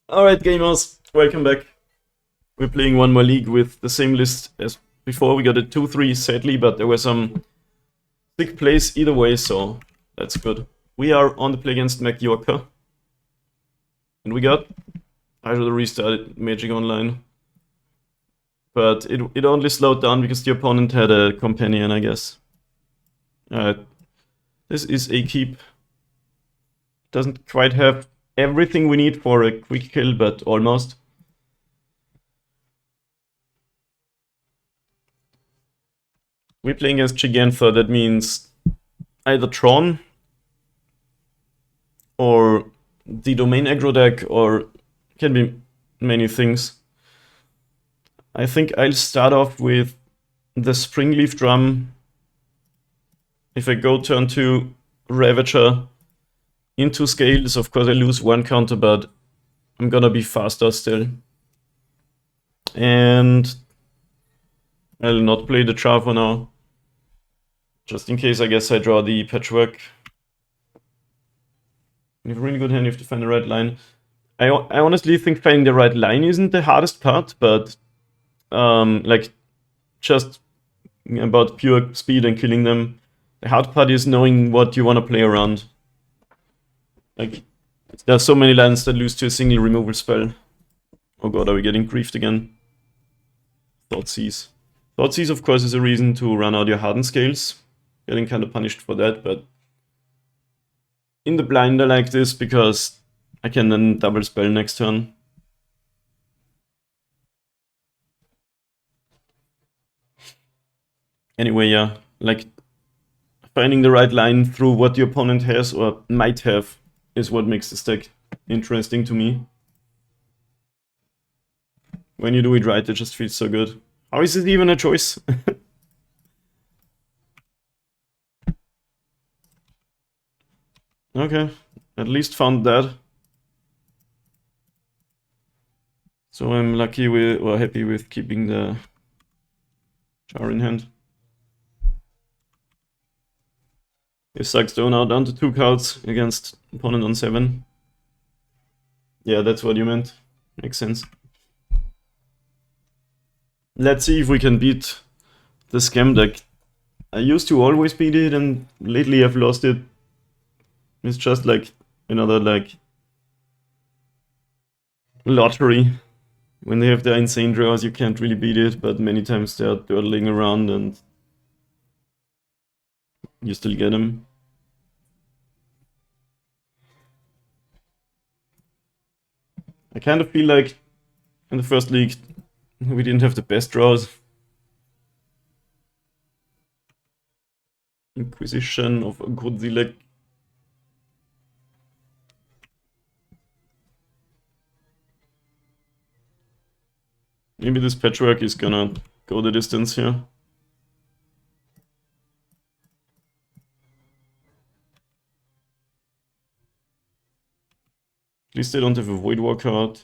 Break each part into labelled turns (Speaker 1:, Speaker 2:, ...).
Speaker 1: Alright gamers, welcome back. We're playing one more league with the same list as before. We got a 2-3 sadly, but there were some sick plays either way, so that's good. We are on the play against MTGO. And we got... I should have restarted Magic Online. But it only slowed down because the opponent had a companion, I guess. Alright. This is a keep. Doesn't quite have everything we need for a quick kill, but almost. We're playing against Gigantha, that means either Tron or the domain aggro deck, or can be many things. I think I'll start off with the Springleaf Drum. If I go turn 2 Ravager into Scales, of course I lose one counter, but I'm gonna be faster still. And I'll not play the Char for now. Just in case, I guess I draw the Patchwork. You have a really good hand, you have to find the right line. I honestly think finding the right line isn't the hardest part, but like just about pure speed and killing them. The hard part is knowing what you want to play around. Like, there's so many lands that lose to a single removal spell. Oh god, are we getting griefed again? Thoughtseize. Thoughtseize, of course, is a reason to run out your Hardened Scales. Getting kind of punished for that, but in the blind I like this because I can then double spell next turn. Anyway, yeah, like finding the right line through what the opponent has or might have is what makes this deck interesting to me. When you do it right, it just feels so good. How is it even a choice? Okay, at least found that. So I'm lucky with, or happy with keeping the Char in hand. It sucks though, now down to 2 cards against opponent on 7. Yeah, that's what you meant. Makes sense. Let's see if we can beat the scam deck. I used to always beat it, and lately I've lost it. It's just like another like lottery. When they have their insane draws, you can't really beat it, but many times they're dawdling around and you still get them. I kind of feel like in the first league we didn't have the best draws. Inquisition of Godzilla. Maybe this Patchwork is gonna go the distance here. At least they don't have a Void War card.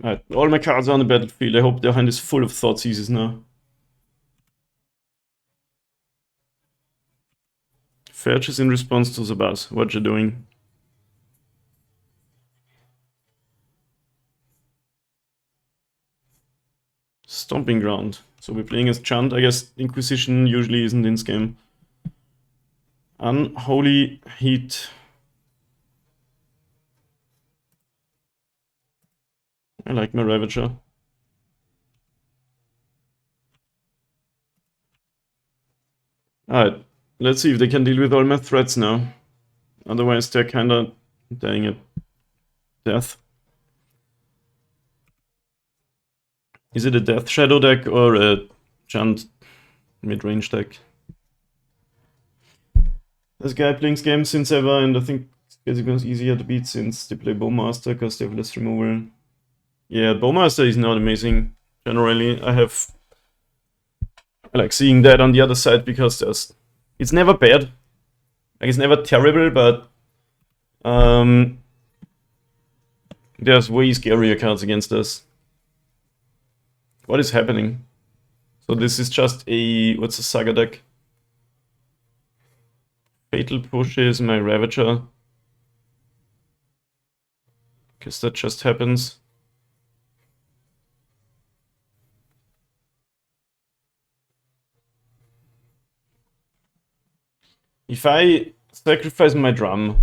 Speaker 1: Alright, all my cards are on the battlefield. I hope their hand is full of Thoughtseizes now. Fetch is in response to Zabaz. What you doing? Stomping Ground. So we're playing as Chant. I guess Inquisition usually isn't in this game. Unholy Heat. I like my Ravager. Alright, let's see if they can deal with all my threats now. Otherwise they're kinda dying at death. Is it a Death Shadow deck or a Chant mid-range deck? This guy playing games since ever, and I think it's basically easier to beat since they play Bowmaster because they have less removal. Yeah, Bowmaster is not amazing, generally. I like seeing that on the other side because it's never bad. Like, it's never terrible, but there's way scarier cards against us. What is happening? So this is just a... what's a Saga deck? Fatal pushes my Ravager. Because that just happens. If I sacrifice my drum,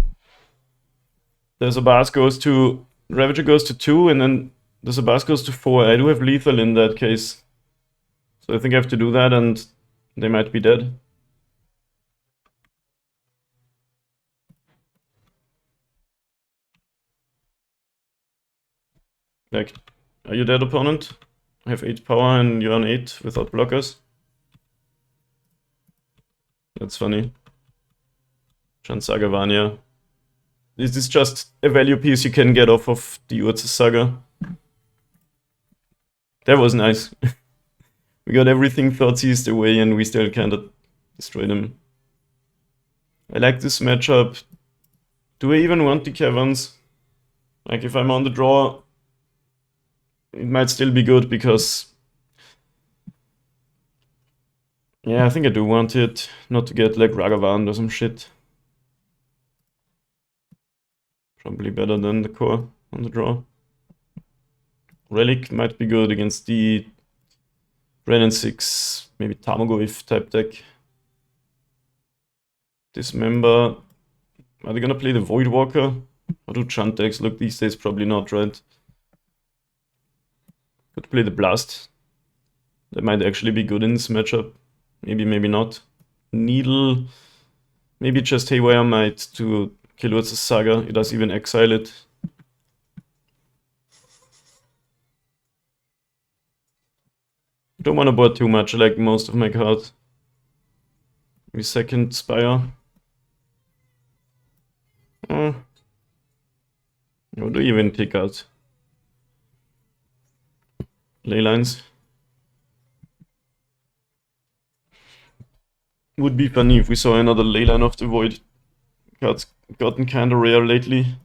Speaker 1: the Zabas goes to... Ravager goes to 2, and then the Zabas goes to 4. I do have lethal in that case. So I think I have to do that, and they might be dead. Like, are you dead, opponent? I have 8 power and you're on 8 without blockers. That's funny. Saga Vanya. This is just a value piece you can get off of the Urza Saga. That was nice. We got everything Thoughtseize away and we still kinda destroyed him. I like this matchup. Do I even want the caverns? Like, if I'm on the draw, it might still be good because... Yeah, I think I do want it. Not to get like Ragavan or some shit. Probably better than the core on the draw. Relic might be good against the Brennan 6, maybe Tarmogoyf type deck. Dismember. Are they gonna play the Voidwalker? Or do Chant decks look these days? Probably not, right? Could play the Blast. That might actually be good in this matchup. Maybe, maybe not. Needle. Maybe just Haywire Might to kill Urza Saga. It does even exile it. Don't want to board too much, I like most of my cards. Maybe second Spire. What do you even take out? Leylines. Would be funny if we saw another Leyline of the Void. Cards gotten kinda rare lately.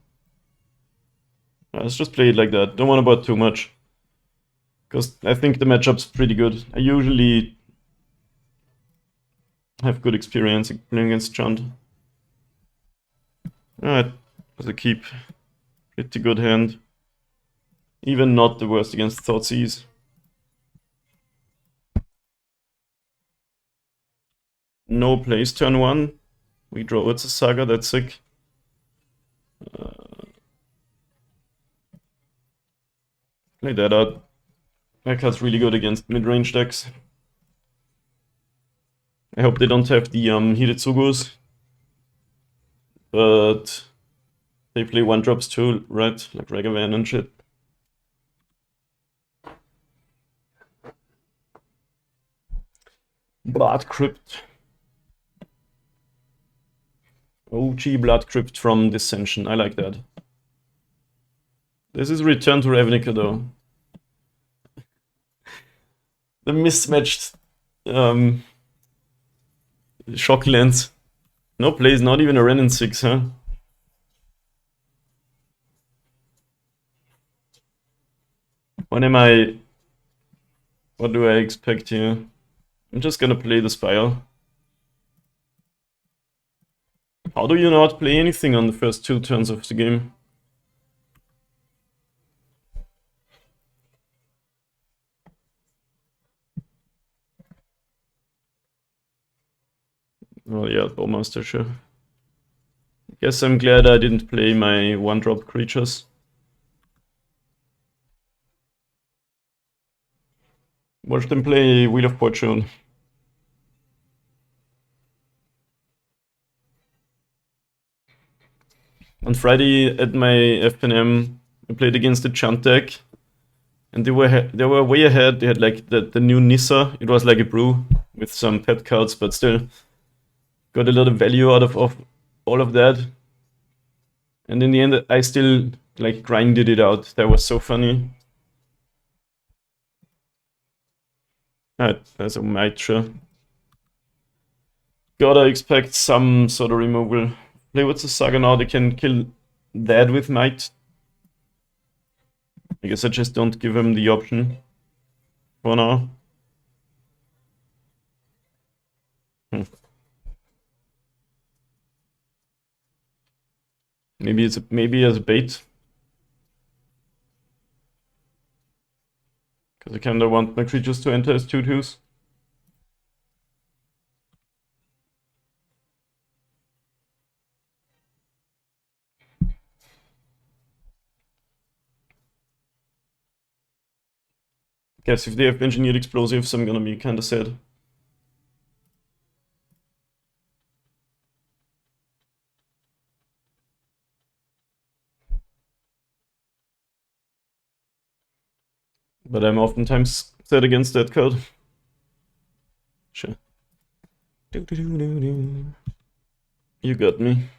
Speaker 1: Let's just play it like that. Don't want to board too much. Because I think the matchup's pretty good. I usually have good experience playing against Chant. Alright, as a keep. Pretty good hand. Even not the worst against Thoughtseize. No plays turn 1. We draw Urza Saga, that's sick. Play that out. That card's really good against mid-range decks. I hope they don't have the Heated Sugus. But they play 1-drops too, right? Like Ragavan and shit. Blood Crypt. OG Blood Crypt from Dissension, I like that. This is Return to Ravnica though. The mismatched shock lens. No plays, not even a Renin 6, huh? What do I expect here? I'm just gonna play the Spire. How do you not play anything on the first 2 turns of the game? Oh yeah, Bowmaster, sure. Guess I'm glad I didn't play my 1-drop creatures. Watch them play Wheel of Fortune. On Friday at my FNM, I played against the Chant deck. And they were way ahead. They had like the new Nissa. It was like a brew with some pet cards, but still got a lot of value out of all of that. And in the end, I still like grinded it out. That was so funny. That's a might, sure. Gotta expect some sort of removal. Play with the Saga now, they can kill that with might. I guess I just don't give him the option for now. maybe as a bait. Because I kinda want my creatures to enter as 2/2s. Guess if they have engineered explosives, I'm gonna be kinda sad. But I'm oftentimes set against that card. Sure. You got me.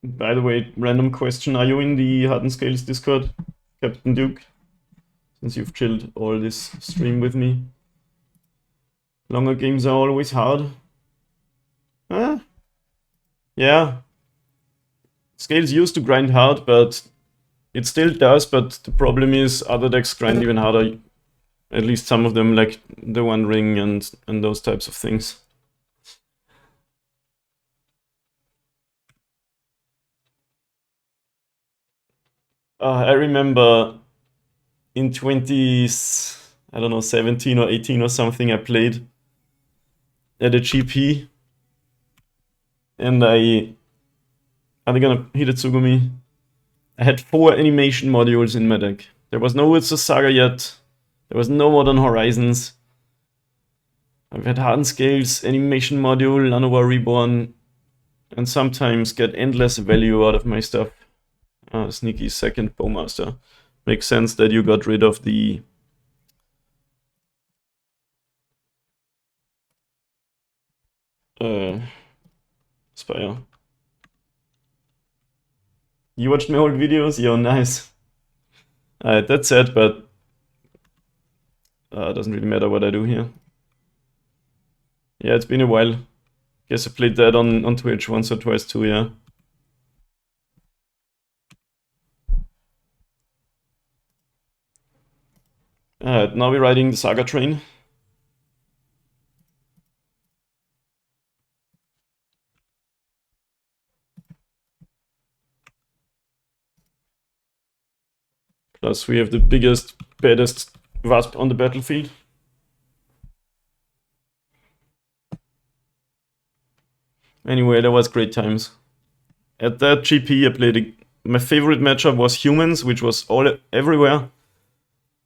Speaker 1: By the way, random question, are you in the Hardened Scales Discord, Captain Duke? Since you've chilled all this stream with me. Longer games are always hard. Huh? Yeah. Scales used to grind hard, but it still does, but the problem is other decks grind even harder. At least some of them, like the One Ring and those types of things. I remember in 17 or 18 or something, I played at a GP, and I'm gonna hit it Tsugumi. I had 4 animation modules in my deck. There was no It's a Saga yet. There was no Modern Horizons. I've had Hardened Scales, animation module, Llanowar Reborn, and sometimes get endless value out of my stuff. Sneaky second Bowmaster. Makes sense that you got rid of the Spire. You watched my old videos? Yo, nice. That's it, but it doesn't really matter what I do here. Yeah, it's been a while. Guess I played that on Twitch once or twice too, yeah. Now we're riding the Saga train. Plus we have the biggest, baddest Wasp on the battlefield. Anyway, that was great times. At that GP I played, my favorite matchup was Humans, which was everywhere.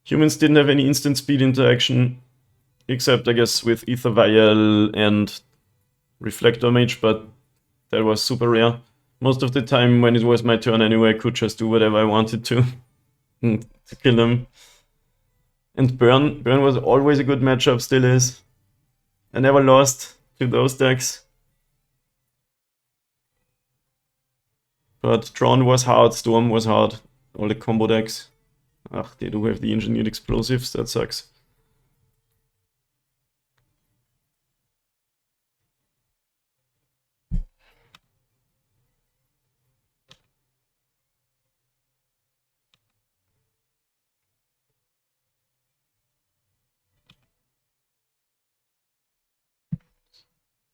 Speaker 1: Humans didn't have any instant speed interaction, except I guess with Ether Vial and Reflector Mage, but that was super rare. Most of the time when it was my turn anyway, I could just do whatever I wanted to kill them. And Burn was always a good matchup, still is. I never lost to those decks. But Tron was hard, Storm was hard, all the combo decks. Ugh, they do have the engineered explosives, that sucks.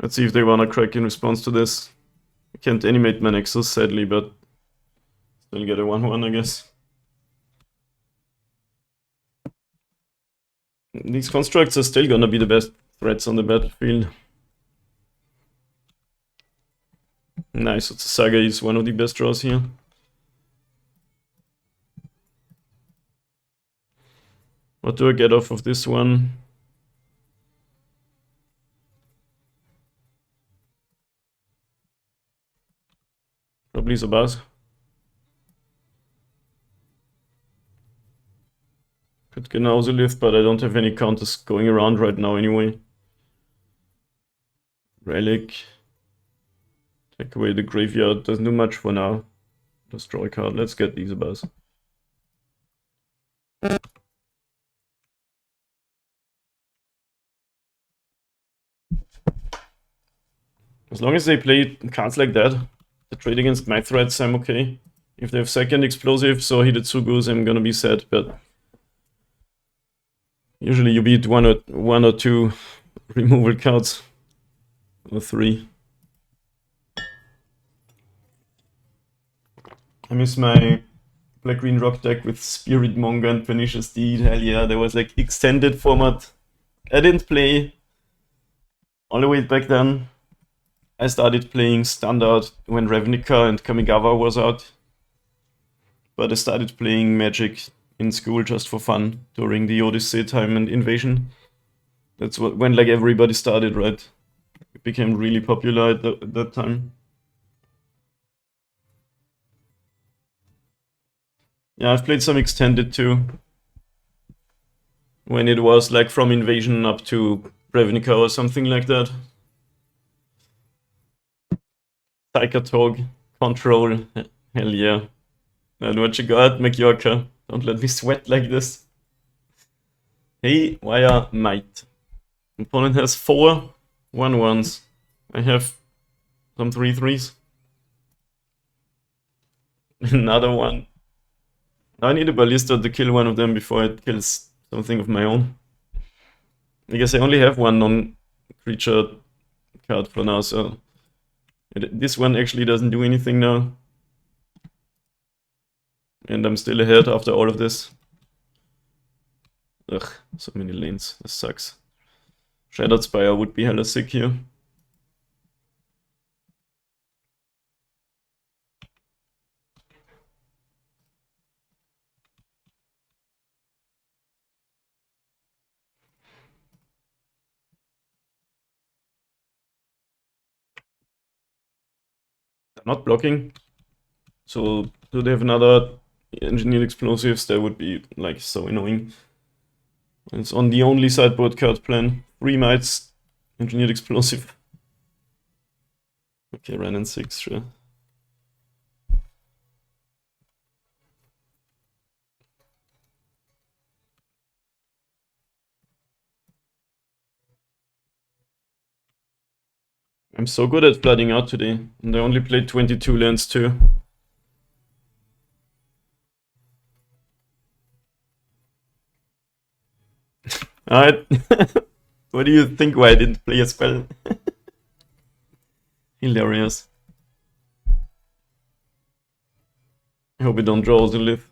Speaker 1: Let's see if they wanna crack in response to this. I can't animate my Nexus, sadly, but still get a 1/1, I guess. These constructs are still gonna be the best threats on the battlefield. Nice, so Saga is one of the best draws here. What do I get off of this one? Probably Zabaz. Could genauso live, but I don't have any counters going around right now anyway. Relic. Take away the graveyard, doesn't do much for now. Destroy card, let's get these Zabaz. As long as they play cards like that, the trade against my threats, I'm okay. If they have second explosives or Hidetsugus, I'm gonna be sad, but usually you beat one or two removal cards. Or 3. I miss my black-green rock deck with Spirit Monger and Pernicious Deed. Hell yeah, there was like extended format. I didn't play all the way back then. I started playing Standard when Ravnica and Kamigawa was out. But I started playing Magic in school just for fun during the Odyssey time and Invasion. That's when like everybody started, right? It became really popular at that time. Yeah, I've played some extended too. When it was like from Invasion up to Ravnica or something like that. Psychotog, Control, hell yeah. And what you got, Majorca? Don't let me sweat like this. Hey, Wire Might. Opponent has 4 1/1s. I have some 3/3s. Another one. I need a Ballista to kill one of them before it kills something of my own. I guess I only have one non-creature card for now, so this one actually doesn't do anything now. And I'm still ahead after all of this. Ugh, so many lanes. This sucks. Shattered Spire would be hella sick here. They're not blocking. So do they have another engineered explosives? That would be like so annoying. It's on the only sideboard card plan. 3 mites, engineered explosive. Okay, Ren and 6, sure. I'm so good at flooding out today, and I only played 22 lands too. Alright. What do you think why I didn't play a spell? Hilarious. I hope we don't draw Zulith.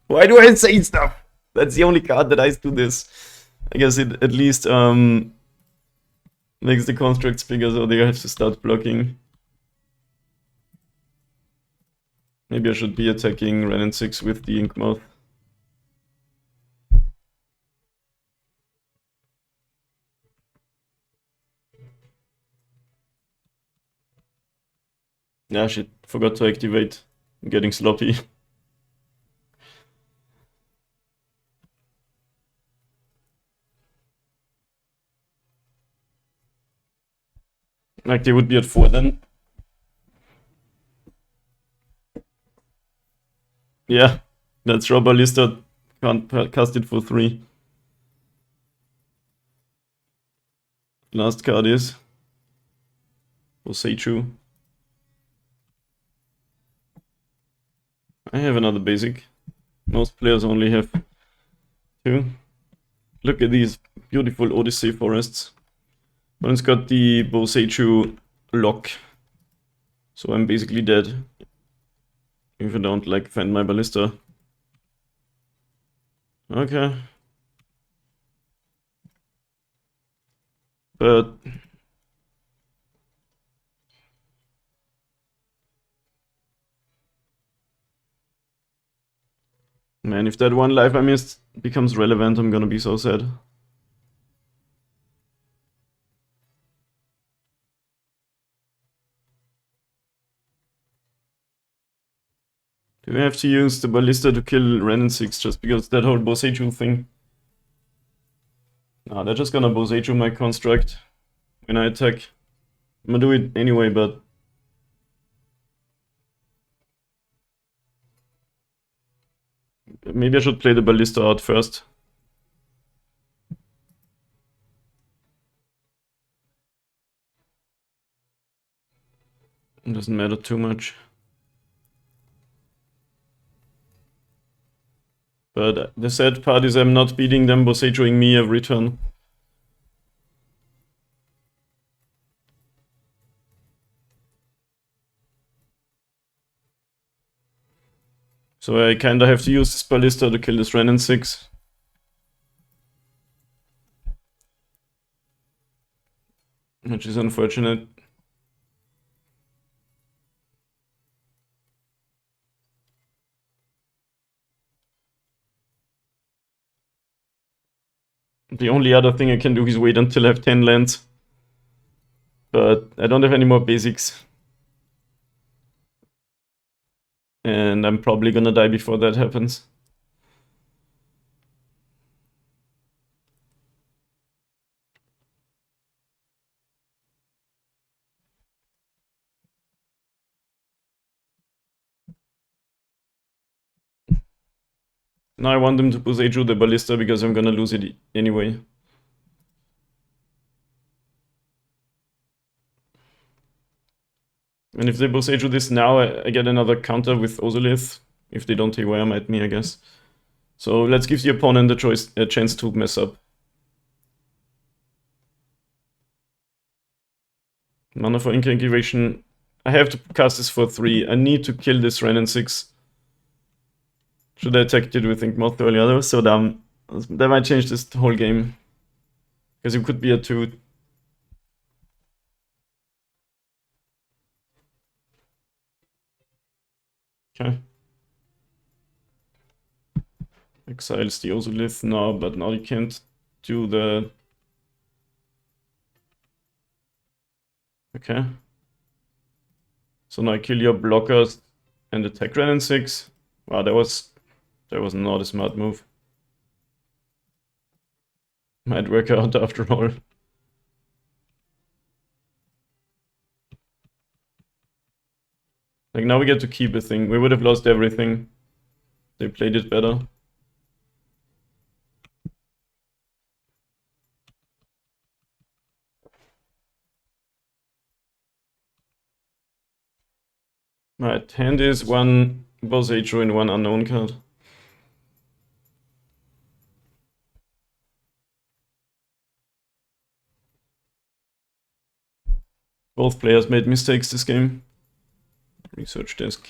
Speaker 1: Why do I say stuff? That's the only card that I do this. I guess it at least makes the constructs bigger, so they have to start blocking. Maybe I should be attacking Ren and 6 with the Inkmouth. Yeah, shit. Forgot to activate. I'm getting sloppy. Like they would be at 4 then. Yeah, that's Rob Ballista. Can't cast it for 3. Last card is Oseichu. I have another basic. Most players only have 2. Look at these beautiful Odyssey forests. One's got the Boseichu lock. So I'm basically dead. If I don't like fend my Ballista. Okay. But man, if that one life I missed becomes relevant, I'm gonna be so sad. Do we have to use the Ballista to kill Ren and 6 just because that whole Boseichu thing? Nah, they're just gonna Boseichu my construct when I attack. I'm gonna do it anyway, but maybe I should play the Ballista out first. It doesn't matter too much. But the sad part is I'm not beating them Bosejoing me every turn. So I kinda have to use this Ballista to kill this Ren in 6. Which is unfortunate. The only other thing I can do is wait until I have 10 lands. But I don't have any more basics. And I'm probably gonna die before that happens. Now I want them to Boseiju the Ballista because I'm gonna lose it anyway. And if they Boseiju this now, I get another counter with Ozolith. If they don't take Wham at me, I guess. So let's give the opponent a chance to mess up. Mana for Incubation. I have to cast this for 3. I need to kill this Ren in 6. Should I attack it with Inkmoth earlier? That was so dumb. That might change this whole game. Because it could be a 2. Okay. Exiles the Ozolith now, but now you can't do the... Okay. So now I kill your blockers and attack Ren in 6. Wow, that was not a smart move. Might work out after all. Like, now we get to keep a thing. We would have lost everything. They played it better. Right, hand is 1 Boseiju and 1 unknown card. Both players made mistakes this game. Research desk.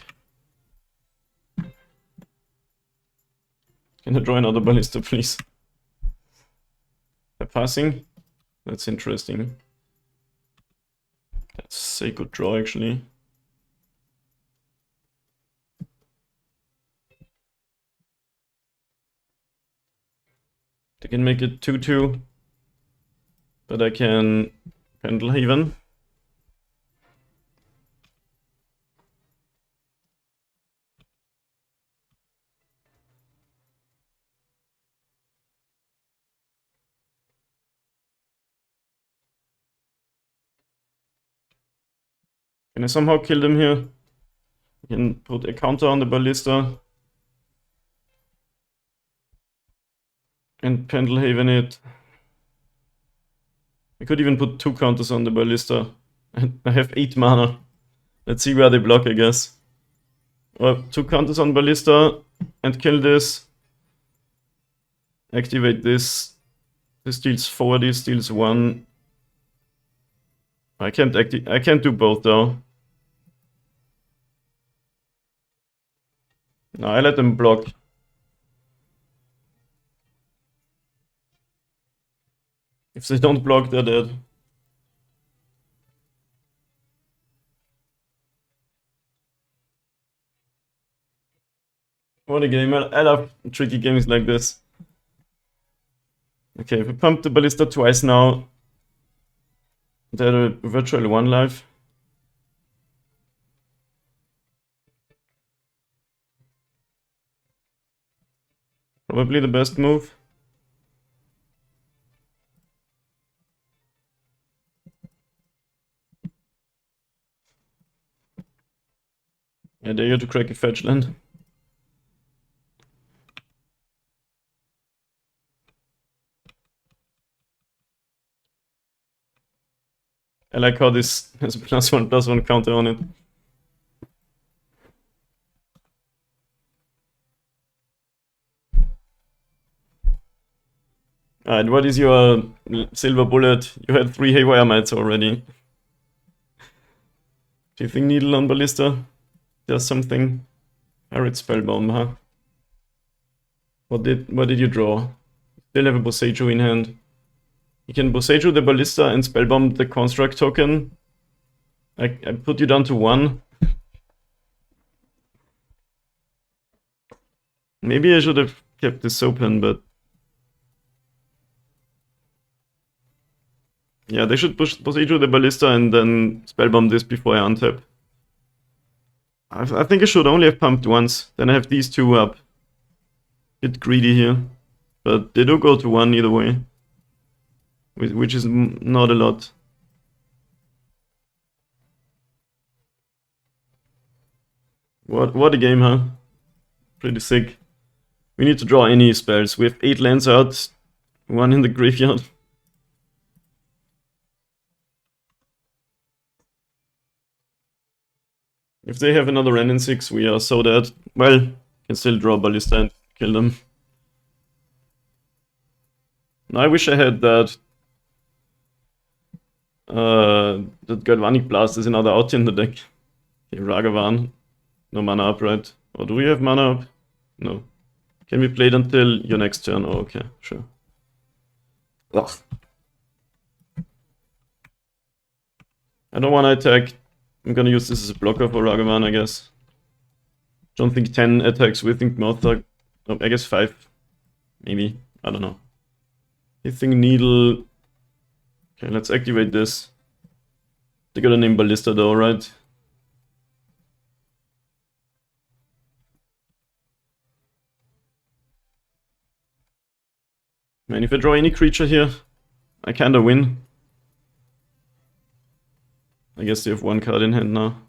Speaker 1: Can I draw another Ballista, please? They're passing? That's interesting. That's a good draw, actually. They can make it 2-2. But I can Pendlehaven. Can I somehow kill them here? I can put a counter on the Ballista. And Pendlehaven it. I could even put 2 counters on the Ballista. And I have 8 mana. Let's see where they block, I guess. Or 2 counters on Ballista and kill this. Activate this. This deals 4, this deals 1. I can't do both though. No, I let them block. If they don't block, they're dead. What a game. I love tricky games like this. Okay, we pumped the Ballista twice now. They're a virtual 1 life. Probably the best move. I dare you to crack a fetch land. I like how this has a +1/+1 counter on it. Alright, what is your silver bullet? You had 3 Haywire Mites already. Do you think Needle on Ballista does something? Arid Spellbomb, huh? What did you draw? Still have a Boseiju in hand. You can Boseiju the Ballista and Spellbomb the Construct token. I put you down to 1. Maybe I should have kept this open, but... Yeah, they should push Boseiju the Ballista and then Spellbomb this before I untap. I think I should only have pumped once, then I have these 2 up. Bit greedy here, but they do go to 1 either way, which is not a lot. What a game, huh? Pretty sick. We need to draw any spells. We have 8 lands out, 1 in the graveyard. If they have another Ren in 6, we are so dead. Well, can still draw Ballista and kill them. I wish I had that. That Galvanic Blast is another out in the deck. Okay, Ragavan. No mana up, right? Or do we have mana up? No. Can we play it until your next turn? Oh, okay, sure. Ugh. I don't want to attack. I'm gonna use this as a blocker for Ragavan, I guess. Don't think 10 attacks with Inkmoth are... Oh, I guess 5. Maybe. I don't know. I think Needle... Okay, let's activate this. They got a name Ballista though, right? Man, if I draw any creature here, I kinda win. I guess they have 1 card in hand now.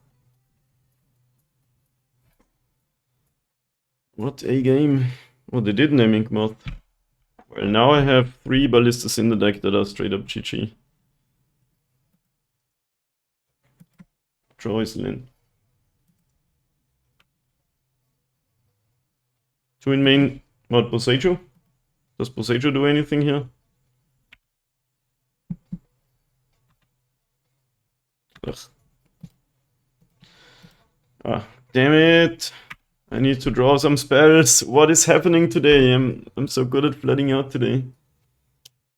Speaker 1: What a game. Oh, they did name Inkmoth. Well, now I have 3 Ballistas in the deck that are straight up GG. Draw is Lin. 2 in main. What, Boseiju? Does Boseiju do anything here? Ugh. Ah, damn it. I need to draw some spells. What is happening today? I'm so good at flooding out today.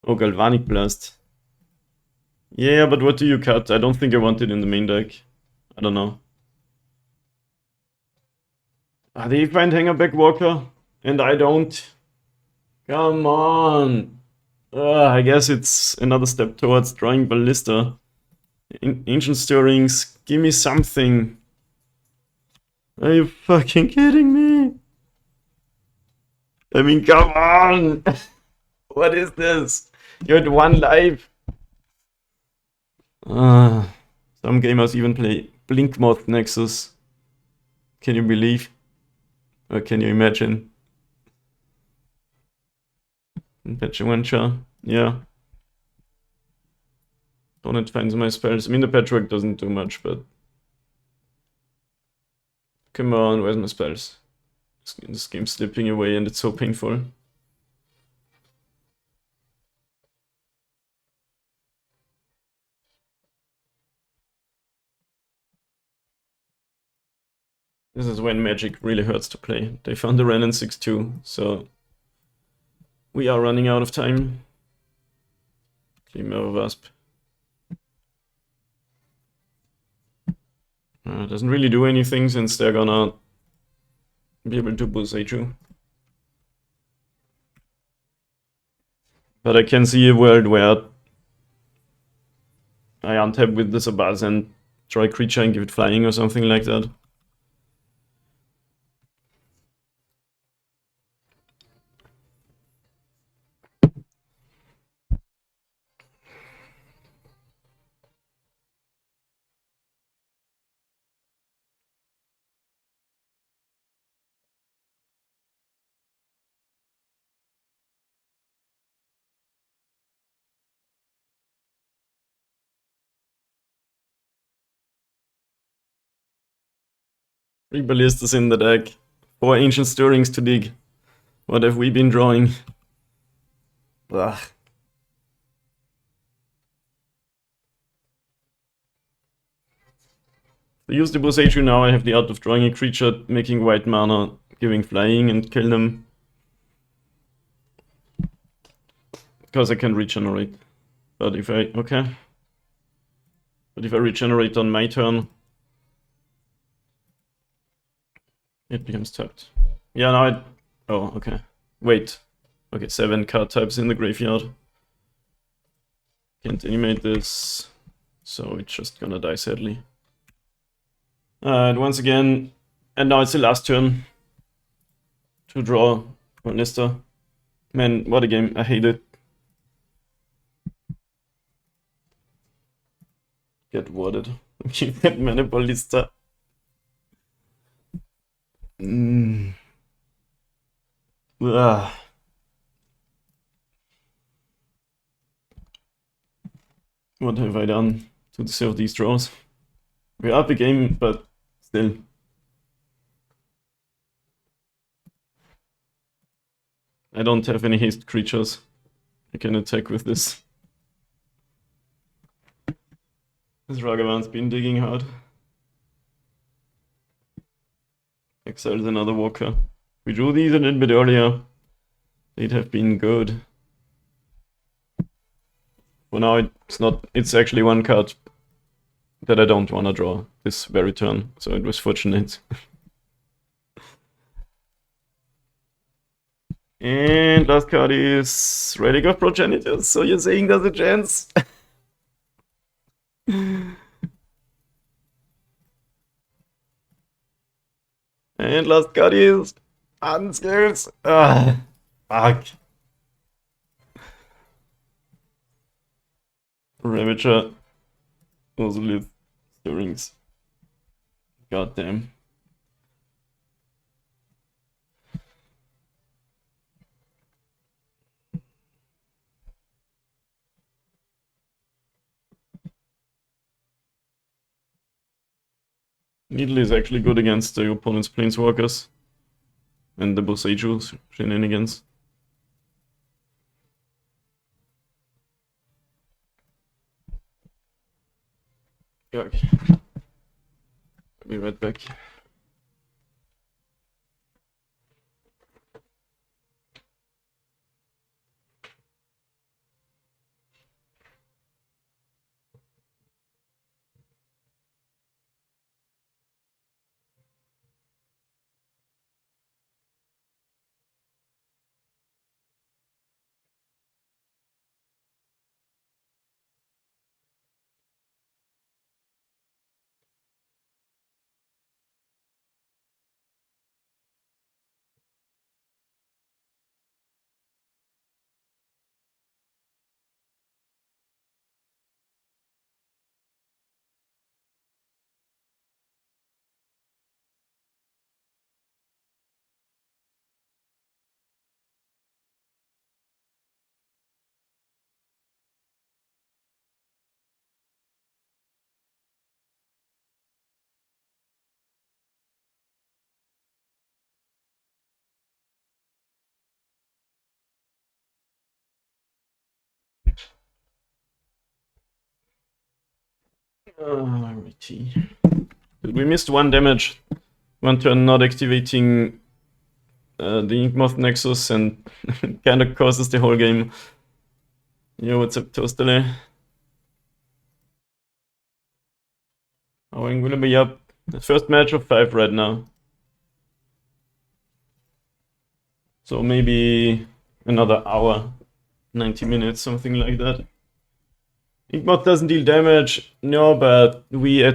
Speaker 1: Oh, Galvanic Blast. Yeah, but what do you cut? I don't think I want it in the main deck. I don't know. Ah, they find Hangerback Walker, and I don't. Come on. I guess it's another step towards drawing Ballista. Ancient Stirrings, give me something. Are you fucking kidding me? I mean, come on! What is this? You had 1 life. Some gamers even play Blinkmoth Nexus. Can you believe? Or can you imagine? Patchwork, yeah. Opponent finds my spells. I mean, the Patchwork doesn't do much, but... Come on, where's my spells? This game's slipping away and it's so painful. This is when Magic really hurts to play. They found the Ren in 6-2, so... We are running out of time. Glimmer of Wasp. Doesn't really do anything since they're gonna be able to Boseiju. But I can see a world where I untap with the Sabaz and try creature and give it flying or something like that. Three Ballistas in the deck. 4 Ancient Stirrings to dig. What have we been drawing? Ugh. To use the Boseiju now, I have the art of drawing a creature, making white mana, giving flying, and kill them. Because I can regenerate. But if I... okay. But if I regenerate on my turn, it becomes tapped. Yeah, now I... oh, okay. Wait. Okay, 7 card types in the graveyard. Can't animate this, so it's just gonna die sadly. And once again, and now it's the last turn to draw for Nista. Man, what a game, I hate it. Get warded. Get mana ballista. Ugh. What have I done to deserve these draws? We're up a game, but still. I don't have any haste creatures I can attack with this. This Ragavan's been digging hard. Exiles another walker. We drew these a little bit earlier. They'd have been good. For now, it's not. It's actually one card that I don't want to draw this very turn, so it was fortunate. And last card is Relic of Progenitors, so you're saying there's a chance? And last card is Unscales. Ah, fuck. Ravager. Ozolith. Stirrings. Goddamn. Needle is actually good against the opponent's planeswalkers and the Boseiju shenanigans. Okay. I'll be right back. Alrighty. We missed 1 damage. 1 turn not activating the Inkmoth Nexus and kind of causes the whole game. Yo, what's up, Toastele? Oh, I'm gonna be up. The first match of 5 right now. So maybe another hour, 90 minutes, something like that. Inkmoth doesn't deal damage, no, but we I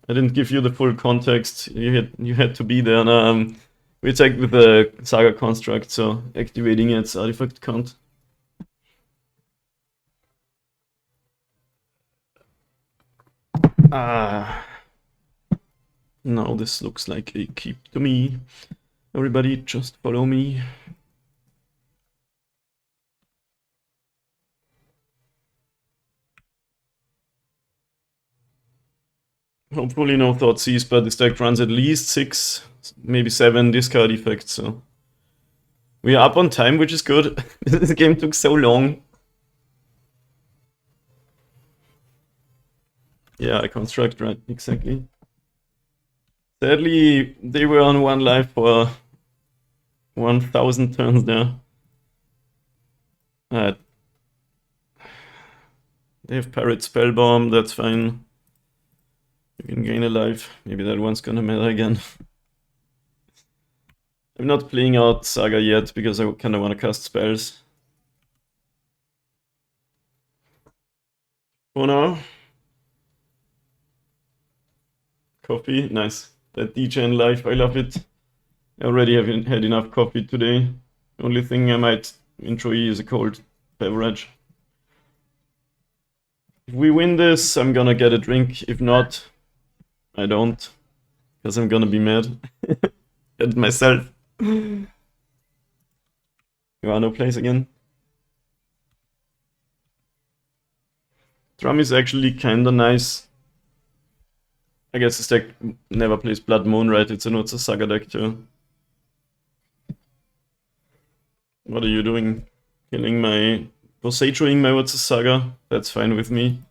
Speaker 1: didn't give you the full context. You had to be there. And, we attacked with the Saga construct, so activating its artifact count. Now this looks like a keep to me. Everybody just follow me. Hopefully no Thoughtseize, but this deck runs at least 6, maybe 7 discard effects, so We are up on time, which is good. This game took so long. Yeah, I construct, right, exactly. Sadly, they were on 1 life for 1000 turns there. They have Parrot Spellbomb, that's fine. You can gain a life. Maybe that one's gonna matter again. I'm not playing out Saga yet because I kinda wanna cast spells. For now. Coffee, nice. That DGen life, I love it. I already have had enough coffee today. Only thing I might enjoy is a cold beverage. If we win this, I'm gonna get a drink. If not, I don't. Because I'm gonna be mad at myself. You are no place again. Drum is actually kinda nice. I guess this deck never plays Blood Moon, right? It's a Saga deck too. What are you doing? Killing my... Bosetroing my what's a Saga? That's fine with me.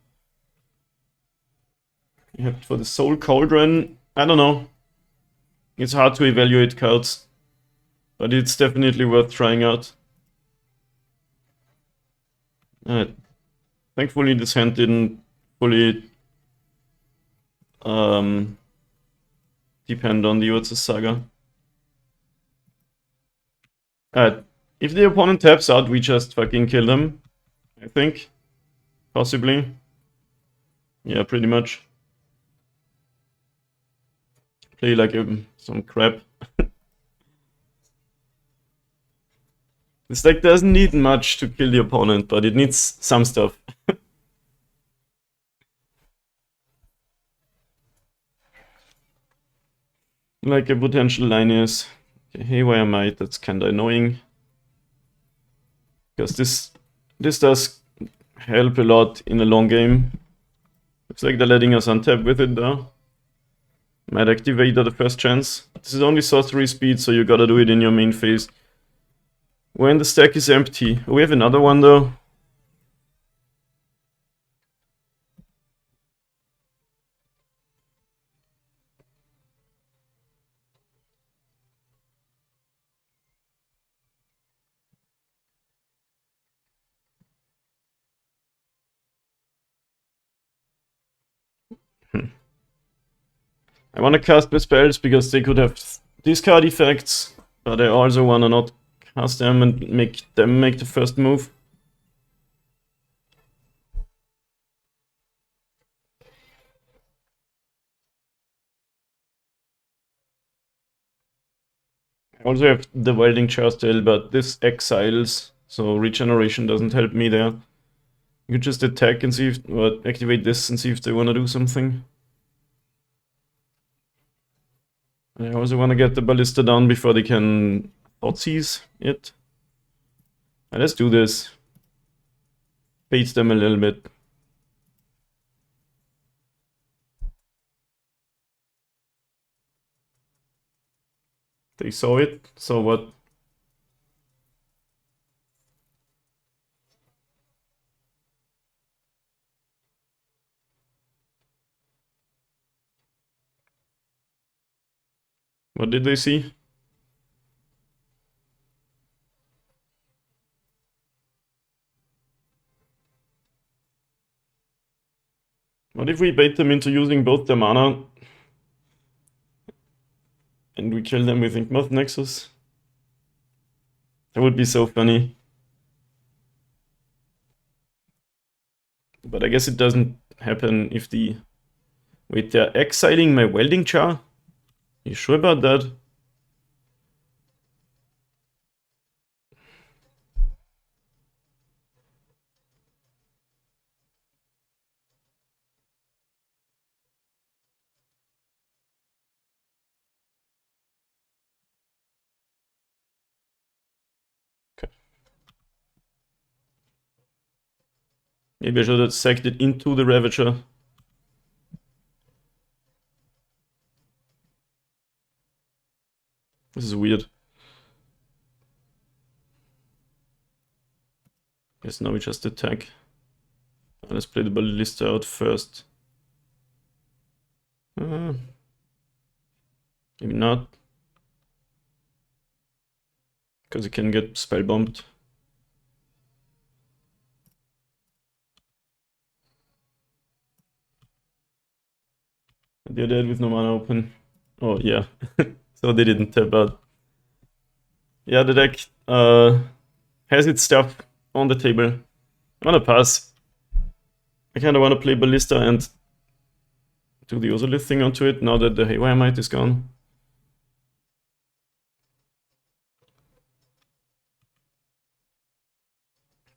Speaker 1: Yep, for the Soul Cauldron, I don't know. It's hard to evaluate cards, but it's definitely worth trying out. Thankfully this hand didn't fully depend on the Urza Saga. If the opponent taps out, we just fucking kill them, I think. Possibly. Yeah, pretty much. Play like some crap. This deck doesn't need much to kill the opponent, but it needs some stuff. Like a potential line is... Okay, Haywire Might, that's kinda annoying. Because this does help a lot in a long game. Looks like they're letting us untap with it though. Might activate at the first chance. This is only sorcery speed, so you gotta do it in your main phase. When the stack is empty. We have another one though. I wanna cast my spells because they could have discard effects, but I also wanna not cast them and make them make the first move. I also have the Welding Chair still, but this exiles, so regeneration doesn't help me there. You could just attack and see if, or activate this and see if they wanna do something. I also wanna get the Ballista down before they can Thoughtseize it. Let's do this. Bait them a little bit. They saw it, so what? What did they see? What if we bait them into using both their mana and we kill them with Inkmoth Nexus? That would be so funny. But I guess it doesn't happen if the... Wait, they're exiling my Welding Jar? You sure about that? Okay. Maybe I should have sacked it into the Ravager. This is weird. Guess now we just attack. Let's play the Ballista out first. Maybe not. Because he can get spell bombed. They're dead with no mana open. Oh yeah. So they didn't tap out. Yeah, the deck has its stuff on the table. I'm gonna pass. I kinda wanna play Ballista and do the Ozolith thing onto it now that the Haywire Might is gone.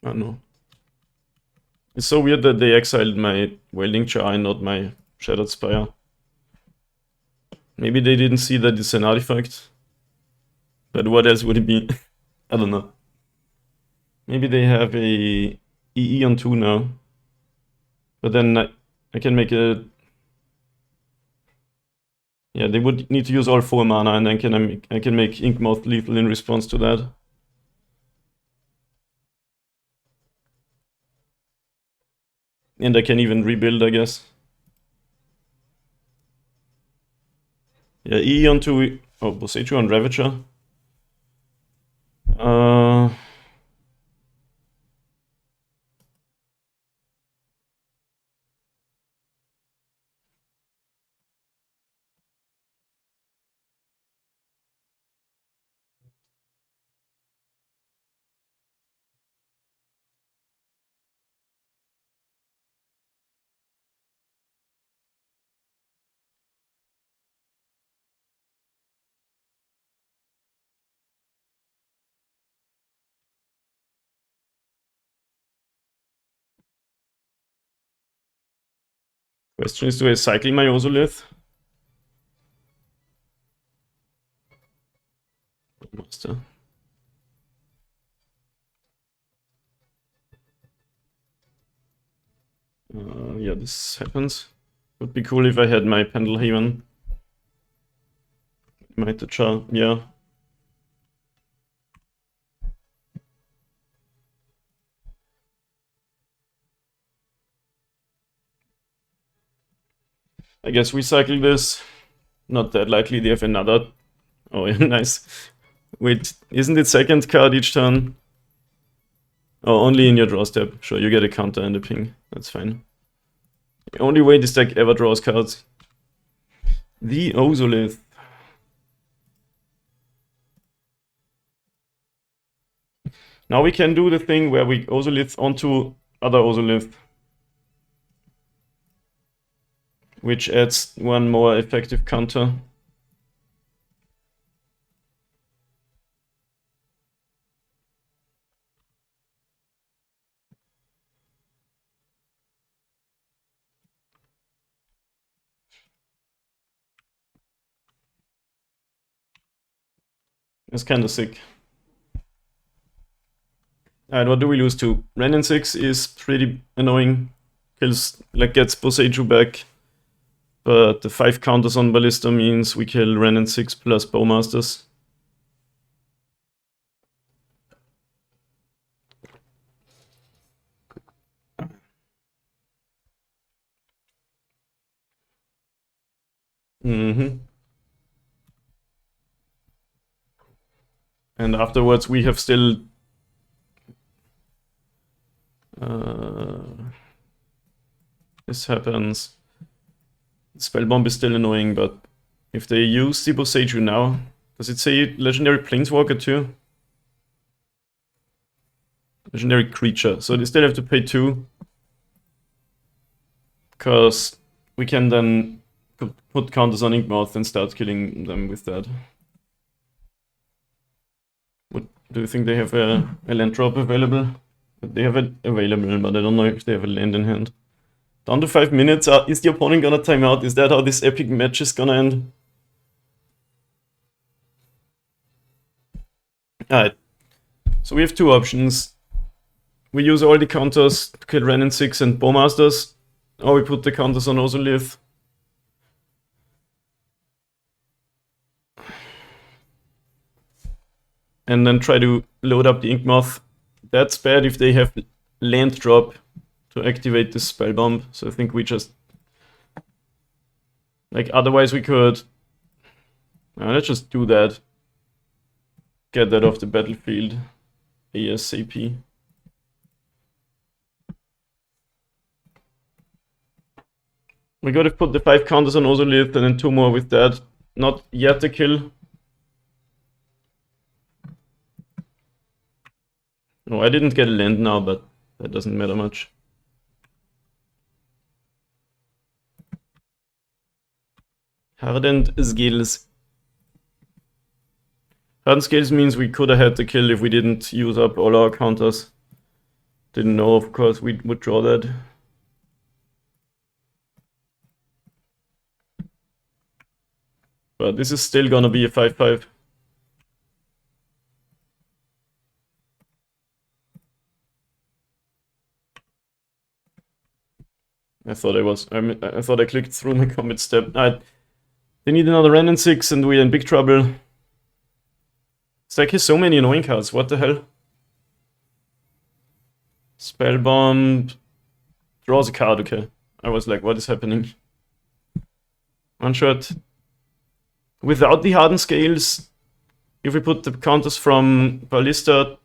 Speaker 1: Oh no. It's so weird that they exiled my Welding Jar and not my Shattered Spire. Maybe they didn't see that it's an artifact. But what else would it be? I don't know. Maybe they have a EE on 2 now. But then I can make a... Yeah, they would need to use all 4 mana and then I can make Inkmoth lethal in response to that. And I can even rebuild, I guess. Yeah, EE on 2... Oh, Boseiju on Ravager. Question is, do I cycle my Ozolith? Master. Yeah, this happens. Would be cool if I had my Pendelhaven. Might the Jar, yeah. I guess we cycle this. Not that likely they have another. Oh yeah, nice. Wait, isn't it second card each turn? Oh, only in your draw step. Sure, you get a counter and a ping. That's fine. The only way this deck ever draws cards. The Ozolith. Now we can do the thing where we Ozolith onto other Ozolith. Which adds one more effective counter. It's kinda sick. Alright, what do we lose to? Renin 6 is pretty annoying. Kills, like, gets Boseiju back. But the 5 counters on Ballista means we kill Renin 6 plus Bowmasters. And afterwards we have still... this happens. Spellbomb is still annoying, but if they use the Boseiju now... Does it say Legendary Planeswalker too? Legendary Creature, so they still have to pay 2. Because we can then put counters on Inkmoth and start killing them with that. What, do you think they have a land drop available? They have it available, but I don't know if they have a land in hand. Down to 5 minutes. Is the opponent gonna time out? Is that how this epic match is gonna end? Alright. So we have 2 options. We use all the counters to kill Renin 6 and Bowmasters, or we put the counters on Ozolith. And then try to load up the Inkmoth. That's bad if they have land drop to activate this spell bomb. So I think we just, like, otherwise we could, let's just do that. Get that off the battlefield ASAP. We gotta put the 5 counters on Ozolith and then 2 more with that. Not yet a kill. No, I didn't get a land now, but that doesn't matter much. Hardened skills. Hardened skills means we could have had the kill if we didn't use up all our counters. Didn't know, of course, we would draw that. But this is still gonna be a 5-5. I thought I clicked through my commit step. They need another random 6 and we're in big trouble. It's like, he's so many annoying cards, what the hell? Spell bomb. Draws a card, okay. I was like, what is happening? One shot. Without the hardened scales, if we put the counters from Ballista,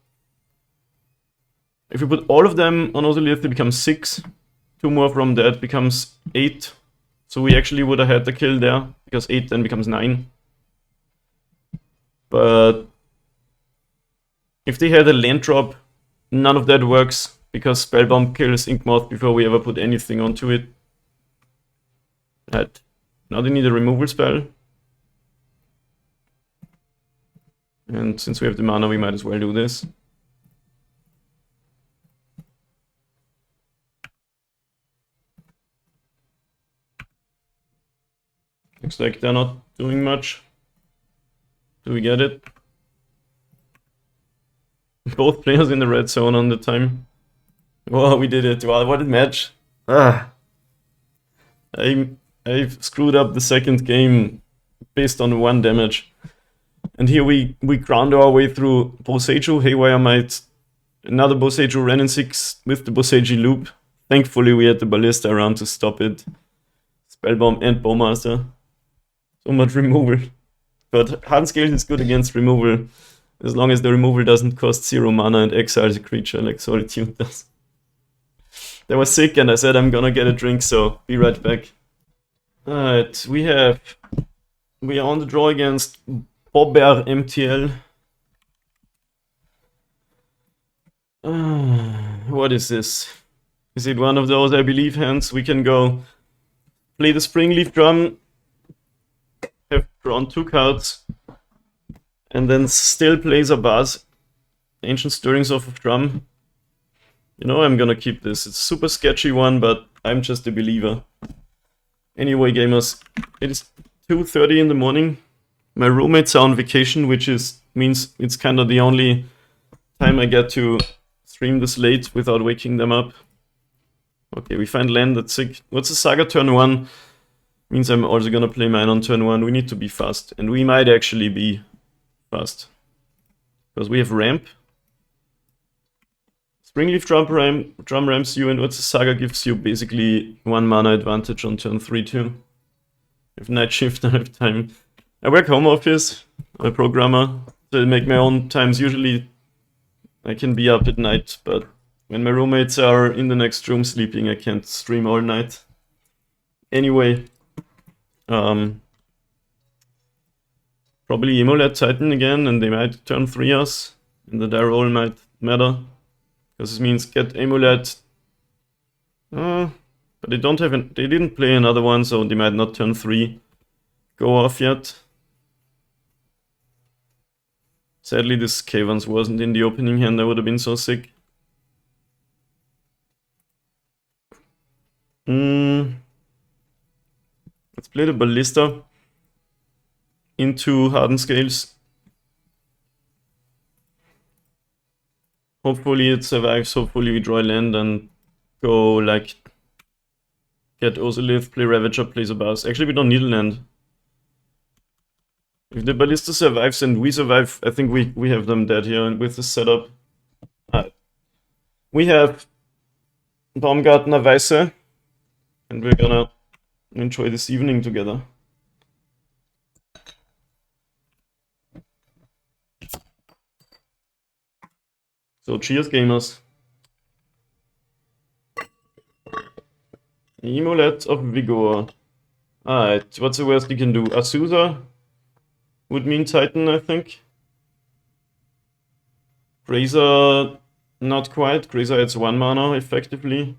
Speaker 1: if we put all of them on Ozolith, it becomes 6. 2 more from that becomes 8. So we actually would have had the kill there, because 8 then becomes 9. But if they had a land drop, none of that works, because Spellbomb kills Inkmoth before we ever put anything onto it. Right. Now they need a removal spell. And since we have the mana, we might as well do this. Looks like they're not doing much. Do we get it? Both players in the red zone on the time. Wow, we did it. Wow, what a match. I've screwed up the second game based on 1 damage. And here we ground our way through Boseiju, Haywire Might, another Boseiju Renin 6 with the Boseiji loop. Thankfully we had the Ballista around to stop it. Spellbomb and Bowmaster. So much removal. But Hardened Scales is good against removal, as long as the removal doesn't cost 0 mana and exiles a creature like Solitude does. That was sick, and I said I'm gonna get a drink, so be right back. Alright, we are on the draw against Bobber MTL. What is this? Is it one of those, I believe, hands? We can go play the Springleaf Drum, have drawn 2 cards, and then still play Zabaz, Ancient Stirrings of Drum. You know, I'm gonna keep this. It's a super sketchy one, but I'm just a believer. Anyway, gamers, it is 2:30 in the morning. My roommates are on vacation, which means it's kind of the only time I get to stream this late without waking them up. Okay, we find land, that's sick. What's a Saga turn 1? Means I'm also gonna play mine on turn 1. We need to be fast, and we might actually be fast. Because we have ramp. Springleaf drum ramps you, and what's a Saga gives you basically 1 mana advantage on turn 3 too. If Night Shift, I have time. I work home office, I'm a programmer, so I make my own times. Usually I can be up at night, but when my roommates are in the next room sleeping, I can't stream all night. Anyway, probably Amulet Titan again, and they might turn 3 us, and the die roll might matter, because this means get Amulet. But they didn't play another one, so they might not turn 3 go off yet. Sadly, this Caverns wasn't in the opening hand, I would have been so sick. Let's play the Ballista into Hardened Scales. Hopefully it survives, hopefully we draw land and go like get Ozolith, play Ravager, play Zabaz. Actually, we don't need a land. If the Ballista survives and we survive, I think we have them dead here with this setup. We have Baumgartner Weiße, and we're gonna enjoy this evening together. So cheers, gamers. Amulet of Vigor. Alright, what's the worst you can do? Azusa would mean Titan, I think. Grazer, not quite. Grazer adds 1 mana effectively.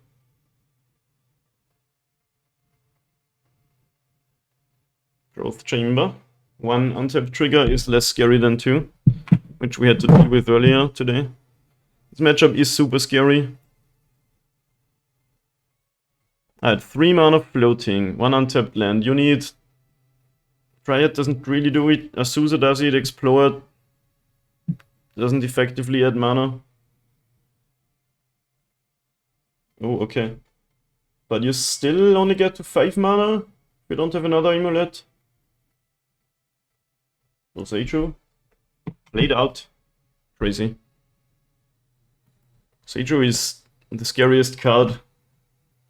Speaker 1: Growth Chamber. 1 untapped trigger is less scary than 2, which we had to deal with earlier today. This matchup is super scary. Alright, 3 mana floating, 1 untapped land. You need... Triad doesn't really do it. Azusa does it. Explorer doesn't effectively add mana. Oh, okay. But you still only get to 5 mana if you don't have another Amulet. Seichu. Played out. Crazy. Seichu is the scariest card.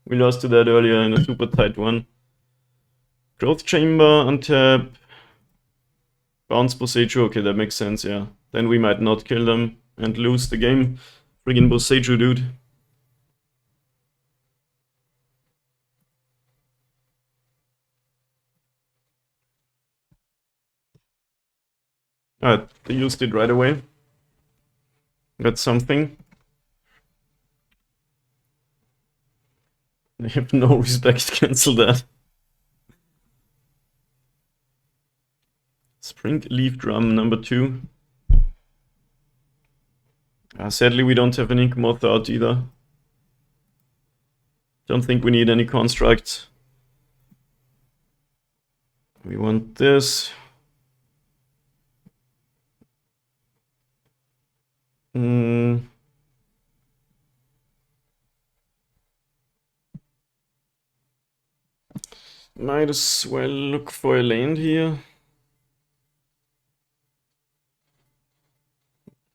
Speaker 1: We lost to that earlier in a super tight one. Growth Chamber, untap. Bounce Boseiju, okay, that makes sense, yeah. Then we might not kill them and lose the game. Friggin' Boseiju, dude. Alright, they used it right away. That's something. They have no respect, cancel that. Spring Leaf Drum number 2. Sadly, we don't have an Ink Moth out either. Don't think we need any construct. We want this. Might as well look for a land here.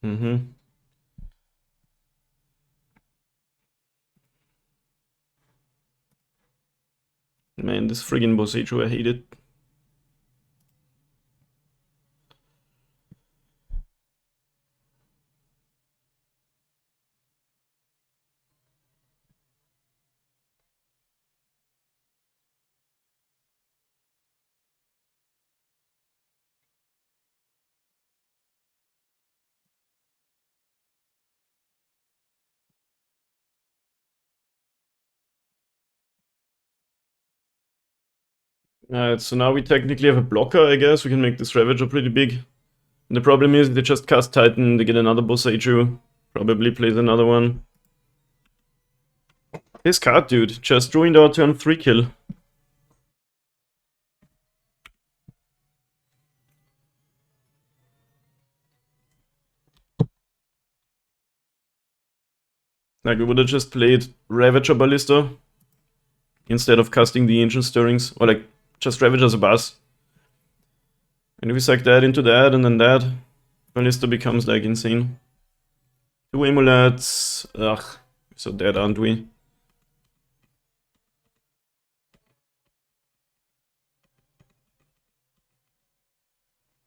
Speaker 1: Man, this friggin' Boseiju, I hate it. Alright, so now we technically have a blocker, I guess. We can make this Ravager pretty big. And the problem is they just cast Titan, they get another Boseiju. Probably plays another one. This card, dude, just ruined our turn 3 kill. Like, we would have just played Ravager Ballista instead of casting the Ancient Stirrings, or like, just Ravager as a buzz. And if we suck that into that, and then that, Ballista becomes like insane. 2 Amulets, ugh, so dead, aren't we?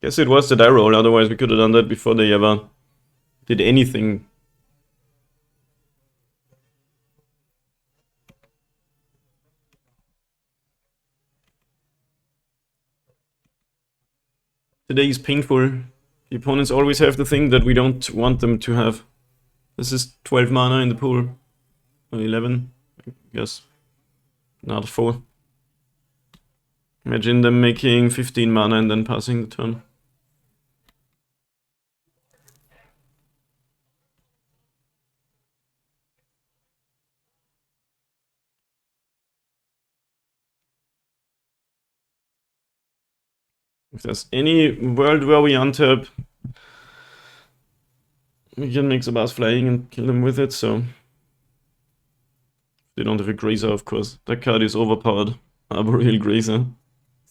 Speaker 1: Guess it was the die roll, otherwise we could have done that before they ever did anything. Today is painful. The opponents always have the thing that we don't want them to have. This is 12 mana in the pool. Or 11, I guess. Not 4. Imagine them making 15 mana and then passing the turn. If there's any world where we untap, we can make the bars flying and kill them with it, so... They don't have a Grazer, of course. That card is overpowered. Arboreal Grazer.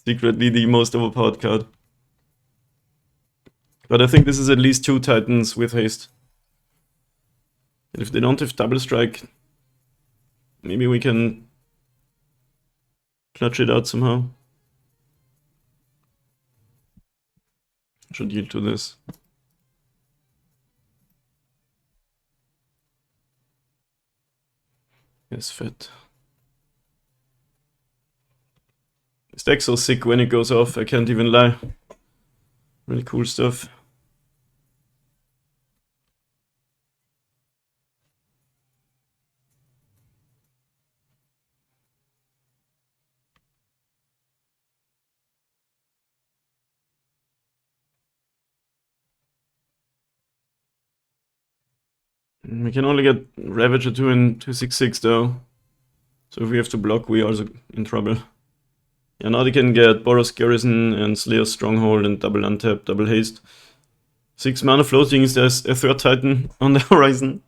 Speaker 1: Secretly the most overpowered card. But I think this is at least 2 Titans with haste. And if they don't have double strike, Maybe we can clutch it out somehow. Should yield to this. Yes, fit. This deck's so sick when it goes off, I can't even lie. Really cool stuff. We can only get Ravager 2 and 2/6/6 though. So if we have to block, we are also in trouble. Yeah, now they can get Boros Garrison and Slayer's Stronghold and double untap, double haste. 6 mana floating is there's a third Titan on the horizon.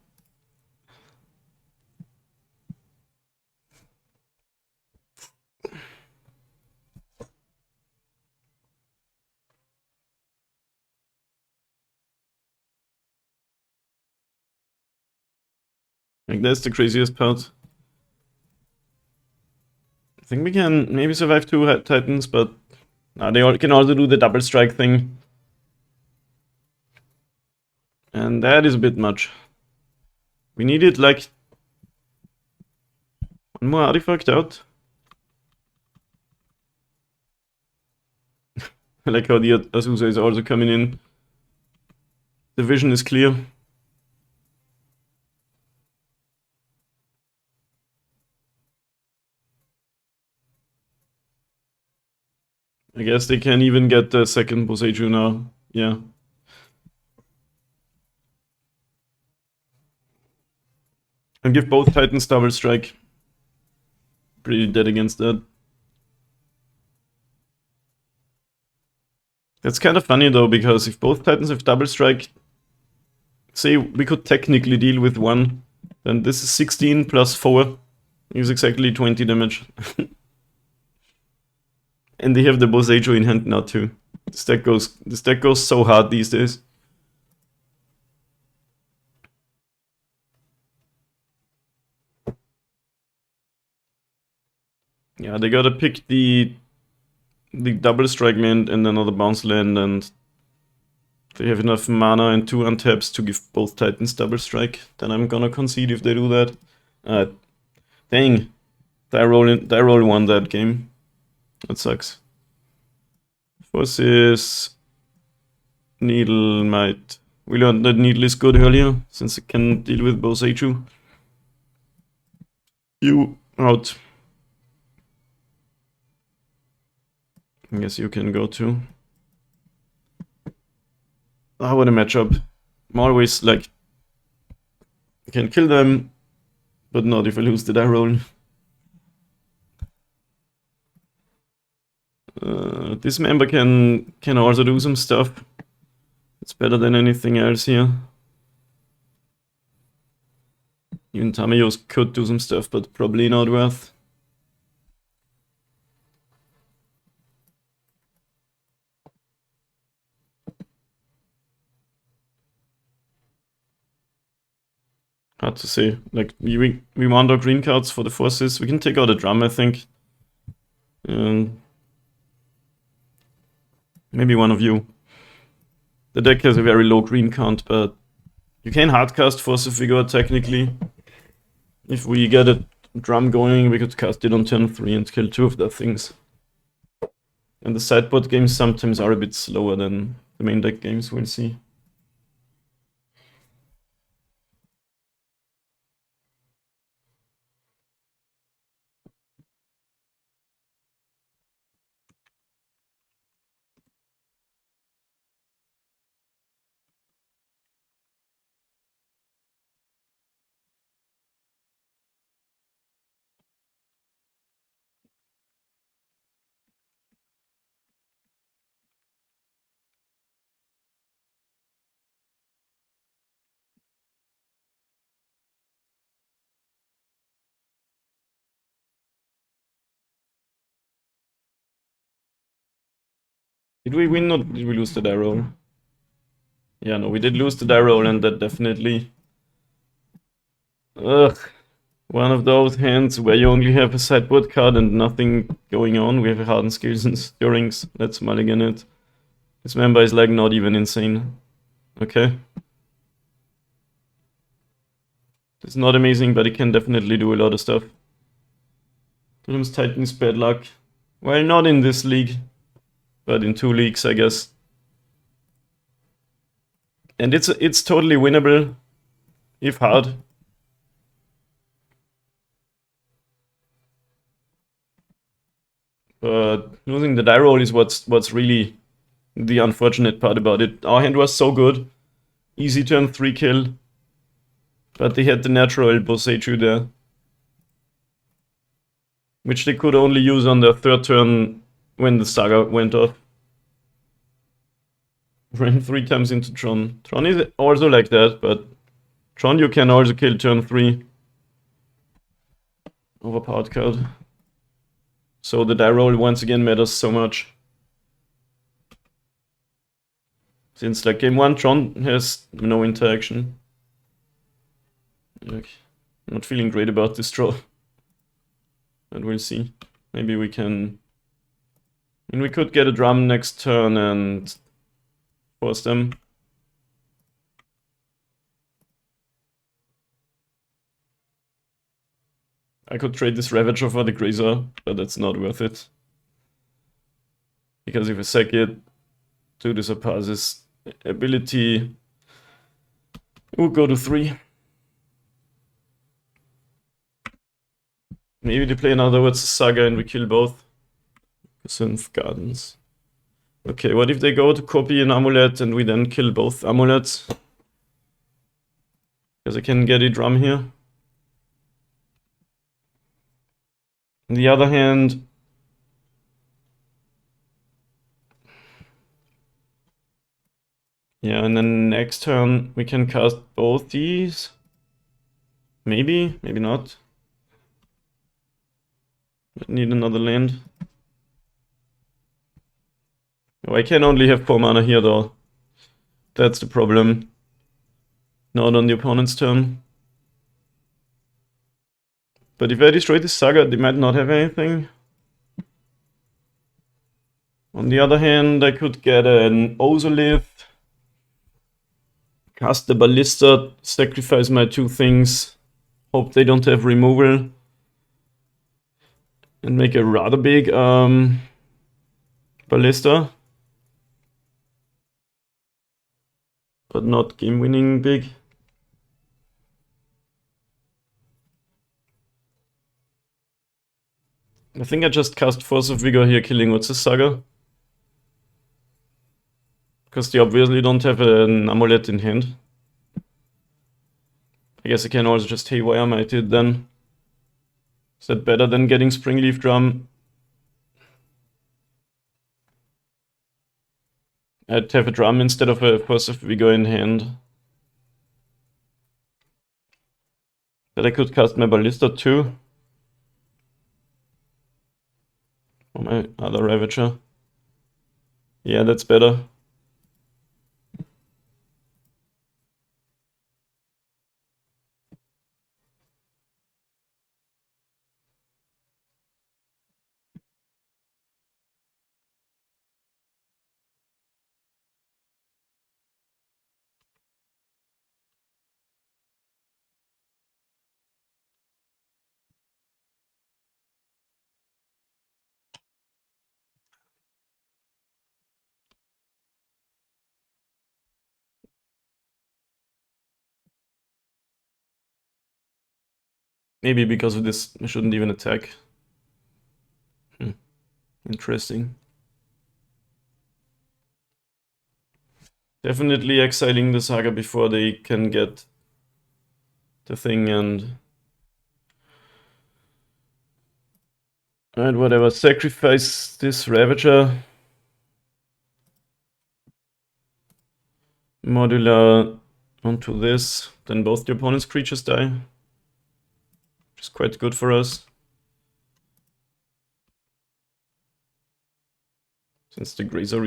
Speaker 1: Like, that's the craziest part. I think we can maybe survive 2 Titans, but they can also do the double strike thing. And that is a bit much. We needed like one more artifact out. I like how the Azusa is also coming in. The vision is clear. I guess they can even get the second Boseiju now. Yeah. And give both Titans double strike. Pretty dead against that. That's kind of funny though, because if both Titans have double strike, say we could technically deal with one, then this is 16 plus 4 is exactly 20 damage. And they have the Boseiju in hand now too. This deck goes so hard these days. Yeah, they gotta pick the double strike land and another bounce land, and they have enough mana and 2 untaps to give both Titans double strike. Then I'm gonna concede if they do that. Dang. Tyrol won that game. That sucks. Forces. Needle might. We learned that Needle is good earlier, since it can deal with Boseiju. You out. I guess you can go too. Ah, what a matchup. I'm always like, I can kill them, but not if I lose the die roll. This member can also do some stuff. It's better than anything else here. Even Tamiyos could do some stuff, but probably not worth. Hard to say. Like, we want our green cards for the forces. We can take out a drum, I think. Maybe one of you. The deck has a very low green count, but you can hardcast Force of Vigor technically. If we get a drum going, we could cast it on turn 3 and kill 2 of their things. And the sideboard games sometimes are a bit slower than the main deck games, we'll see. Did we win or did we lose the die roll? Yeah, no, we did lose the die roll, and that definitely... Ugh. One of those hands where you only have a sideboard card and nothing going on. We have a Hardened Skills and Stirrings. Let's mulligan it. This member is like not even insane. Okay. It's not amazing, but it can definitely do a lot of stuff. Totem's Titan's bad luck. Well, not in this league, but in 2 leagues, I guess. And it's totally winnable, if hard. But losing the die roll is what's really the unfortunate part about it. Our hand was so good. Easy turn 3 kill. But they had the natural Boseiju there. Which they could only use on their 3rd turn when the Saga went off. Ran 3 times into Tron. Tron is also like that, but Tron you can also kill turn 3. Overpowered card. So the die roll once again matters so much. Since like game 1 Tron has no interaction. Like, I'm not feeling great about this draw. But we'll see. Maybe we can... I mean, we could get a drum next turn and force them. I could trade this Ravager for the Grazer, but that's not worth it. Because if I sack it to the Surpasses ability, it will go to 3. Maybe they play another words Saga and we kill both. Synth Gardens. Okay, what if they go to copy an Amulet and we then kill both Amulets? Because I can get a drum here. On the other hand, yeah, and then next turn we can cast both these. Maybe, maybe not. I need another land. Oh, I can only have 4 mana here though. That's the problem. Not on the opponent's turn. But if I destroy this Saga, they might not have anything. On the other hand, I could get an Ozolith, cast the Ballista, sacrifice my 2 things, hope they don't have removal, and make a rather big Ballista. But not game-winning big. I think I just cast Force of Vigor here, killing what's a Saga. Because they obviously don't have an Amulet in hand. I guess I can also just Haywire Might it then. Is that better than getting Springleaf Drum? I'd have a drum instead of a Force of Vigor in hand. But I could cast my Ballista too. Or my other Ravager. Yeah, that's better. Maybe because of this, I shouldn't even attack. Interesting. Definitely exiling the Saga before they can get the thing and... Alright, whatever. Sacrifice this Ravager. Modular onto this. Then both the opponent's creatures die. Which is quite good for us. Since the Grazer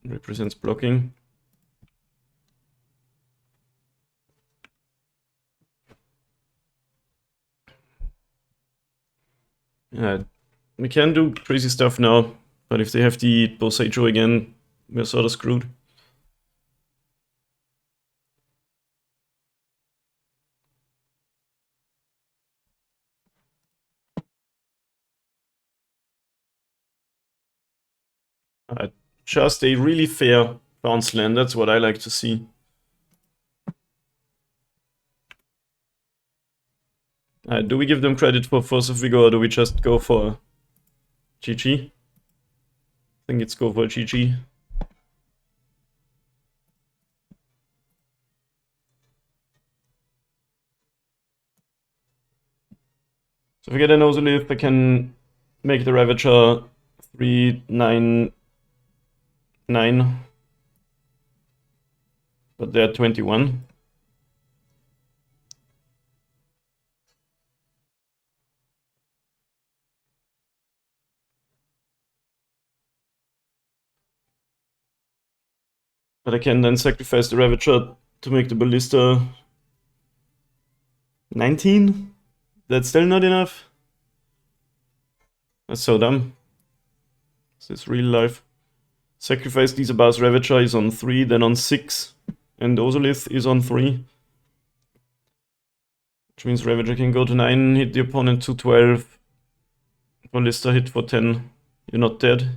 Speaker 1: represents blocking. We can do crazy stuff now, but if they have the Bosejo again, we're sort of screwed. Just a really fair bounce land, that's what I like to see. Do we give them credit for Force of Vigor, or do we just go for GG? I think it's go for GG. So if we get an Ozolith, I can make the Ravager 3/9/9. But they're 21. But I can then sacrifice the Ravager to make the Ballista 19? That's still not enough? That's so dumb. This is real life. Sacrifice Disabar's Ravager is on 3, then on 6. And Ozolith is on 3. Which means Ravager can go to 9, hit the opponent to 12. Ballista hit for 10. You're not dead.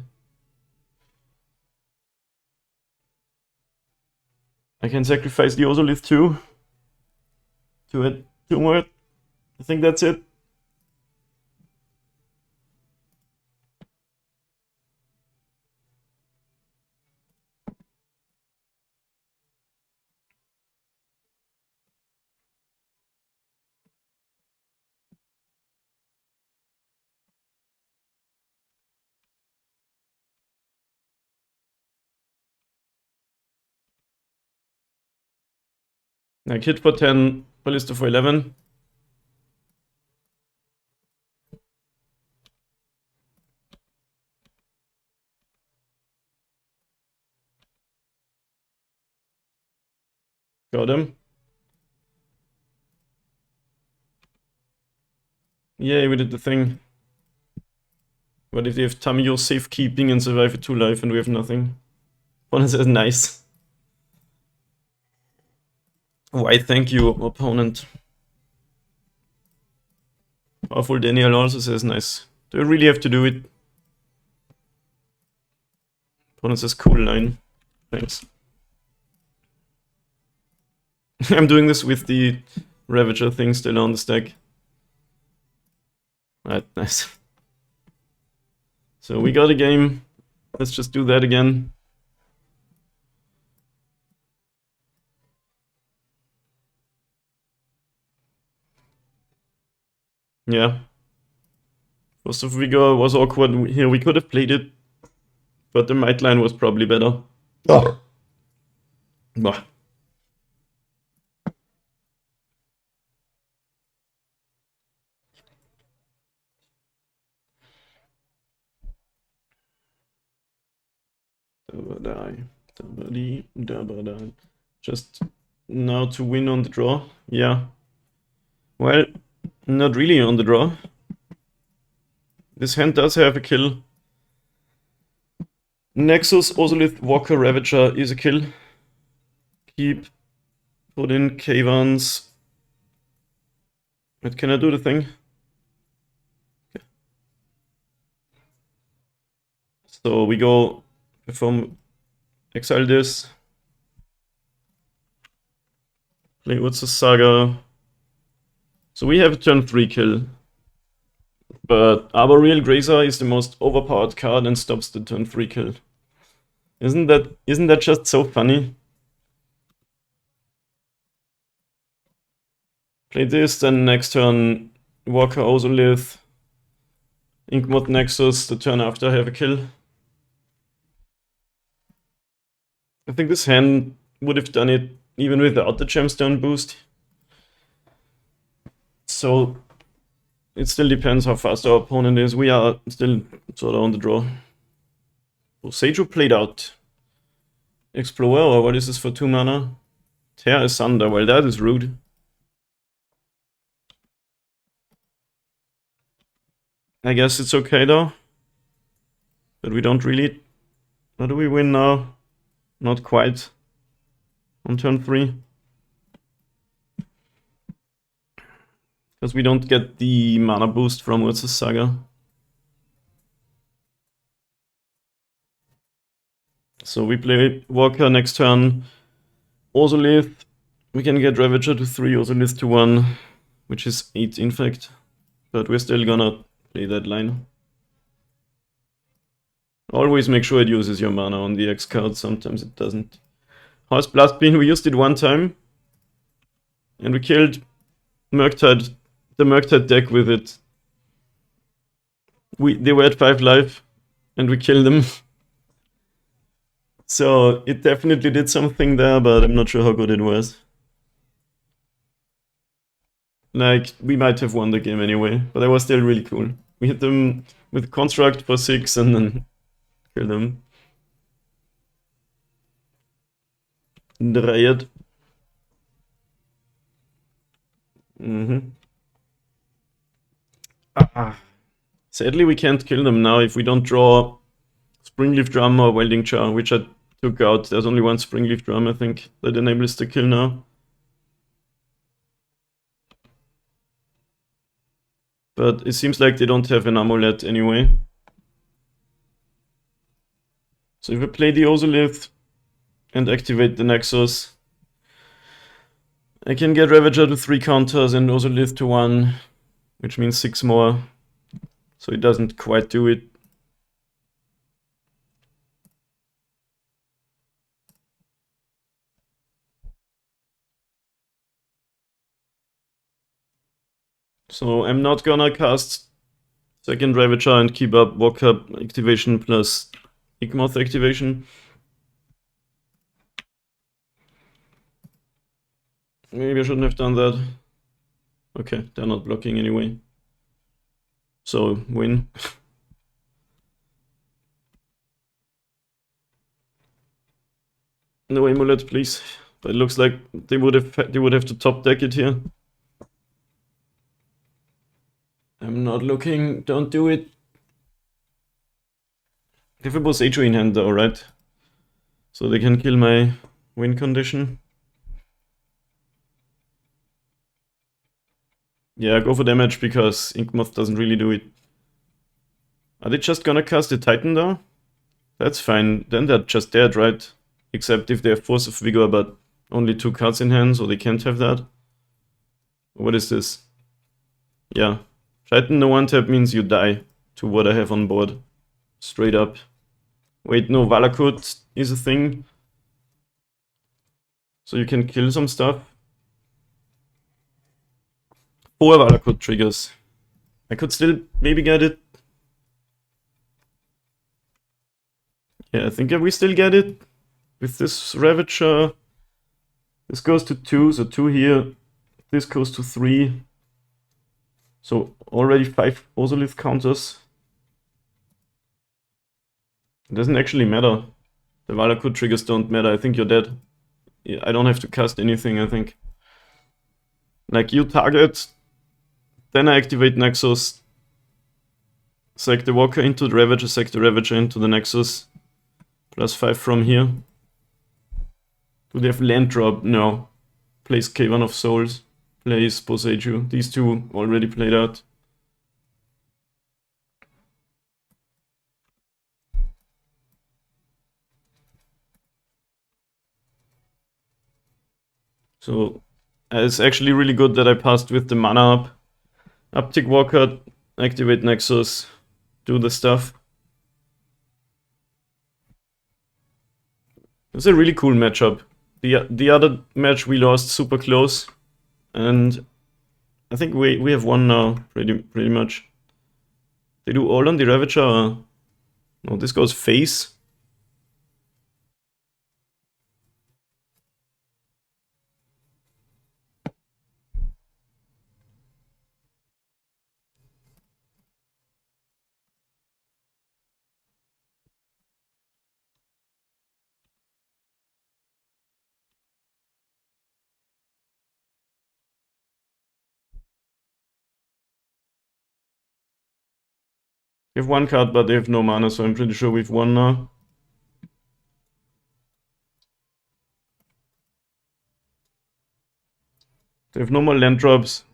Speaker 1: I can sacrifice the Ozolith too. Two more. I think that's it. Like hit for 10, Ballista for 11. Got him. Yay, we did the thing. What if they have Tamiyo safekeeping and survive a 2 life and we have nothing? Opponent says nice. Why thank you, opponent. Powerful Daniel also says nice. Do I really have to do it? Opponent says cool line. Thanks. I'm doing this with the Ravager thing still on the stack. Alright, nice. So we got a game. Let's just do that again. Yeah. Force of Vigor was awkward here. We could have played it, but the Might line was probably better.
Speaker 2: Oh.
Speaker 1: Bah. Just now to win on the draw. Yeah. Well, not really on the draw. This hand does have a kill. Nexus, Ozolith, Walker, Ravager is a kill. Keep. Put in Kavans. But can I do the thing? Okay. So we go perform exile this. Play what's the Saga. So we have a turn 3 kill. But Arboreal Grazer is the most overpowered card and stops the turn 3 kill. Isn't that just so funny? Play this, then next turn Walker Ozolith, Inkmod Nexus, the turn after I have a kill. I think this hand would have done it even without the gemstone boost. So it still depends how fast our opponent is. We are still sort of on the draw. Bosejo played out Explorer, or what is this for 2 mana? Tear Asunder, well that is rude. I guess it's okay though. But we don't really... How do we win now? Not quite. On turn 3. Because we don't get the mana boost from Urza's Saga. So we play Walker next turn. Ozolith. We can get Ravager to 3, Ozolith to 1. Which is 8 in fact. But we're still gonna play that line. Always make sure it uses your mana on the X card, sometimes it doesn't. House Blast Bean, we used it one time. And we killed Murktide, the Murktide deck with it. They were at 5 life, and we killed them. So it definitely did something there, but I'm not sure how good it was. Like, we might have won the game anyway, but that was still really cool. We hit them with Construct for 6 and then killed them. Dredge. Sadly, we can't kill them now if we don't draw Springleaf Drum or Welding Jar, which I took out. There's only one Springleaf Drum, I think, that enables the kill now. But it seems like they don't have an Amulet anyway. So if I play the Ozolith and activate the Nexus, I can get Ravager to 3 counters and Ozolith to 1, which means 6 more. So it doesn't quite do it. So I'm not gonna cast second Ravager and keep up Walker activation plus Igmoth activation. Maybe I shouldn't have done that. Okay, they're not blocking anyway. So, win. No Amulet, please. But it looks like they would have to top deck it here. I'm not looking. Don't do it. They have a Boseiju in hand though, right? So they can kill my win condition. Yeah, go for damage because Inkmoth doesn't really do it. Are they just gonna cast the Titan though? That's fine. Then they're just dead, right? Except if they have Force of Vigor, but only 2 cards in hand, so they can't have that. What is this? Yeah. Titan no one tap means you die to what I have on board. Straight up. Wait, no, Valakut is a thing. So you can kill some stuff. 4 Valakut triggers. I could still maybe get it. Yeah, I think we still get it. With this Ravager. This goes to 2, so 2 here. This goes to 3. So already 5 Ozolith counters. It doesn't actually matter. The Valakut triggers don't matter. I think you're dead. Yeah, I don't have to cast anything, I think. Like, you target, then I activate Nexus, sack the Walker into the Ravager, sack the Ravager into the Nexus. +5 from here. Do they have land drop? No. Plays Cavern of Souls. Plays Boseiju. These two already played out. So it's actually really good that I passed with the mana up. Uptick Walker, activate Nexus, do the stuff. It's a really cool matchup. The other match we lost super close, and I think we have won now pretty much. They do all on the Ravager. No, this goes face. They have one card, but they have no mana, so I'm pretty sure we've won now. They have no more land drops.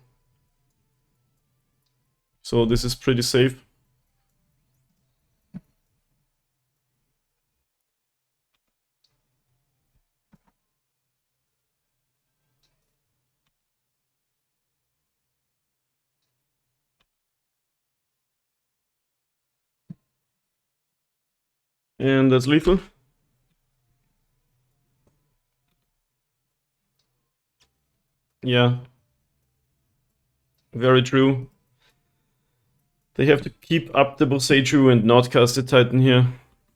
Speaker 1: So this is pretty safe. And that's lethal. Yeah. Very true. They have to keep up the Boseiju and not cast the Titan here.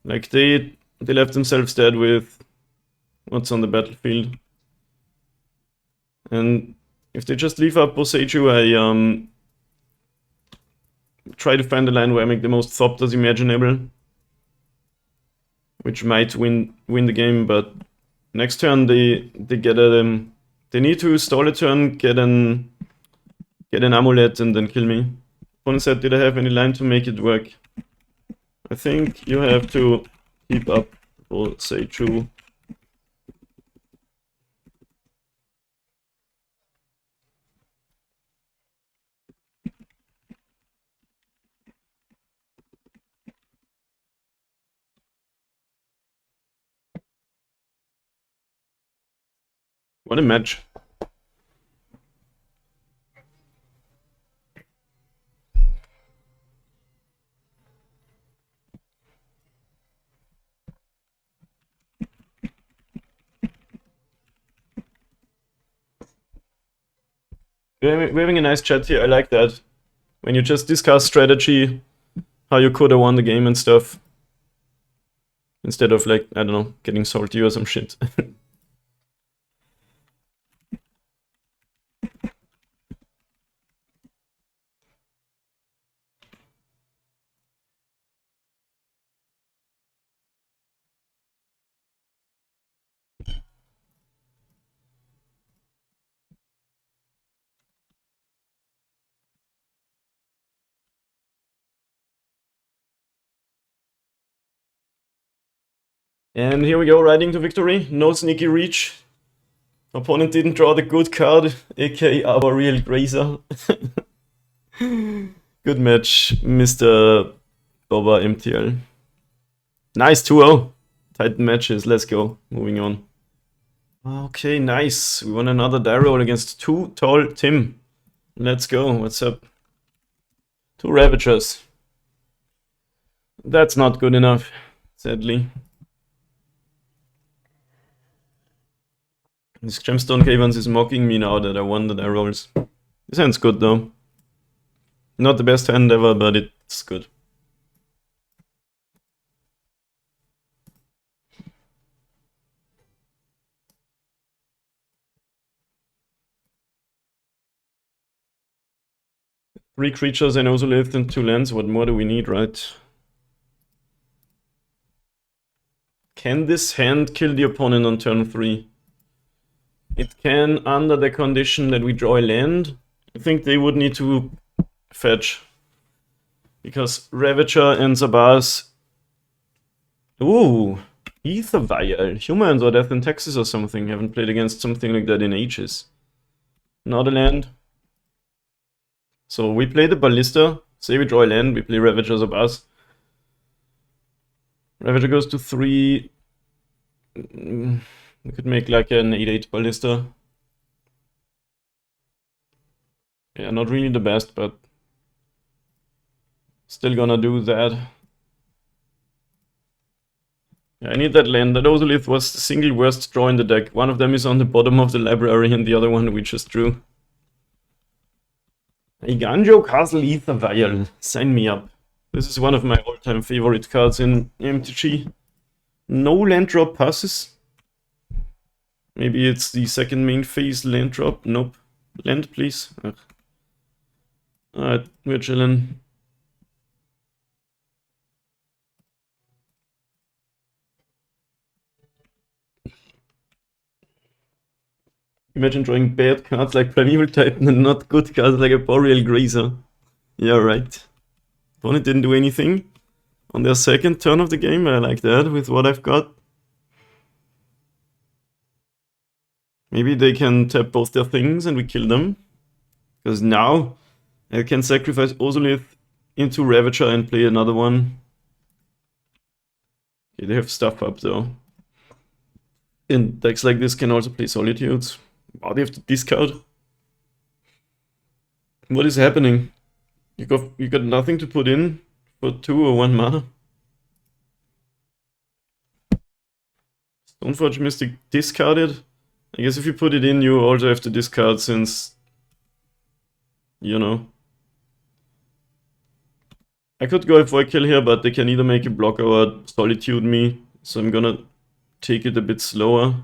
Speaker 1: Like, they left themselves dead with what's on the battlefield. And if they just leave up Boseiju, I try to find a line where I make the most Thopters imaginable. Which might win the game, but next turn they get a they need to stall a turn, get an Amulet, and then kill me. Opponent said, did I have any line to make it work? I think you have to keep up, or say true. What a match. We're having a nice chat here, I like that. When you just discuss strategy, how you could have won the game and stuff. Instead of, like, I don't know, getting salty or some shit. And here we go, riding to victory. No sneaky reach. Opponent didn't draw the good card, aka our real Grazer. Good match, Mr. Boba MTL. Nice 2-0. Titan matches, let's go. Moving on. Okay, nice. We won another die roll against Too Tall Tim. Let's go, what's up? 2 Ravagers. That's not good enough, sadly. This Gemstone Caverns is mocking me now that I won the die rolls. This hand's good though. Not the best hand ever, but it's good. Three creatures and also lived in 2 lands. What more do we need, right? Can this hand kill the opponent on turn 3? It can, under the condition that we draw a land. I think they would need to fetch. Because Ravager and Zabaz... Ooh! Ether Vial. Humans or Death in Texas or something. Haven't played against something like that in ages. Not a land. So we play the Ballista. Say we draw a land, we play Ravager Zabaz. Ravager goes to 3. We could make like an 8-8 Ballista. Yeah, not really the best, but still gonna do that. Yeah, I need that land. That Ozolith was the single worst draw in the deck. One of them is on the bottom of the library and the other one we just drew. Iganjo Castle Ether Vial. Sign me up. This is one of my all-time favorite cards in MTG. No land drop passes. Maybe it's the second main phase land drop. Nope. Land, please. Ugh. Alright, we're chilling. Imagine drawing bad cards like Primeval Titan and not good cards like a Boreal Grazer. Yeah, right. Opponent didn't do anything on their second turn of the game. I like that with what I've got. Maybe they can tap both their things and we kill them. Because now I can sacrifice Ozolith into Ravager and play another one. Okay, they have stuff up though. And decks like this can also play Solitudes. Wow, they have to discard. What is happening? You got nothing to put in for 2 or 1 mana. Stoneforge Mystic discarded. I guess if you put it in, you also have to discard since, you know. I could go for a kill here, but they can either make a blocker or Solitude me. So I'm gonna take it a bit slower.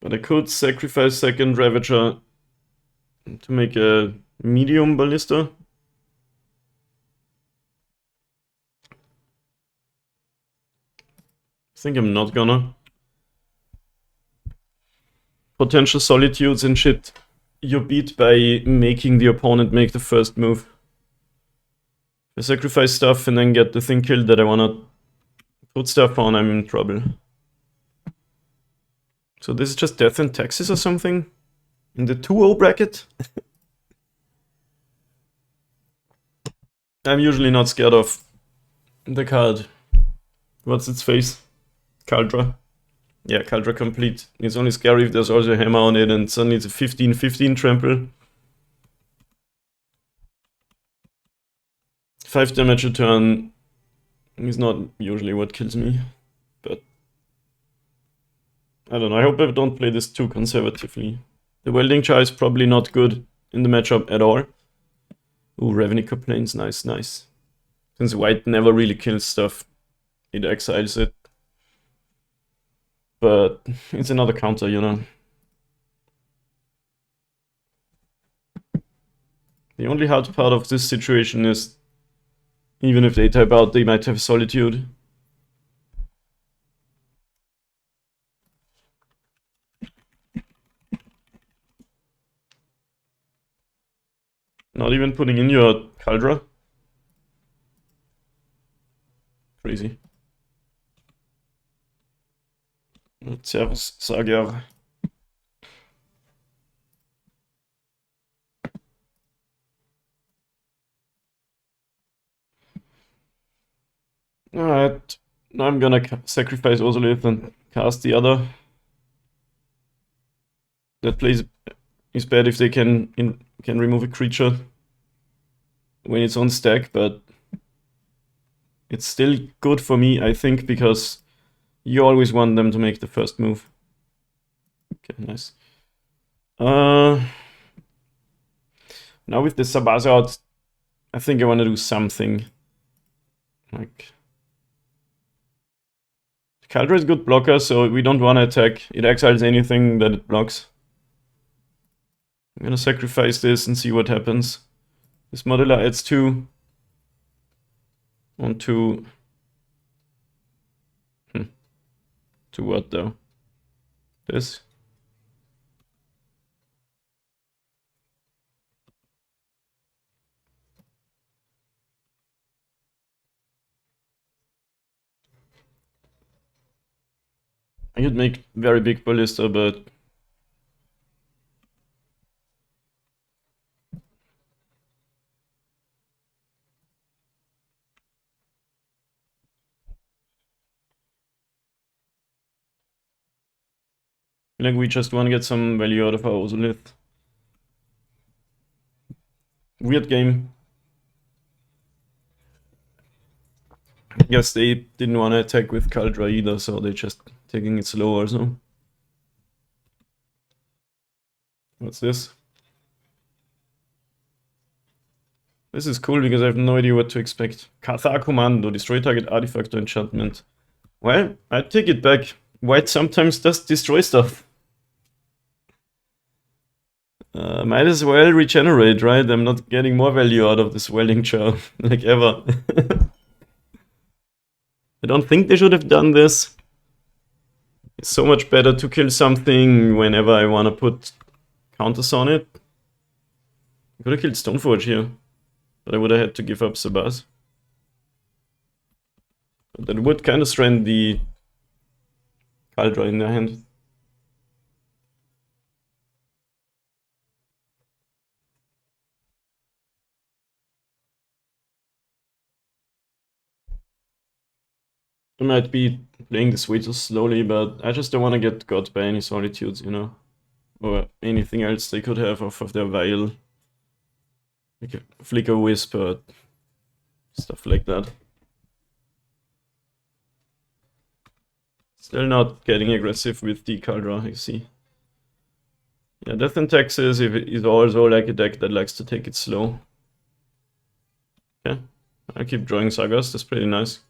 Speaker 1: But I could sacrifice second Ravager to make a medium Ballista. I think I'm not gonna. Potential Solitudes and shit you beat by making the opponent make the first move. If I sacrifice stuff and then get the thing killed that I wanna put stuff on, I'm in trouble. So this is just Death and Taxes or something? In the 2-0 bracket? I'm usually not scared of the card. What's its face? Kaldra. Yeah, Kaldra complete. It's only scary if there's also a hammer on it and suddenly it's a 15-15 trample. 5 damage a turn is not usually what kills me, but I don't know, I hope I don't play this too conservatively. The Welding Jar is probably not good in the matchup at all. Ooh, Ravnica Plains, nice, nice. Since white never really kills stuff, it exiles it. But it's another counter, you know. The only hard part of this situation is, even if they type out, they might have Solitude. Not even putting in your Kaldra. Crazy. Servus, Saga. Alright, now I'm gonna sacrifice Ozolith and cast the other. That plays is bad if they can remove a creature when it's on stack, but it's still good for me, I think, because you always want them to make the first move. Okay, nice. Now with the Sabaz out, I think I want to do something. Like, Kaldra is a good blocker, so we don't want to attack. It exiles anything that it blocks. I'm gonna sacrifice this and see what happens. This modeler adds 2. On 2. To what though? This? I could make very big Ballista, but like we just want to get some value out of our Ozolith. Weird game. I guess they didn't want to attack with Kaldra either, so they're just taking it slow or so. What's this? This is cool because I have no idea what to expect. Cathar Commando, destroy target artifact or enchantment. Well, I take it back. White sometimes does destroy stuff. Might as well regenerate, right? I'm not getting more value out of this Welding Jar, like ever. I don't think they should have done this. It's so much better to kill something whenever I want to put counters on it. I could have killed Stoneforge here, but I would have had to give up Sabaz. But that would kind of strand the Caldra in their hand. I might be playing this way too slowly, but I just don't want to get got by any Solitudes, you know? Or anything else they could have off of their Vial. Like a Flicker Wisp or stuff like that. Still not getting aggressive with the Caldra, I see. Yeah, Death and Taxes is also like a deck that likes to take it slow. Okay, I'll keep drawing Sagas, that's pretty nice.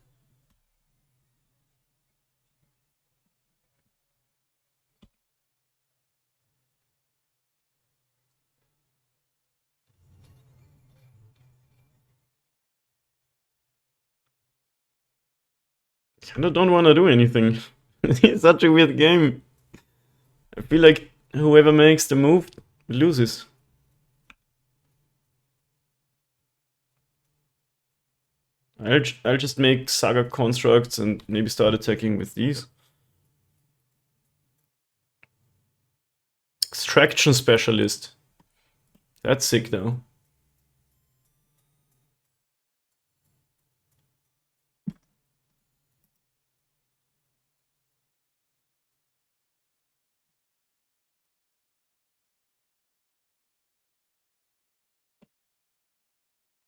Speaker 1: Kinda don't wanna do anything. It's such a weird game. I feel like whoever makes the move loses. I'll just make Saga constructs and maybe start attacking with these. Extraction Specialist. That's sick though.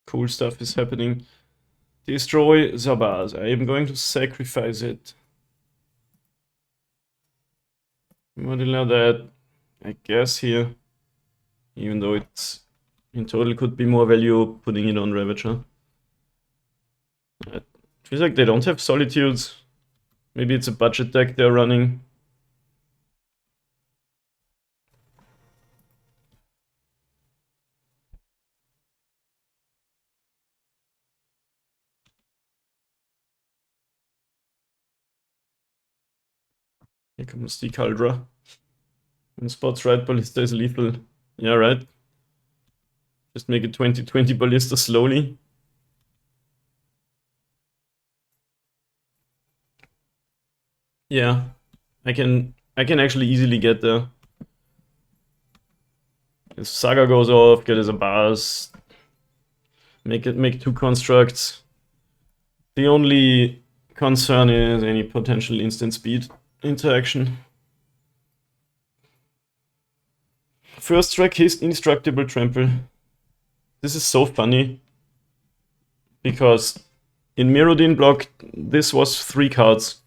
Speaker 1: Cool stuff is happening. Destroy Zabaz. I am going to sacrifice it. Modula that, I guess, here. Even though it's in total could be more value putting it on Ravager. It feels like they don't have Solitudes. Maybe it's a budget deck they're running. Here comes the Caldra. When spots right, Ballista is lethal. Yeah, right. Just make it 20-20 Ballista slowly. Yeah, I can actually easily get there. If Saga goes off, get as a bars. Make two constructs. The only concern is any potential instant speed interaction. First strike, his Indestructible Trample. This is so funny. Because in Mirrodin block, this was 3 cards.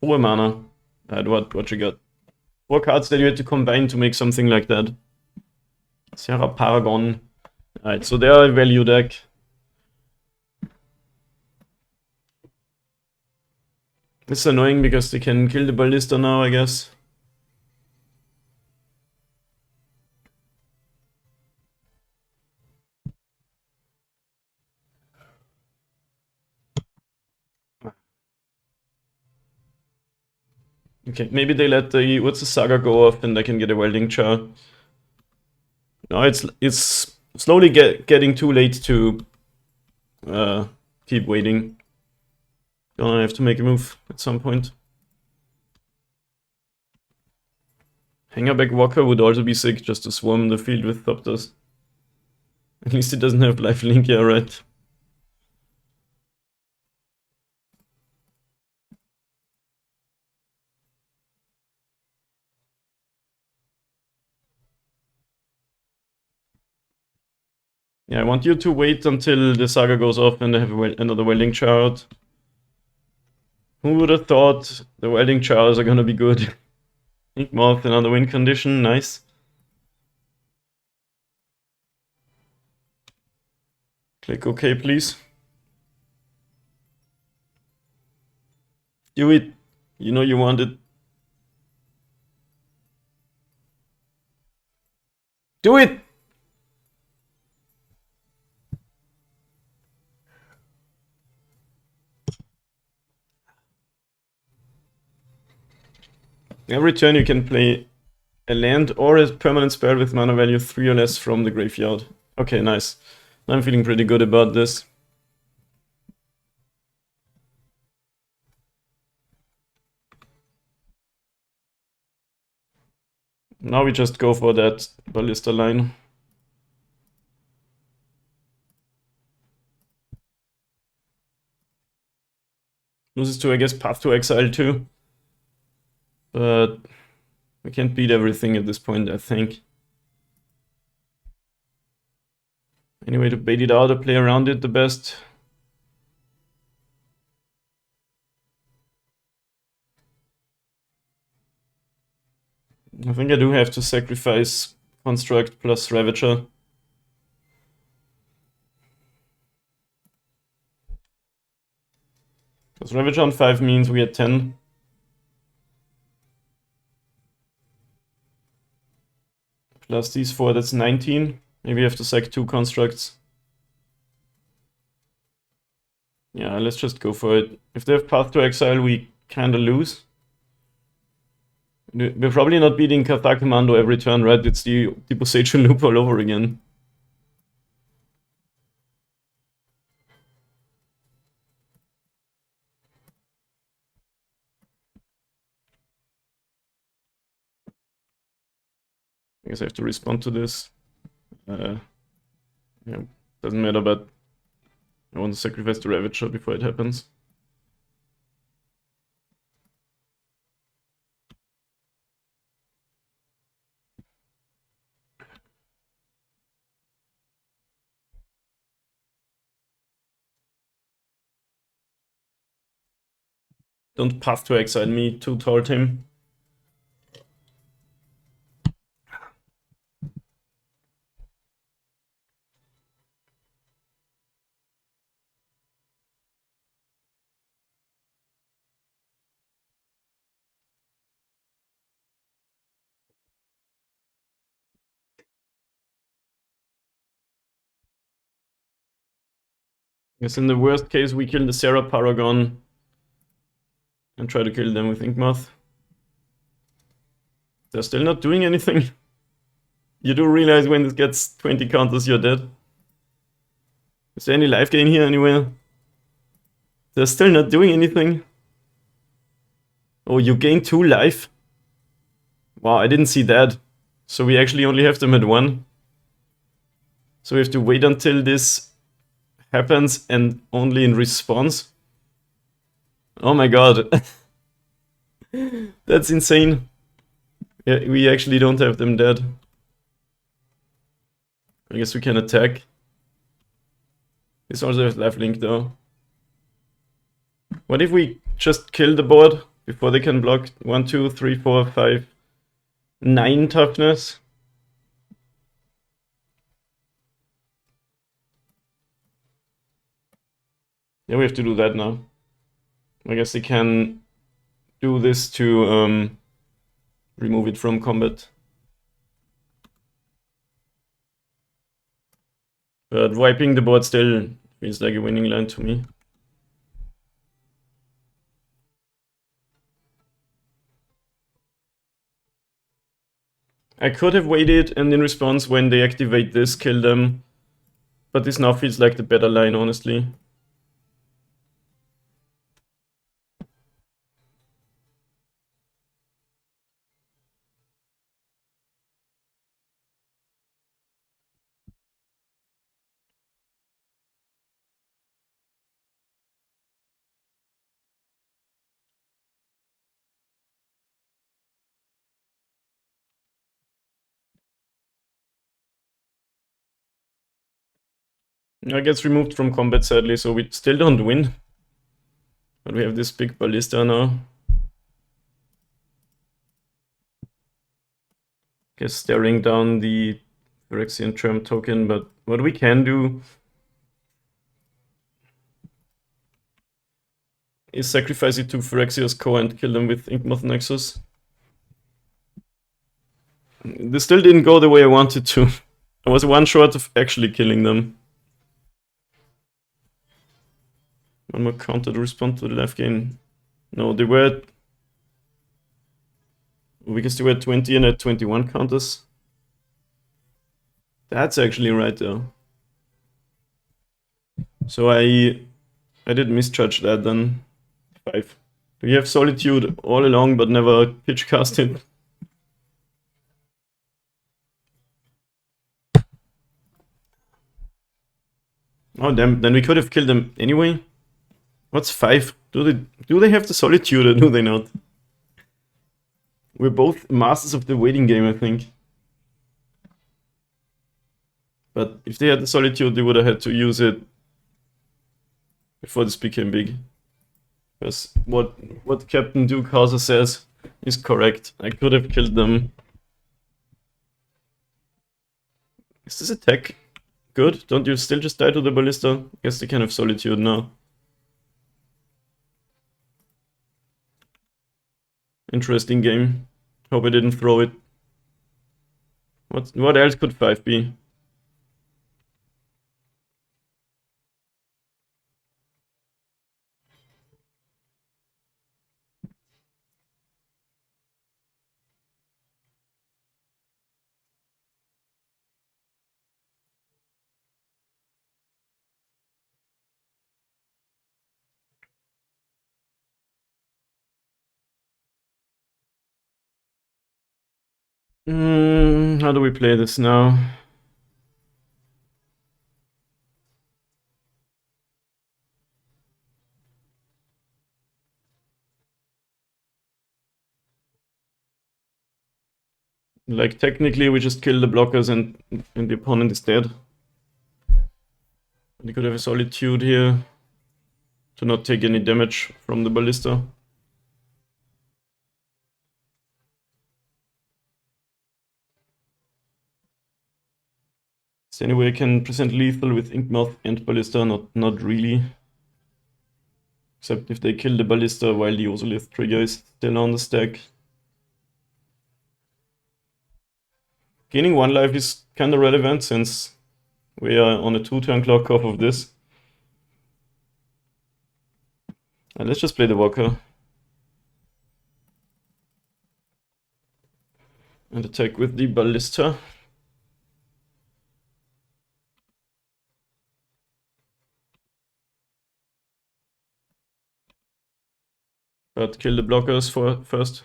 Speaker 1: 4 mana. What you got? 4 cards that you had to combine to make something like that. Serra Paragon. Alright, so they are a value deck. It's annoying because they can kill the Ballista now, I guess. Okay, maybe they let the what's the Saga go off and I can get a Welding Char. No, it's slowly getting too late to keep waiting. Gonna have to make a move at some point. Hangerback Walker would also be sick just to swarm the field with Thopters. At least it doesn't have lifelink, yeah, right. Yeah, I want you to wait until the Saga goes off and I have another Welding Char out. Who would have thought the Welding Chars are gonna be good? Ink Moth, another win condition, nice. Click OK, please. Do it. You know you want it. Do it! Every turn you can play a land or a permanent spell with mana value 3 or less from the graveyard. Okay, nice. I'm feeling pretty good about this. Now we just go for that ballista line. Loses to, I guess, Path to Exile too. But we can't beat everything at this point, I think. Any way to bait it out or play around it the best? I think I do have to sacrifice Construct plus Ravager. Because Ravager on 5 means we had 10. Plus these 4, that's 19. Maybe I have to sack 2 constructs. Yeah, let's just go for it. If they have Path to Exile, we kinda lose. We're probably not beating Cathar Commando every turn, right? It's the Deposition loop all over again. I guess I have to respond to this. Yeah, doesn't matter, but I want to sacrifice the Ravager before it happens. Don't Path to Exile me to taunt him. I guess in the worst case, we kill the Serra Paragon and try to kill them with Inkmoth. They're still not doing anything. You do realize when this gets 20 counters, you're dead. Is there any life gain here anywhere? They're still not doing anything. Oh, you gain 2 life? Wow, I didn't see that. So we actually only have them at 1. So we have to wait until this happens and only in response. Oh my god. That's insane. Yeah, we actually don't have them dead. I guess we can attack. This also has lifelink though. What if we just kill the board before they can block? 1, 2, 3, 4, 5, 9 toughness. Yeah, we have to do that now. I guess they can do this to remove it from combat. But wiping the board still feels like a winning line to me. I could have waited and in response when they activate this, kill them. But this now feels like the better line, honestly. I gets removed from combat sadly, so we still don't win. But we have this big ballista now. Guess staring down the Phyrexian Charm token, but what we can do is sacrifice it to Phyrexia's Core and kill them with Inkmoth Nexus. This still didn't go the way I wanted to. I was one short of actually killing them. One more counter to respond to the life gain. No, they were... Because they were 20 and at 21 counters. That's actually right though. So I did misjudge that then. 5. Do you have Solitude all along but never pitch cast it? Oh damn, then we could have killed them anyway. What's 5? Do they have the Solitude or do they not? We're both masters of the waiting game, I think. But if they had the Solitude, they would have had to use it before this became big. Because what Captain Duke Hauser says is correct. I could have killed them. Is this attack good? Don't you still just die to the Ballista? I guess they can have Solitude now. Interesting game. Hope I didn't throw it. What else could 5 be? How do we play this now? Like, technically we just kill the blockers and the opponent is dead. They could have a Solitude here to not take any damage from the Ballista. So anyway, I can present lethal with Inkmouth and Ballista, not really. Except if they kill the Ballista while the Ozolith trigger is still on the stack. Gaining 1 life is kinda relevant since we are on a 2-turn clock off of this. And let's just play the Walker. And attack with the Ballista. But kill the blockers first.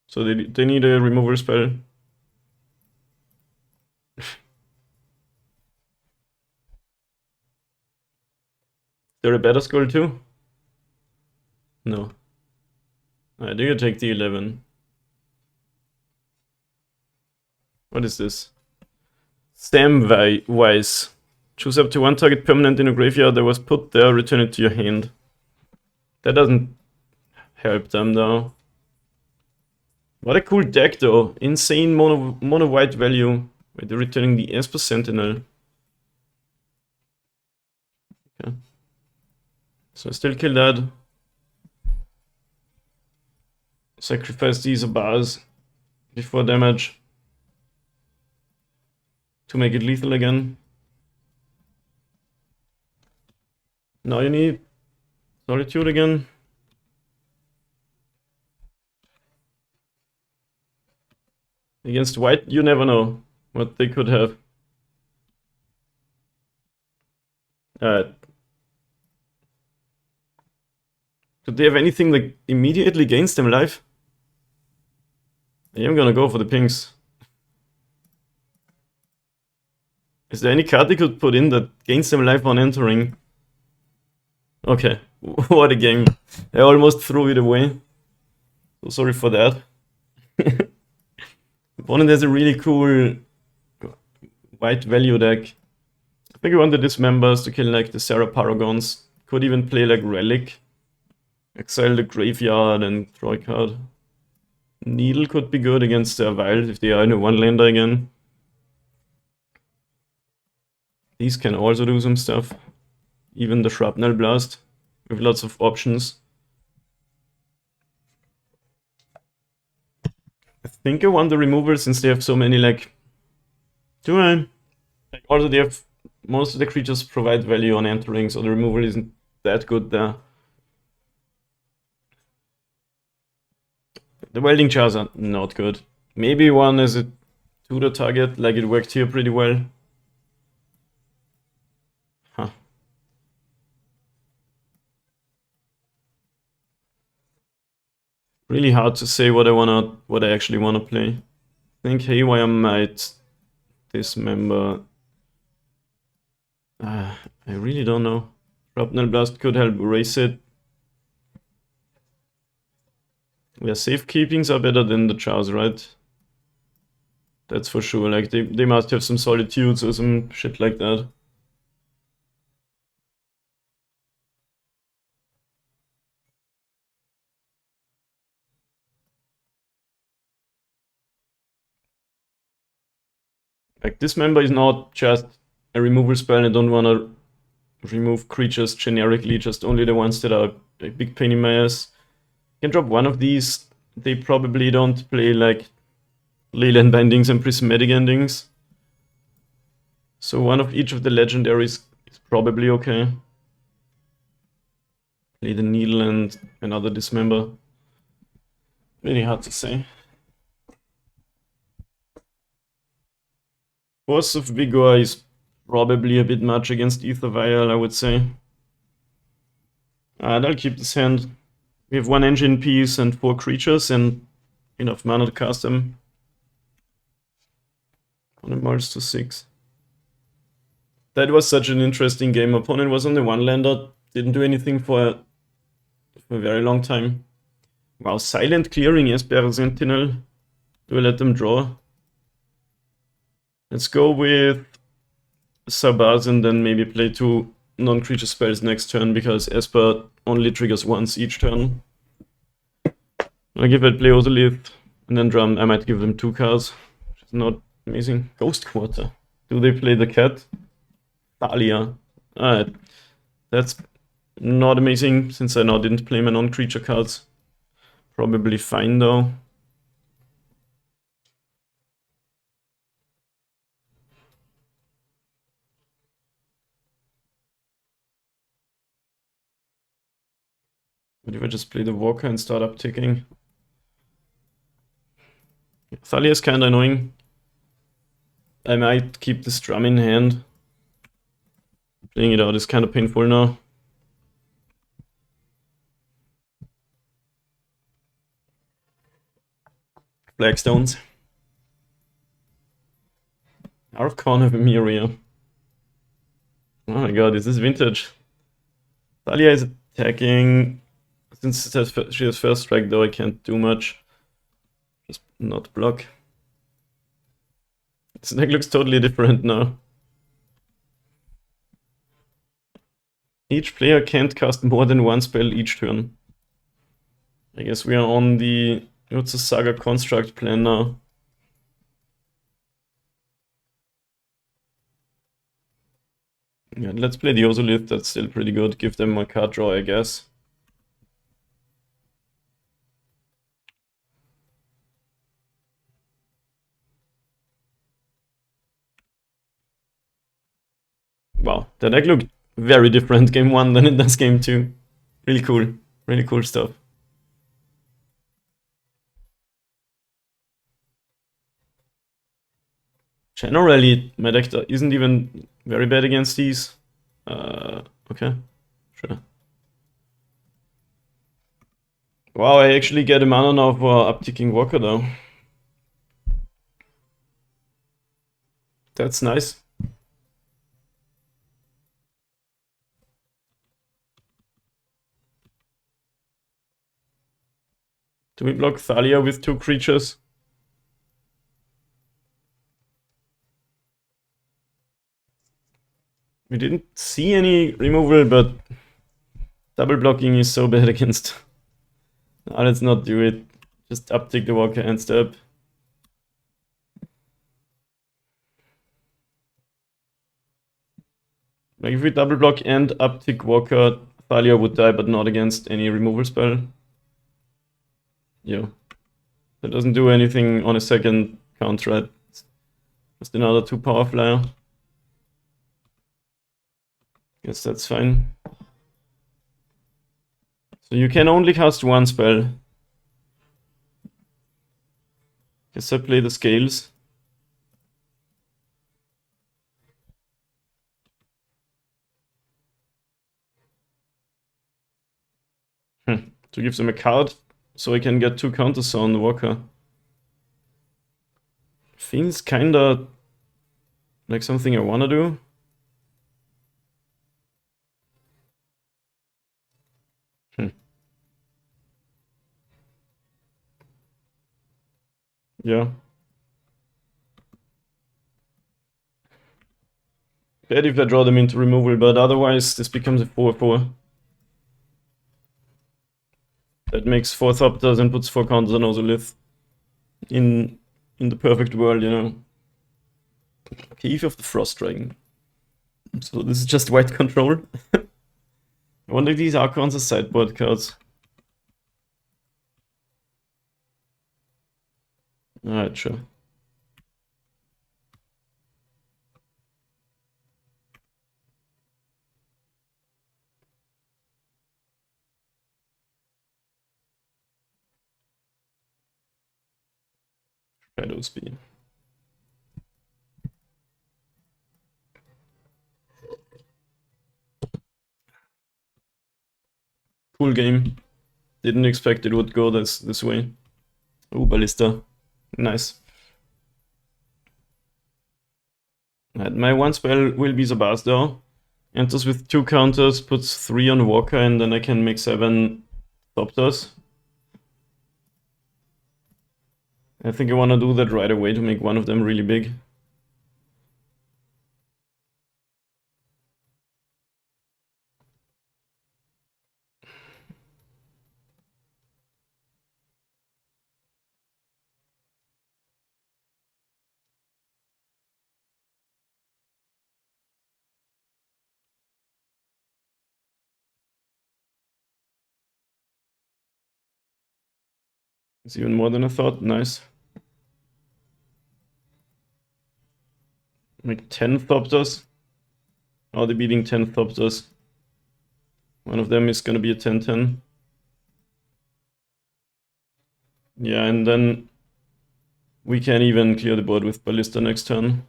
Speaker 1: So they need a removal spell. Is there a better skull too? No. I do take the 11. What is this? Samwise. Choose up to 1 target permanent in a graveyard that was put there, return it to your hand. That doesn't help them though. What a cool deck though. Insane mono white value. Wait, they're returning the Esper Sentinel. Okay. So I still kill that. Sacrifice these bars before damage to make it lethal again. Now you need Solitude again. Against white, you never know what they could have. Could they have anything that immediately gains them life? I am gonna go for the pinks. Is there any card they could put in that gains them life on entering? Okay, what a game. I almost threw it away. So sorry for that. Opponent has a really cool white value deck. I think I want the Dismembers to kill like the Serra Paragons. Could even play like Relic. Exile the Graveyard and draw a card. Needle could be good against their Wild if they are in a 1-lander again. These can also do some stuff. Even the Shrapnel Blast with lots of options. I think I want the removal since they have so many like... Do I? Like, also they have... Most of the creatures provide value on entering, so the removal isn't that good there. The welding jars are not good. Maybe one as a tutor target, like it worked here pretty well. Huh. Really hard to say what I actually wanna play. I think Haywire might dismember. I really don't know. Shrapnel Blast could help erase it. Yeah, safekeepings are better than the jars, right? That's for sure. Like they must have some solitudes or some shit like that. Like Dismember is not just a removal spell. I don't wanna remove creatures generically, just only the ones that are a big pain in my ass. You can drop one of these. They probably don't play like Leyland Bindings and Prismatic Endings. So one of each of the legendaries is probably okay. Play the Needle and another Dismember. Really hard to say. Force of Vigor is probably a bit much against Ether Vial, I would say. I'll keep this hand. We have 1 engine piece and 4 creatures and enough mana to cast them. Opponent march to 6. That was such an interesting game. Opponent was on the 1-lander, didn't do anything for a very long time. Wow, Silent Clearing Esper Sentinel. Do I let them draw? Let's go with Sabaz and then maybe play 2 non-creature spells next turn, because Esper only triggers once each turn. I'll give it play Otolith, and then drum. I might give them 2 cards, which is not amazing. Ghost Quarter. Do they play the cat? Thalia. Alright. That's not amazing, since I now didn't play my non-creature cards. Probably fine though. What if I just play the Walker and start upticking? Thalia is kinda annoying. I might keep this drum in hand. Playing it out is kinda painful now. Blackstones. Archon of Emiria. Oh my god, this is vintage. Thalia is attacking. Since she has first strike though, I can't do much. Just not block. This deck looks totally different now. Each player can't cast more than 1 spell each turn. I guess we are on the... what's the Saga construct plan now? Yeah, let's play the Ozolith, that's still pretty good. Give them a card draw, I guess. Wow, that deck looked very different game 1 than it does game 2. Really cool stuff. Generally, my deck isn't even very bad against these. Okay, sure. Wow, I actually get a mana now for upticking Walker though. That's nice. Do we block Thalia with 2 creatures? We didn't see any removal, but double blocking is so bad against. Now let's not do it. Just uptick the Walker and step. Like if we double block and uptick Walker, Thalia would die, but not against any removal spell. Yeah. That doesn't do anything on a second count, right? Just another 2 power flyer. Guess that's fine. So you can only cast 1 spell. Guess I play the scales. To give them a card, so I can get 2 counters on the Walker. Feels kinda like something I wanna do. Yeah. Bad if I draw them into removal, but otherwise this becomes a 4/4. That makes 4 Thopters and puts 4 counters on Ozolith. In the perfect world, you know. Keith of the Frost Dragon. So this is just white control. I wonder if these Archons are sideboard cards. Alright, sure. Shadow Speed. Cool game. Didn't expect it would go this way. Oh, Ballista. Nice. Right, my 1 spell will be Zabasdor. Enters with 2 counters, puts 3 on Walker, and then I can make 7 Thopters. I think I want to do that right away to make one of them really big. It's even more than I thought. Nice. Make 10 Thopters. Oh, they're beating 10 Thopters. One of them is gonna be a 10/10. Yeah, and then we can even clear the board with Ballista next turn.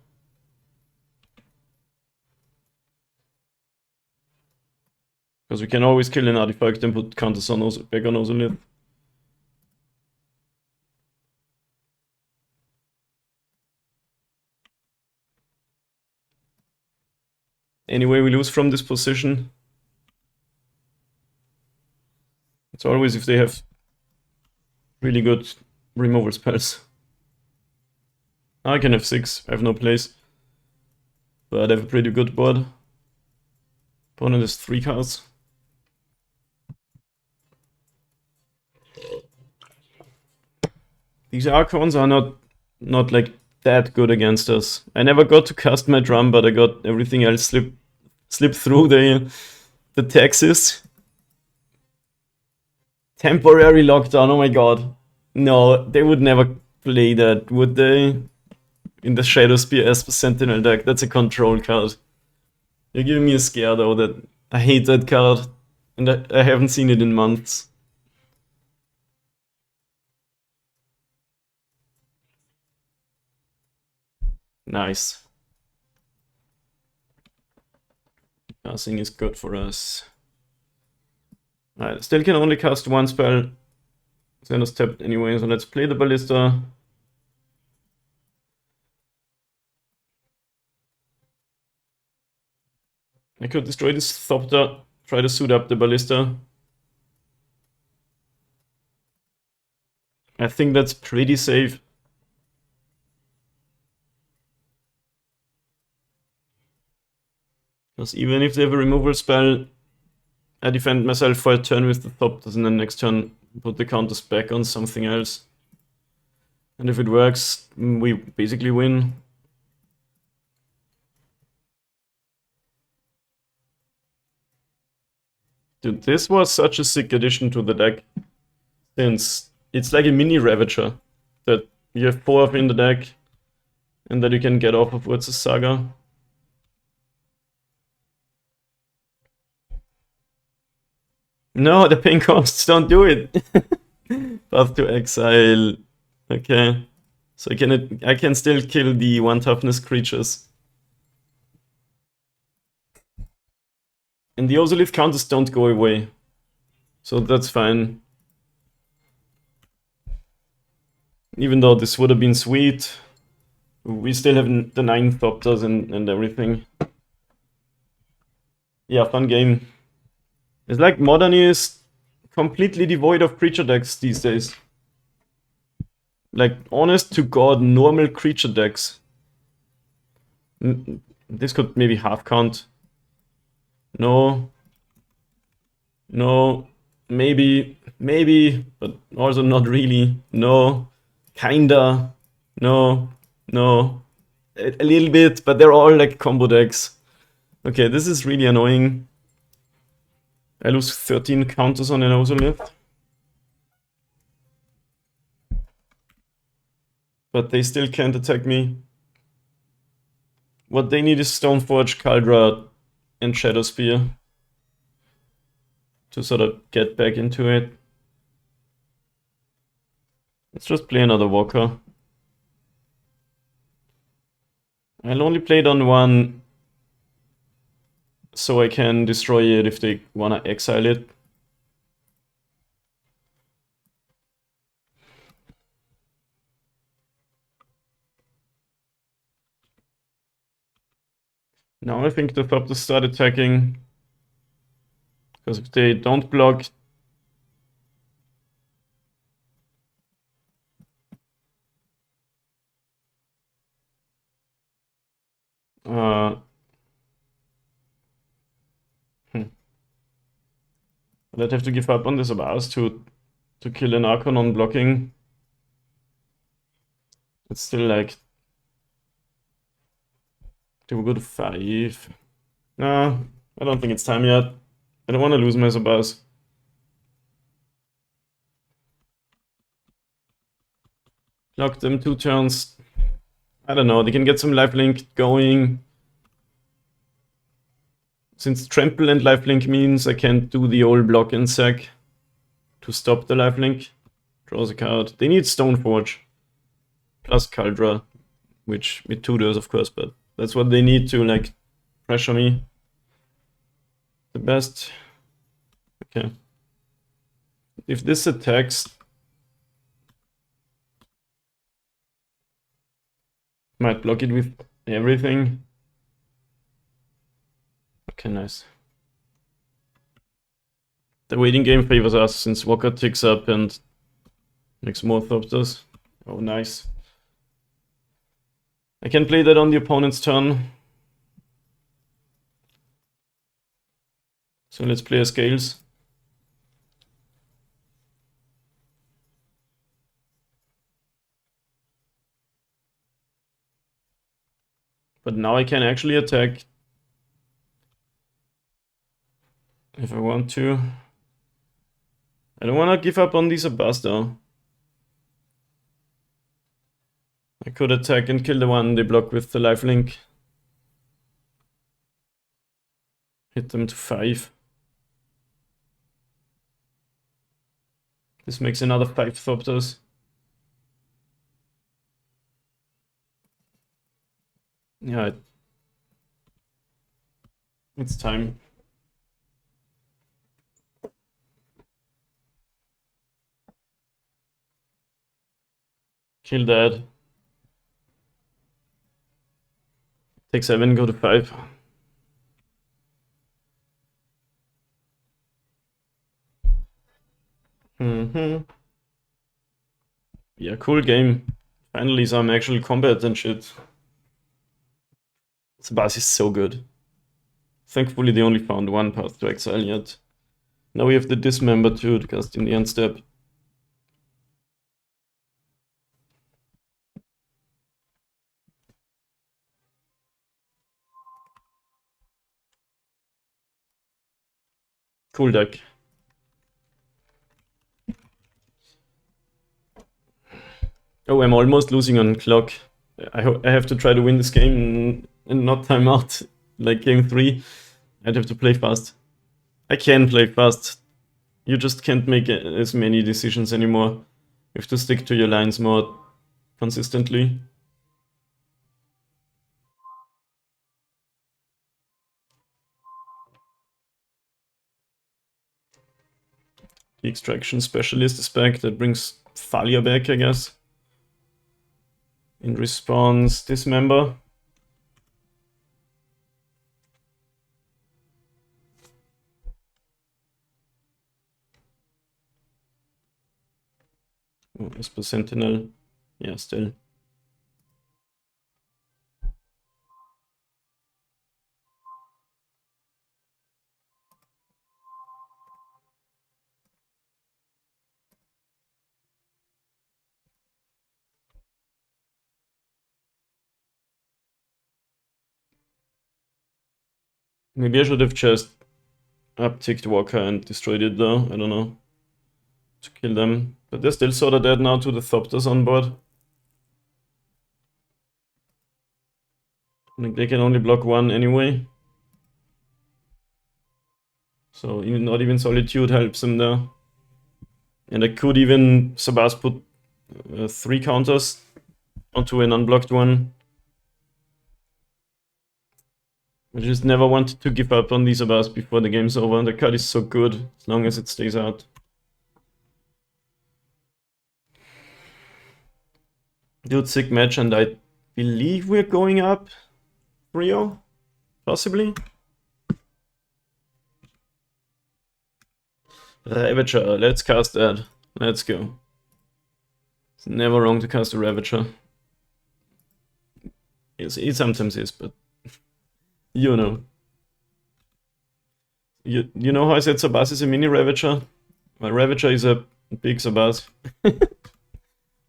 Speaker 1: Because we can always kill an artifact and put counters on back on Ozolith. Anyway, we lose from this position. It's always if they have really good removal spells. I can have 6, I have no place. But I have a pretty good board. Opponent has 3 cards. These Archons are not like that good against us. I never got to cast my drum, but I got everything else slip through the taxes. Temporary lockdown, oh my god. No, they would never play that, would they? In the Shadow Spear Esper Sentinel deck, that's a control card. You're giving me a scare though, that I hate that card. And I haven't seen it in months. Nice. Casting is good for us. Alright, still can only cast 1 spell. Xenos tapped anyway, so let's play the Ballista. I could destroy this Thopter, try to suit up the Ballista. I think that's pretty safe. Because even if they have a removal spell, I defend myself for a turn with the Thopters and then next turn put the counters back on something else. And if it works, we basically win. Dude, this was such a sick addition to the deck. Since it's like a mini Ravager. That you have 4 of in the deck, and that you can get off of what's a Saga. No, the pink costs, don't do it! Path to Exile. Okay. So I can still kill the 1 toughness creatures. And the Ozolith counters don't go away. So that's fine. Even though this would have been sweet, we still have the 9 Thopters and everything. Yeah, fun game. It's like Modern is completely devoid of creature decks these days. Like, honest to god, normal creature decks. This could maybe half count. No. No. Maybe, but also not really. No. Kinda. No. No. A little bit, but they're all like combo decks. Okay, this is really annoying. I lose 13 counters on an Ozolith. But they still can't attack me. What they need is Stoneforge, Caldra, and Shadowspear to sort of get back into it. Let's just play another Walker. I'll only play it on 1 so I can destroy it if they wanna exile it. Now I think the Thopters start attacking. Because if they don't block... But I'd have to give up on this Abars to kill an Archon on blocking. It's still like... They will go to 5. Nah, I don't think it's time yet. I don't want to lose my Zabaz. Block them 2 turns. I don't know, they can get some lifelink going. Since trample and lifelink means I can't do the old block and sack to stop the lifelink. Draws a card. They need Stoneforge. Plus Caldra. Which with tutors of course, but that's what they need to like pressure me. The best. Okay. If this attacks, might block it with everything. Okay, nice. The waiting game favors us since Walker ticks up and makes more Thopters. Oh, nice. I can play that on the opponent's turn. So let's play a Scales. But now I can actually attack if I want to. I don't want to give up on these Abas though. I could attack and kill the one they block with the lifelink. Hit them to 5. This makes another 5 Thopters. Yeah, it's time. Kill that. Take 7, go to 5. Yeah, cool game. Finally some actual combat and shit. This boss is so good. Thankfully they only found 1 path to exile yet. Now we have the Dismember too to cast in the end step. Cool deck. Oh, I'm almost losing on clock. I have to try to win this game and not time out like game 3. I'd have to play fast. I can play fast. You just can't make as many decisions anymore. You have to stick to your lines more. consistently. The Extraction Specialist is back. That brings Thalia back, I guess. In response, Dismember. Oh, Esper Sentinel. Yeah, still. Maybe I should have just upticked Walker and destroyed it though, I don't know. To kill them. But they're still sorta dead now to the Thopters on board. I think they can only block one anyway. So not even Solitude helps them there. And I could even Sabas put 3 counters onto an unblocked one. I just never wanted to give up on these Sabas before the game's over. The card is so good, as long as it stays out. Dude, sick match, and I believe we're going up 3-0, possibly. Ravager, let's cast that. Let's go. It's never wrong to cast a Ravager. It sometimes is, but you know. You know how I said Sabas is a mini Ravager? My Ravager is a big Sabas.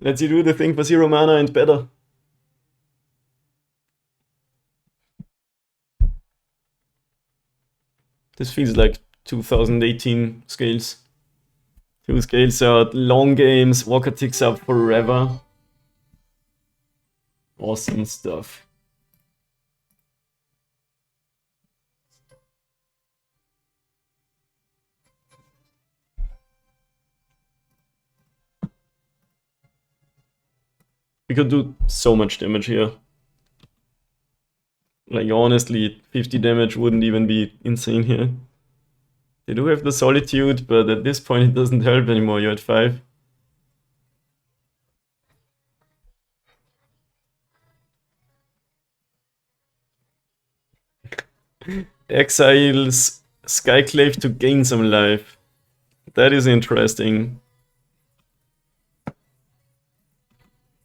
Speaker 1: Lets you do the thing for 0 mana and better. This feels like 2018 scales. 2 scales out, long games, Walker ticks up forever. Awesome stuff. We could do so much damage here. Like honestly, 50 damage wouldn't even be insane here. They do have the Solitude, but at this point it doesn't help anymore, you're at 5. Exiles Skyclave to gain some life. That is interesting.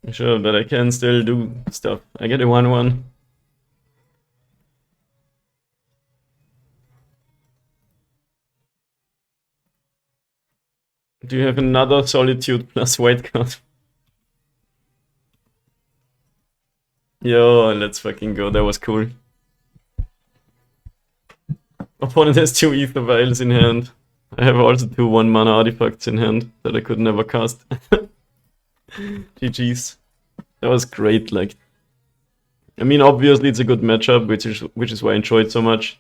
Speaker 1: Sure, but I can still do stuff. I get a 1-1. Do you have another Solitude plus white card? Yo, let's fucking go. That was cool. Opponent has 2 Ether Vials in hand. I have also 2 1-mana artifacts in hand that I could never cast. GG's. That was great, like... I mean, obviously it's a good matchup, which is why I enjoy it so much.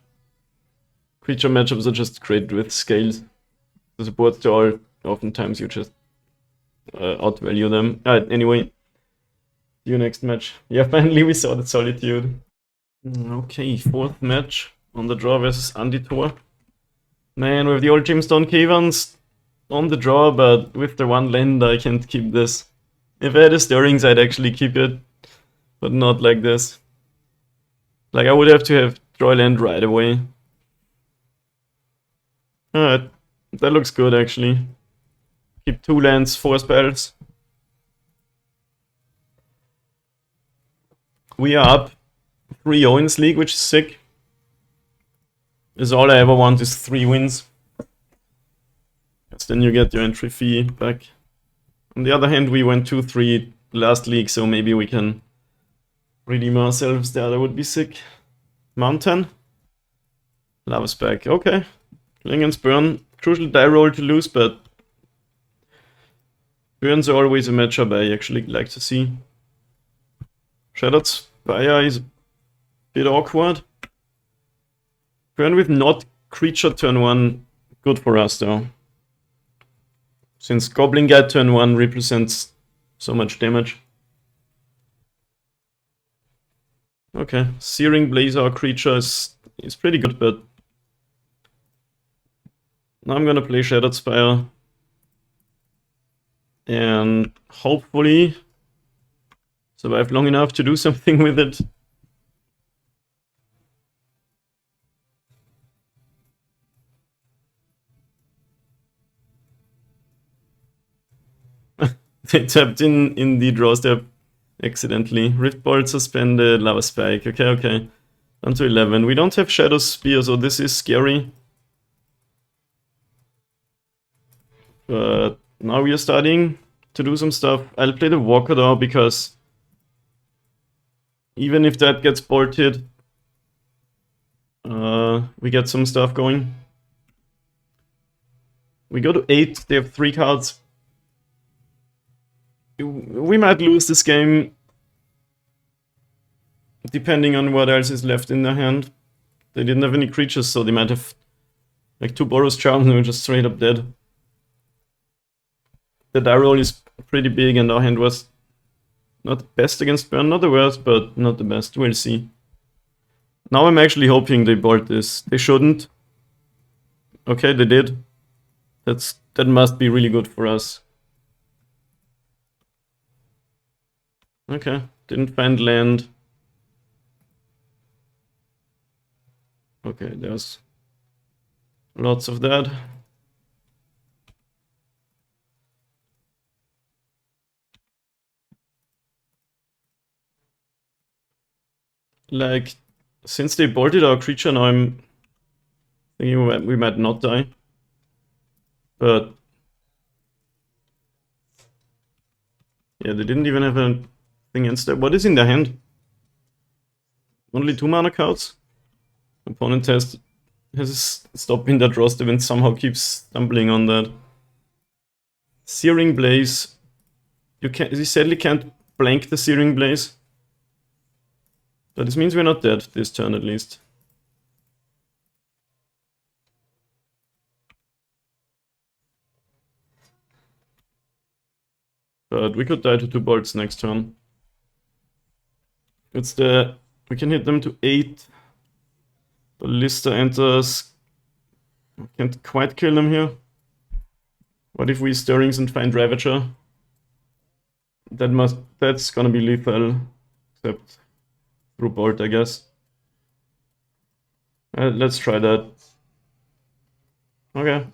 Speaker 1: Creature matchups are just great with scales. The support to all, oftentimes you just outvalue them. Anyway, see you next match. Yeah, finally we saw the Solitude. Okay, 4th match on the draw versus Anditor. Man, with the old Gemstone Caverns on the draw, but with the 1 land I can't keep this. If I had a Stirrings, I'd actually keep it, but not like this. Like, I would have to have draw land right away. Alright, that looks good actually. Keep 2 lands, 4 spells. We are up 3-0 in this league, which is sick. Is all I ever want is 3 wins. Because then you get your entry fee back. On the other hand, we went 2-3 last league, so maybe we can redeem ourselves there. That would be sick. Mountain. Lava's back. Okay. Klingon's Burn. Crucial die roll to lose, but Burns are always a matchup I actually like to see. Shattered Spire is a bit awkward. Burn with not creature turn 1, good for us though. Since Goblin Guy turn 1 represents so much damage. Okay, Searing Blaze, our creature, is pretty good, but now I'm gonna play Shattered Spire. And hopefully survive long enough to do something with it. They tapped in the draw step accidentally. Rift Bolt suspended, Lava Spike. Okay. Down to 11. We don't have Shadow Spear, so this is scary. But now we are starting to do some stuff. I'll play the Walker though, because even if that gets bolted, we get some stuff going. We go to 8. They have 3 cards. We might lose this game, depending on what else is left in their hand. They didn't have any creatures, so they might have like 2 Boros Charms and we're just straight up dead. The die roll is pretty big and our hand was not the best against burn, not the worst, but not the best. We'll see. Now I'm actually hoping they bolt this. They shouldn't. Okay, they did. That must be really good for us. Okay, didn't find land. Okay, there's lots of that. Like, since they bolted our creature, now I'm thinking we might not die. But yeah, they didn't even have a thing instead. What is in their hand? Only 2 mana cards? Opponent has stopped in that roster and somehow keeps stumbling on that. Searing Blaze. You sadly can't blank the Searing Blaze. But this means we're not dead this turn at least. But we could die to 2 bolts next turn. We can hit them to 8. Ballista enters. Can't quite kill them here. What if we Stirrings and find Ravager? That's gonna be lethal. Except through bolt, I guess. Let's try that. Okay.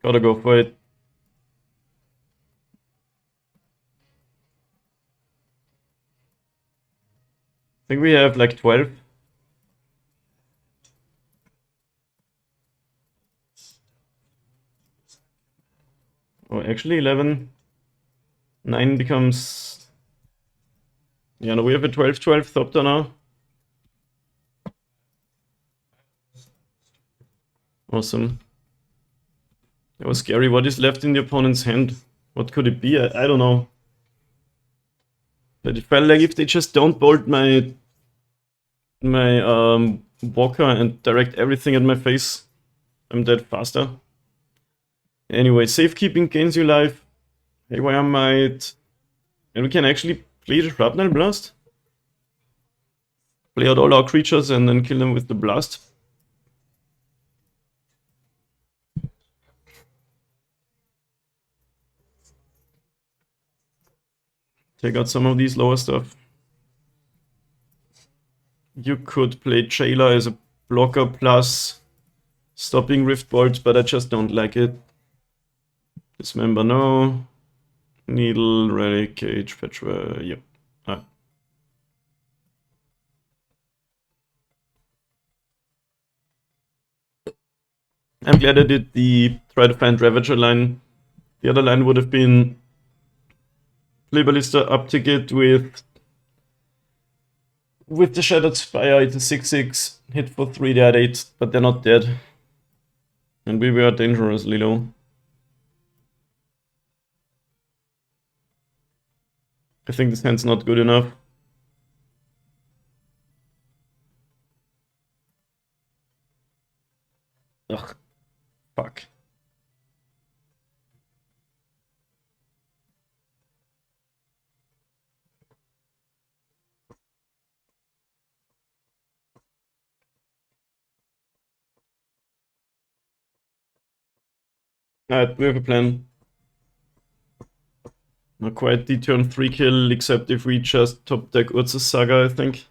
Speaker 1: Gotta go for it. I think we have like 12. Oh, actually 11. 9 becomes... Yeah, no, we have a 12-12 Thopter now. Awesome. That was scary. What is left in the opponent's hand? What could it be? I don't know. But it felt like if they just don't bolt my Walker and direct everything at my face, I'm dead faster. Anyway, safekeeping gains you life. Haywire Might. And we can actually play the Shrapnel Blast. Play out all our creatures and then kill them with the blast. Take out some of these lower stuff. You could play Jailer as a blocker plus stopping Rift Bolt, but I just don't like it. Dismember, no. Needle, Relic, Cage, Petra, yep. I'm glad I did the try to find Ravager line. The other line would have been play Ballista up ticket with the Shattered Spire. It's a 6/6, hit for 3, they had 8, but they're not dead. And we were dangerously low. I think this hand's not good enough. Ugh. Fuck. Alright, we have a plan. Not quite the turn 3 kill, except if we just top deck Urza's Saga, I think.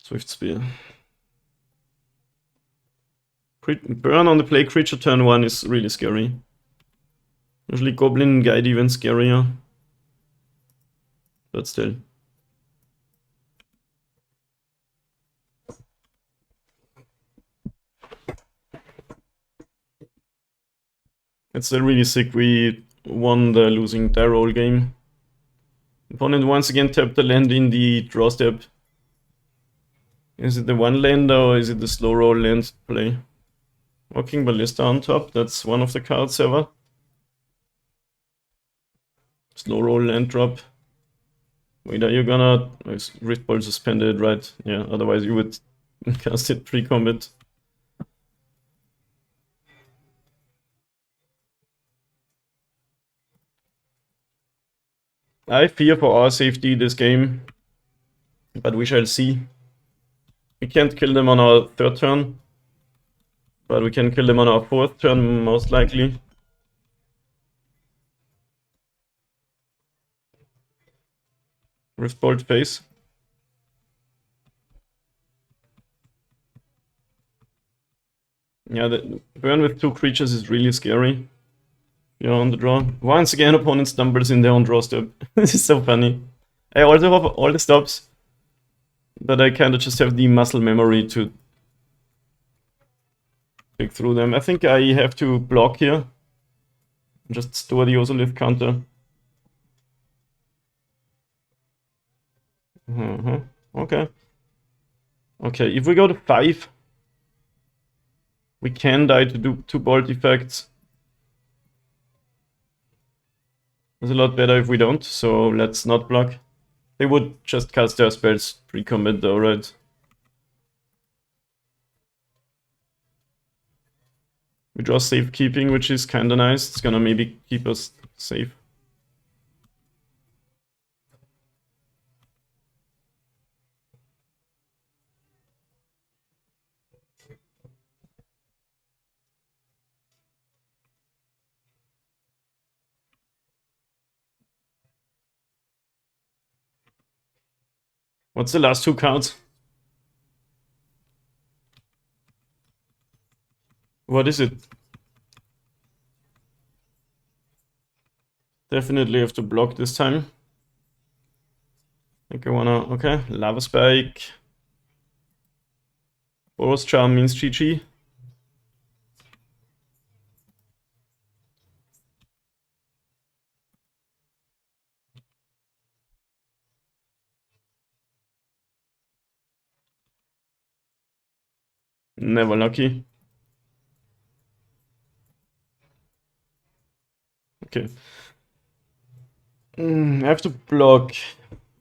Speaker 1: Swift Spear. Burn on the play creature turn 1 is really scary. Usually Goblin Guide even scarier. But still. It's still really sick. We won the losing die roll game. Opponent once again tapped the land in the draw step. Is it the one lander or is it the slow roll land play? Walking Ballista on top, that's one of the cards ever. Slow roll land drop. Wait, are you gonna... Rift Ball suspended, right? Yeah, otherwise you would cast it pre-combat. I fear for our safety this game, but we shall see. We can't kill them on our third turn, but we can kill them on our fourth turn, most likely. Riftbolt face. Yeah, the burn with 2 creatures is really scary. You're on the draw. Once again, opponent stumbles in their own draw step. This is so funny. I also have all the stops, but I kind of just have the muscle memory to pick through them. I think I have to block here. Just store the Ozolith counter. Okay. Okay, if we go to 5, we can die to do 2 bolt effects. It's a lot better if we don't, so let's not block. They would just cast their spells pre-combat though, right? We draw safekeeping, which is kinda nice. It's gonna maybe keep us safe. What's the last 2 cards? What is it? Definitely have to block this time. I think I wanna... Okay, Lava Spike. Boros Charm means GG. Never lucky. Okay. I have to block.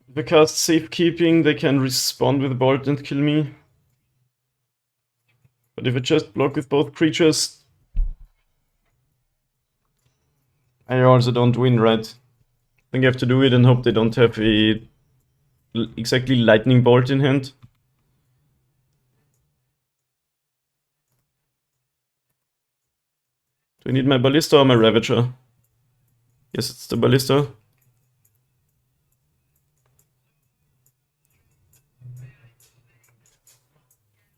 Speaker 1: If I cast safekeeping, they can respond with Bolt and kill me. But if I just block with both creatures, I also don't win, right? I think I have to do it and hope they don't have a exactly lightning bolt in hand. Do I need my Ballista or my Ravager? Yes, it's the Ballista.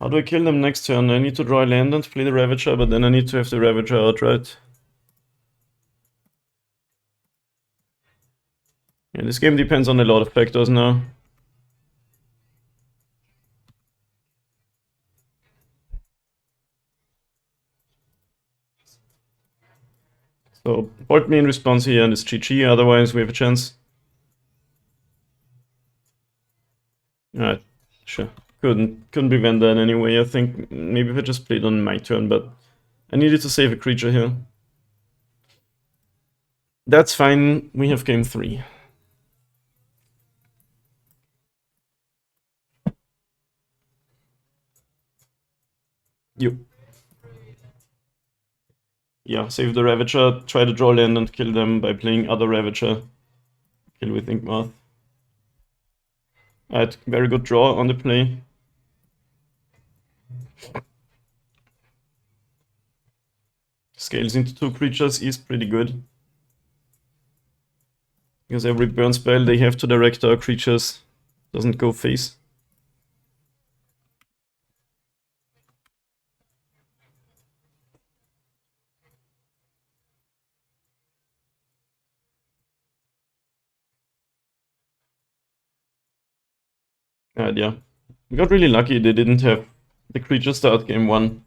Speaker 1: How do I kill them next turn? I need to draw a land and play the Ravager, but then I need to have the Ravager outright. Yeah, this game depends on a lot of factors now. So, bolt me in response here and it's GG, otherwise we have a chance. Alright, sure. Couldn't prevent that anyway, I think. Maybe if I just played on my turn, but I needed to save a creature here. That's fine, we have game 3. You. Yeah, save the Ravager, try to draw land and kill them by playing other Ravager. Kill with Inkmoth. Alright, very good draw on the play. scales into 2 creatures is pretty good. Because every burn spell they have to direct our creatures doesn't go face. Yeah. We got really lucky they didn't have the creature start game 1.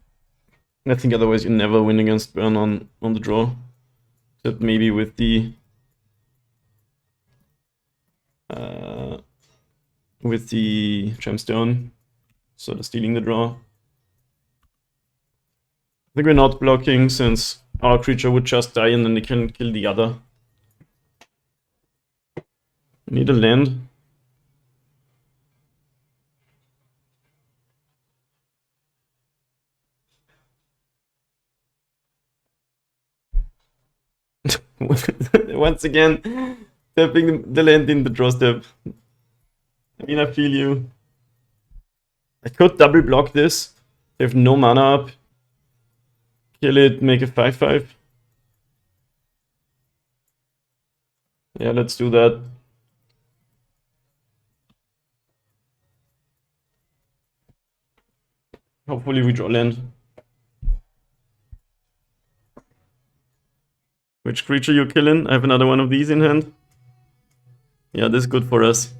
Speaker 1: I think otherwise you never win against burn on the draw. Except maybe with the gemstone, sort of stealing the draw. I think we're not blocking since our creature would just die and then they can kill the other. I need a land. Once again, tapping the land in the draw step. I mean, I feel you. I could double block this. They have no mana up. Kill it, make a 5/5. Yeah, let's do that. Hopefully we draw land. Which creature you killing? I have another one of these in hand. Yeah, this is good for us.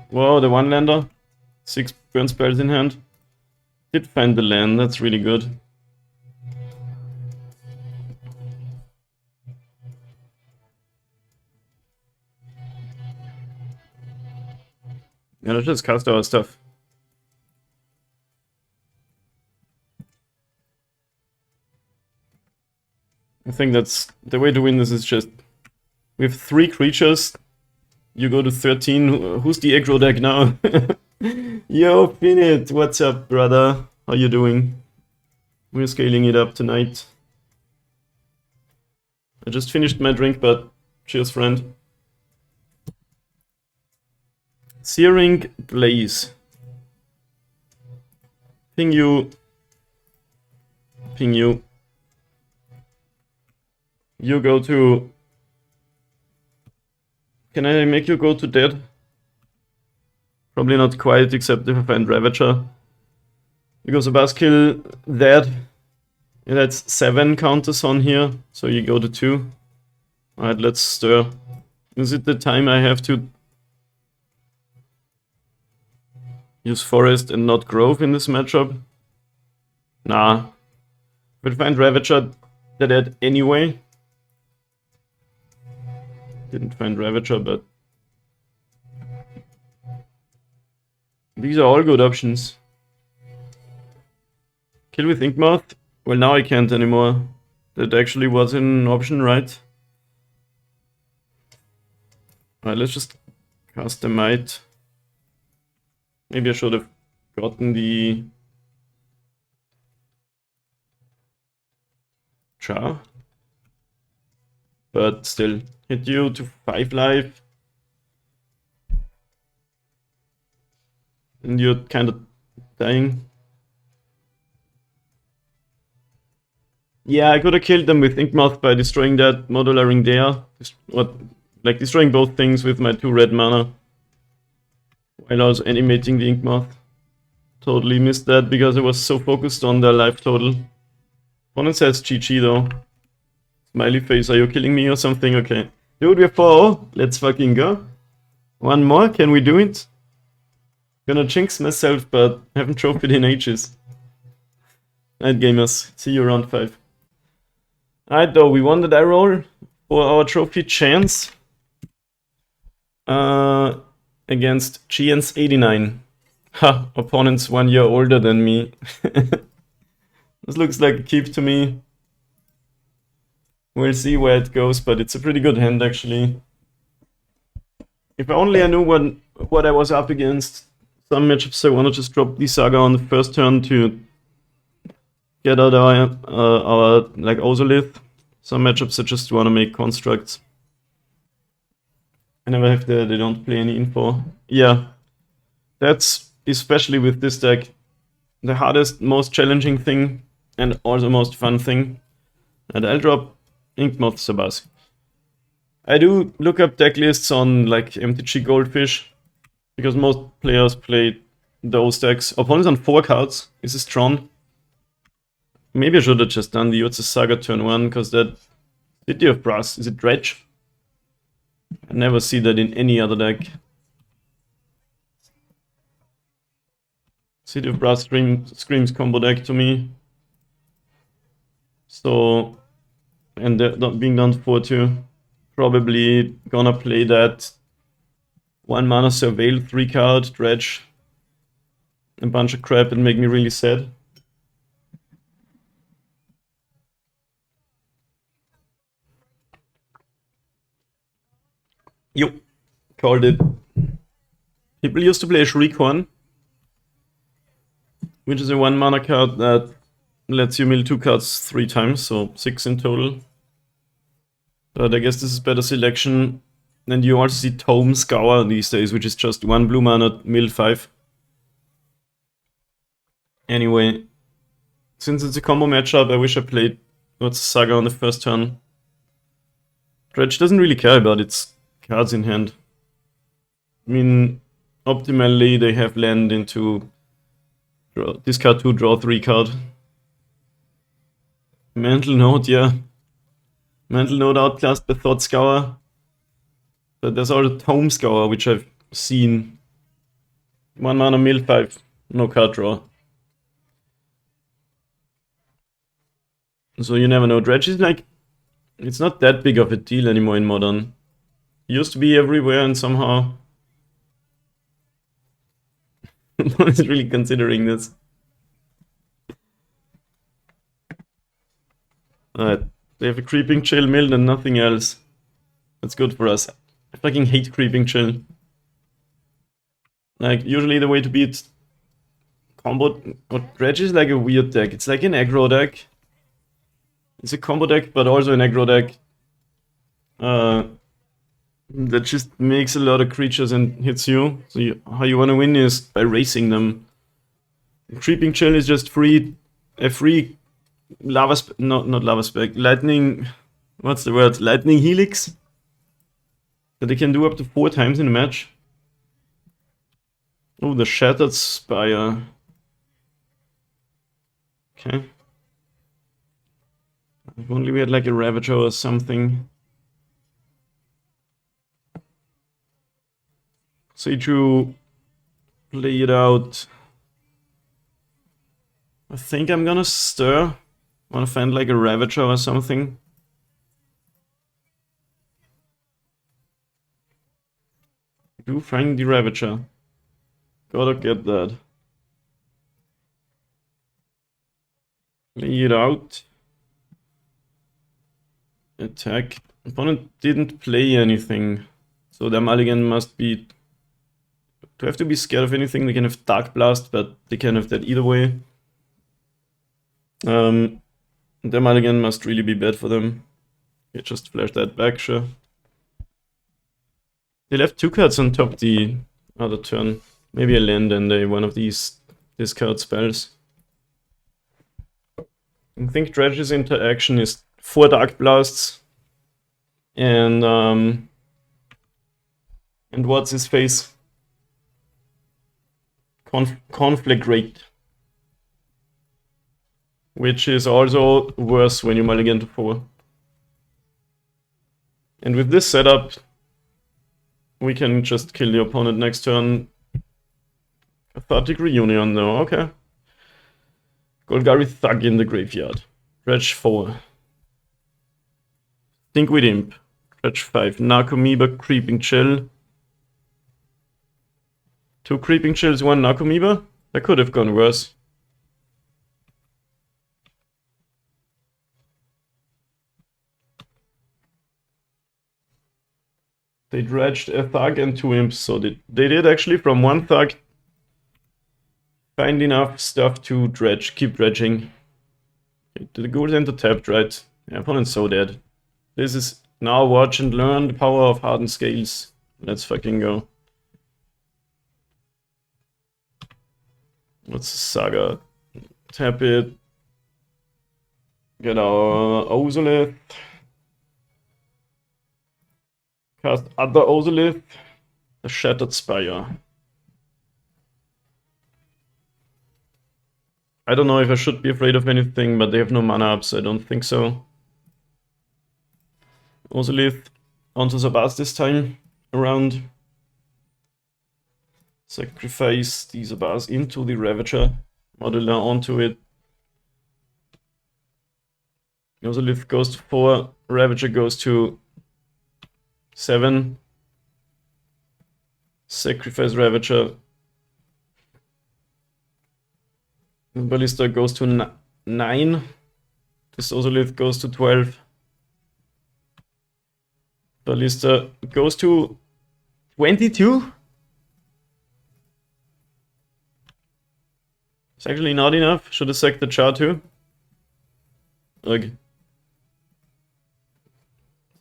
Speaker 1: Whoa, the one lander. 6 burn spells in hand. Did find the land, that's really good. Yeah, let's just cast our stuff. I think that's the way to win this is just we have 3 creatures. You go to 13. Who's the aggro deck now? Yo, Finit, what's up, brother? How you doing? We're scaling it up tonight. I just finished my drink, but cheers, friend. Searing Blaze. Ping you. Ping you. You go to... Can I make you go to dead? Probably not quite, except if I find Ravager. Because a Buzzkill dead. Yeah, that's 7 counters on here, so you go to 2. Alright, let's stir. Is it the time I have to use Forest and not Grove in this matchup? Nah. We'll find Ravager dead anyway. Didn't find Ravager, but these are all good options. Kill with Inkmoth? Well, now I can't anymore. That actually was an option, right? Alright, let's just cast the Might. Maybe I should have gotten the Char. But still, hit you to 5 life. And you're kind of dying. Yeah, I could have killed them with Inkmoth by destroying that modular ring there. Like destroying both things with my 2 red mana. While I was animating the Inkmoth. Totally missed that because I was so focused on their life total. Opponent says GG though. Smiley face, are you killing me or something? Okay. Dude, we're 4-0. Let's fucking go. One more, can we do it? Gonna jinx myself, but haven't trophied in ages. Night gamers, see you around 5. Alright though, we won the die roll for our trophy chance. Against GN's 89. Ha, opponent's 1 year older than me. This looks like a keep to me. We'll see where it goes, but it's a pretty good hand actually. If only I knew what I was up against. Some matchups I want to just drop the Saga on the first turn to get out our like Ozolith. Some matchups I just want to make constructs. I never have they don't play any info. Yeah, that's especially with this deck. the hardest, most challenging thing, and also most fun thing. And I'll drop Inkmoth Sabasi. I do look up deck lists on like MTG Goldfish, because most players play those decks. Opponents on 4 cards. Is this Tron? Maybe I should have just done the Urza Saga turn 1, because that City of Brass, is it Dredge? I never see that in any other deck. City of Brass screams combo deck to me. So, and being done 4-2, probably gonna play that 1 mana Surveil 3 card, Dredge, a bunch of crap and make me really sad. Yo, called it. People used to play Shriekhorn, which is a 1 mana card that lets you mill 2 cards 3 times, so 6 in total. But I guess this is better selection. And you also see Tome Scour these days, which is just 1 blue mana, mill 5. Anyway, since it's a combo matchup, I wish I played Urza Saga on the first turn. Dredge doesn't really care about its cards in hand. I mean, optimally they have land into discard 2, draw 3 card. Mental Note, yeah. Mental Note outclassed by Thought Scour. But there's also Tome Scour, which I've seen. 1 mana, mill 5, no card draw. So you never know. Dredge is like, it's not that big of a deal anymore in Modern. It used to be everywhere, and somehow no one is really considering this. Alright, they have a Creeping Chill milled and nothing else. That's good for us. I fucking hate Creeping Chill. Like, usually the way to beat combo... But Dredge is like a weird deck. It's like an aggro deck. It's a combo deck, but also an aggro deck. That just makes a lot of creatures and hits you. So how you want to win is by racing them. Creeping Chill is just a free lava not lava spec, lightning, what's the word? Lightning Helix? That they can do up to 4 times in a match. Oh, the Shattered Spire. Okay. If only we had like a Ravager or something. Seiju, play it out. I think I'm gonna stir. Wanna find like a Ravager or something. Do find the Ravager. Gotta get that. Play it out. Attack. Opponent didn't play anything. So their mulligan must be... Do I have to be scared of anything? They can have Dark Blast, but they can have that either way. Their mulligan must really be bad for them. Okay, just flash that back, sure. They left 2 cards on top the other turn. Maybe a land and one of these discard spells. I think Dredge's interaction is 4 Dark Blasts. And what's his face? Conflict Rate. Which is also worse when you mulligan to 4. And with this setup, we can just kill the opponent next turn. Cathartic Reunion though, okay. Golgari Thug in the graveyard. Dredge 4. Stinkweed Imp. Dredge 5. Narcomoeba, Creeping Chill. 2 Creeping Chills, 1 Narcomoeba? That could have gone worse. They dredged a Thug and 2 Imps, so they did actually from 1 Thug find enough stuff to dredge, keep dredging. Okay, the gold enter tapped, right? Yeah, opponent's so dead. This is now watch and learn the power of Hardened Scales. Let's fucking go. What's Saga? Tap it. Get our Ozolith. Cast other Ozolith. The Shattered Spire. I don't know if I should be afraid of anything, but they have no mana up, so I don't think so. Ozolith onto Zabaz this time around. Sacrifice the Zabaz into the Ravager. Modular onto it. Ozolith goes to 4. Ravager goes to 7. Sacrifice Ravager. Ballista goes to 9. This Ozolith goes to 12. Ballista goes to 22. It's actually not enough. Should have sacked the char too. Ugh.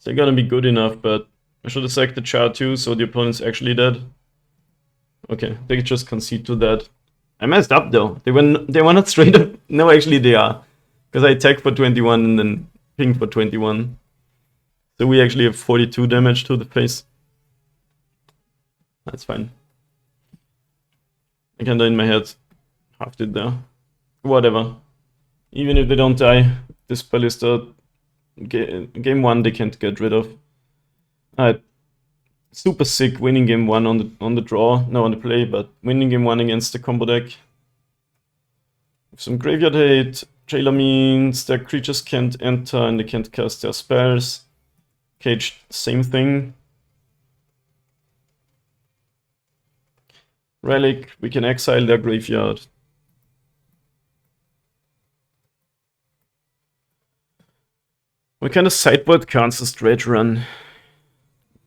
Speaker 1: They're gonna be good enough, but I should have sacked the char too, so the opponent's actually dead. Okay, they just concede to that. I messed up though. They were not straight up. No, actually they are, because I attacked for 21 and then pinged for 21. So we actually have 42 damage to the face. That's fine. I kinda in my head halved it there. Whatever. Even if they don't die, this Ballista game 1 they can't get rid of. Alright. Super sick winning game 1 on the draw, no on the play, but winning game 1 against the combo deck. With some graveyard hate, jailer means their creatures can't enter and they can't cast their spells. Cage, same thing. Relic, we can exile their graveyard. What kind of sideboard cards does Dredge run? Do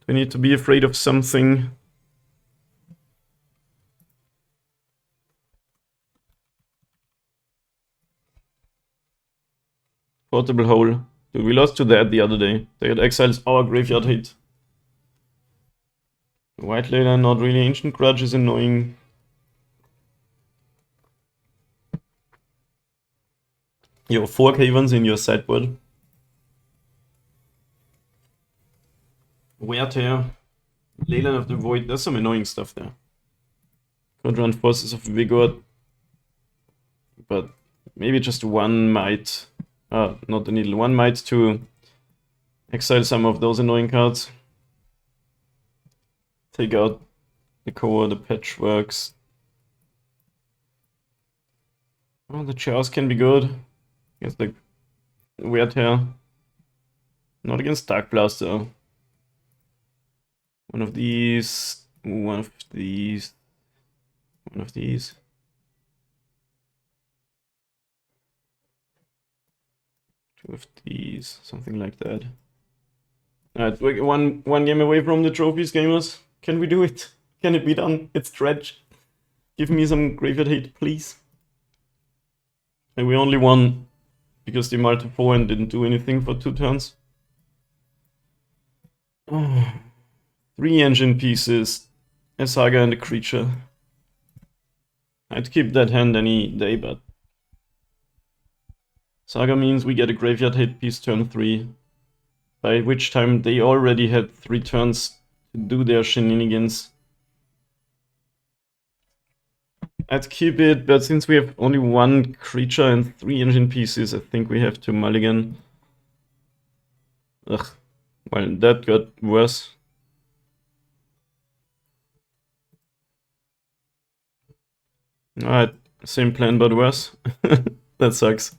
Speaker 1: we need to be afraid of something? Portable Hole. Dude, we lost to that the other day. They had exiles our graveyard hit. White Lady, not really. Ancient Grudge is annoying. You have 4 Cavens in your sideboard. Wear Tear. Leyline of the Void. There's some annoying stuff there. Could run Forces of Vigor. But maybe just 1 might. Not the needle. 1 might to exile some of those annoying cards. Take out the core, the Patchworks. Oh, the Chars can be good. Against the Wear Tear. Not against Dark Blast though. One of these. One of these. One of these. Two of these. Something like that. Alright, we're one game away from the trophies, gamers. Can we do it? Can it be done? It's Dredge. Give me some graveyard hate, please. And we only won because they multi 4 and didn't do anything for 2 turns. Oh. 3 engine pieces, a Saga and a creature. I'd keep that hand any day, but Saga means we get a graveyard hit piece turn 3, by which time they already had 3 turns to do their shenanigans. I'd keep it, but since we have only 1 creature and 3 engine pieces, I think we have to mulligan. Ugh, well, that got worse. Alright, same plan but worse. That sucks.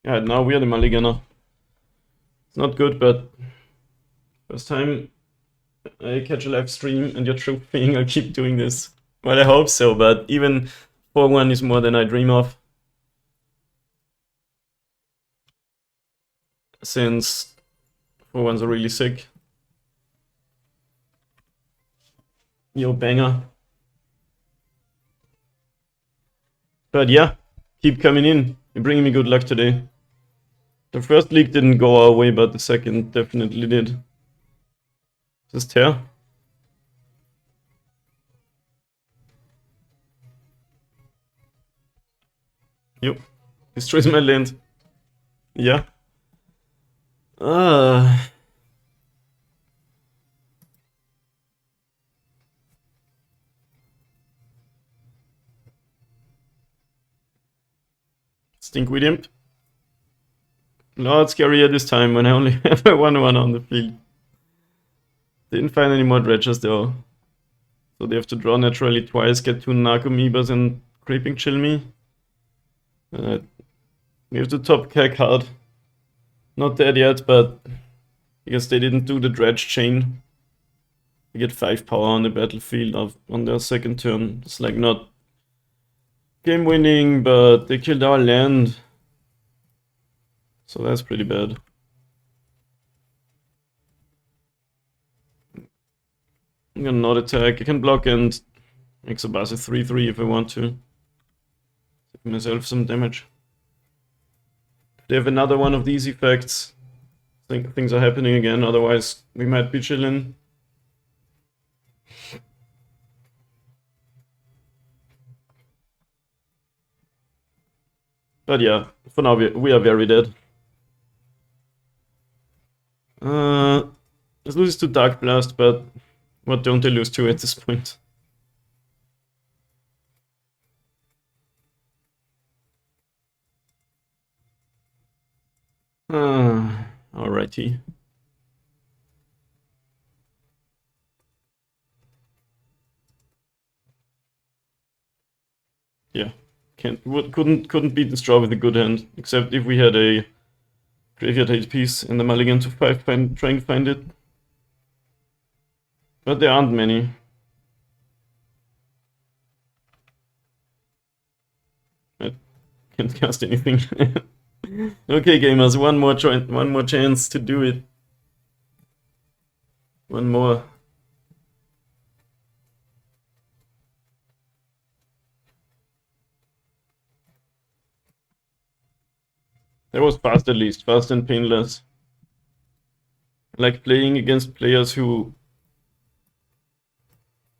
Speaker 1: Alright, now we are the mulliganer. It's not good, but first time I catch a live stream and you're trophying, I'll keep doing this. Well, I hope so, but even 4-1 is more than I dream of. Since 4-1s are really sick. Yo, banger. But yeah, keep coming in. You're bringing me good luck today. The first league didn't go our way, but the second definitely did. This tear. Yep. Destroys my land. Yeah. Stinkweed Imp. Not scarier this time when I only have a 1/1 on the field. Didn't find any more dredges though. So they have to draw naturally twice, get 2 Narcomoebas and Creeping Chill me. We have to top Kek hard. Not dead yet, but because they didn't do the Dredge chain. They get 5 power on the battlefield on their second turn. It's like not game winning, but they killed our land. So that's pretty bad. I'm gonna not attack. I can block and Exobase 3/3 if I want to. Give myself some damage. If they have another one of these effects, I think things are happening again, otherwise we might be chilling. But yeah, for now we are very dead. Let's lose to Dark Blast, but what don't they lose to at this point? Alrighty. Yeah, couldn't beat this draw with a good hand, except if we had a Graveyard Hate piece in the mulligan to 5 trying to find it. But there aren't many. I can't cast anything. Okay, gamers, one more chance to do it. One more. That was fast at least, fast and painless. I like playing against players who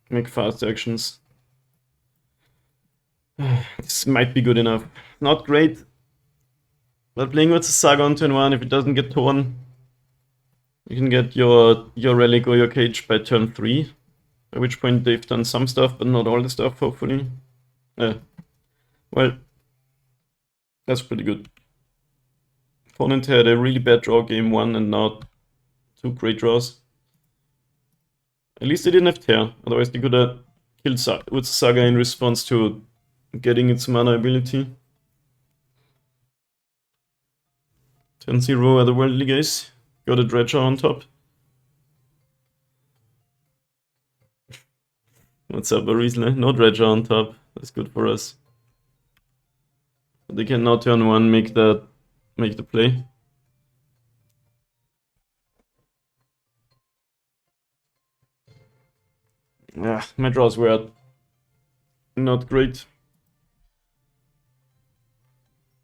Speaker 1: make fast actions. This might be good enough. Not great. But playing with the Saga on turn 1, if it doesn't get torn, you can get your relic or your cage by turn 3. At which point they've done some stuff, but not all the stuff, hopefully. Well, that's pretty good. Opponent had a really bad draw game 1 and now 2 great draws. At least they didn't have tear, otherwise they could have killed with Saga in response to getting its mana ability. 10-0 otherworldly guys. Got a Dredger on top. What's up, Arisla? No Dredger on top. That's good for us. They can now turn 1 make the play. My draws were not great.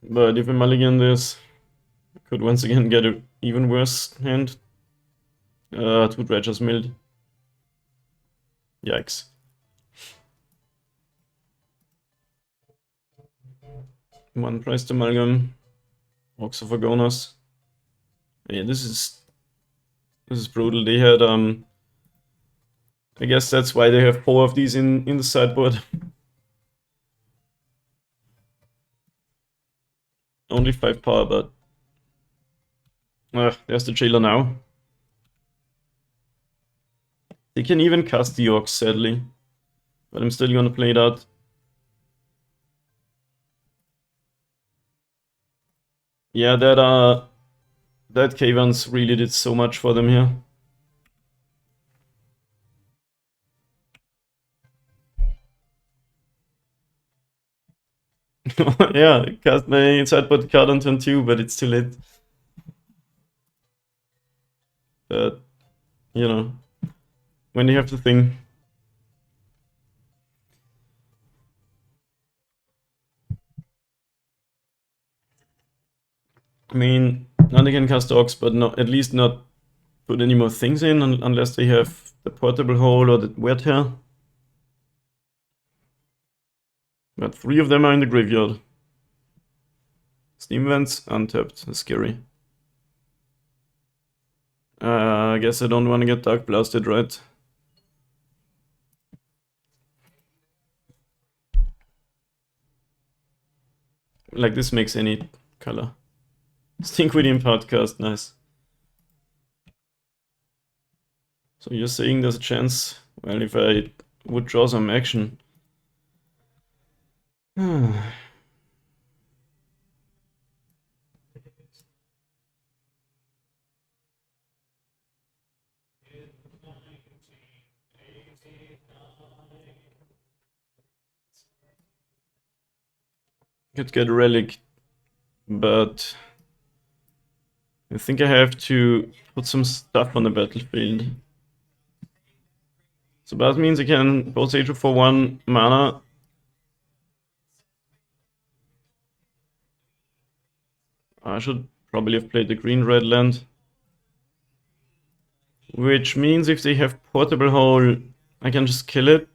Speaker 1: But if I mulligan this, I could once again get an even worse hand. 2 Dredgers milled. Yikes. One priced amalgam. Ox of Agonas. Yeah, this is brutal. They had I guess that's why they have 4 of these in the sideboard. Only 5 power, but there's the jailer now. They can even cast the Ox, sadly. But I'm still gonna play it out. Yeah, that Caverns really did so much for them here. Yeah, I cast my sideboard card on turn 2, but it's too late. But, you know, when you have the thing. I mean, now they can cast Ox, but no, at least not put any more things in unless they have the portable hole or the wear tear. But 3 of them are in the graveyard. Steam Vents, untapped, that's scary. I guess I don't want to get Dark Blasted, right? Like, this makes any color. Stink Within podcast, nice. So you're saying there's a chance? Well, if I would draw some action. Could get a relic, but I think I have to put some stuff on the battlefield. So that means I can both Age for 1 mana. I should probably have played the green-red land. Which means if they have portable hole, I can just kill it.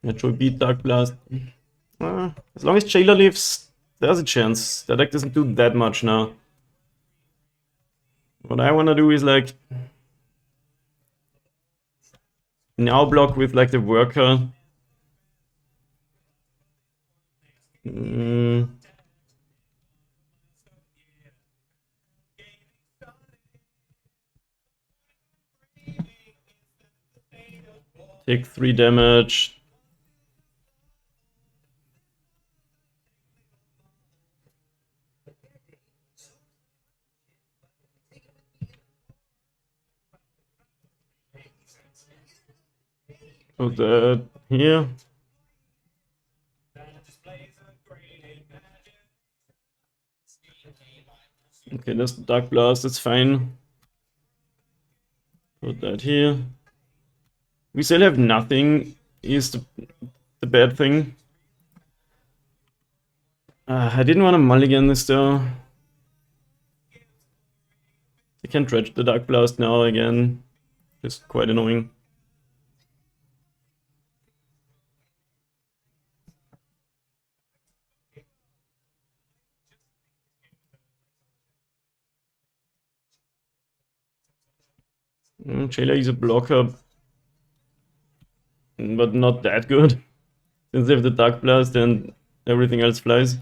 Speaker 1: Natural beat Dark Blast. As long as Jailer lives, there's a chance. The deck doesn't do that much now. What I wanna do is like now block with like the worker. Take 3 damage. Put that here. Okay, that's the Dark Blast, that's fine. Put that here. We still have nothing, is the bad thing. I didn't want to mulligan this though. I can dredge the Dark Blast now again. It's quite annoying. Jailer is a blocker, but not that good. Since they have the Dark Blast and everything else flies.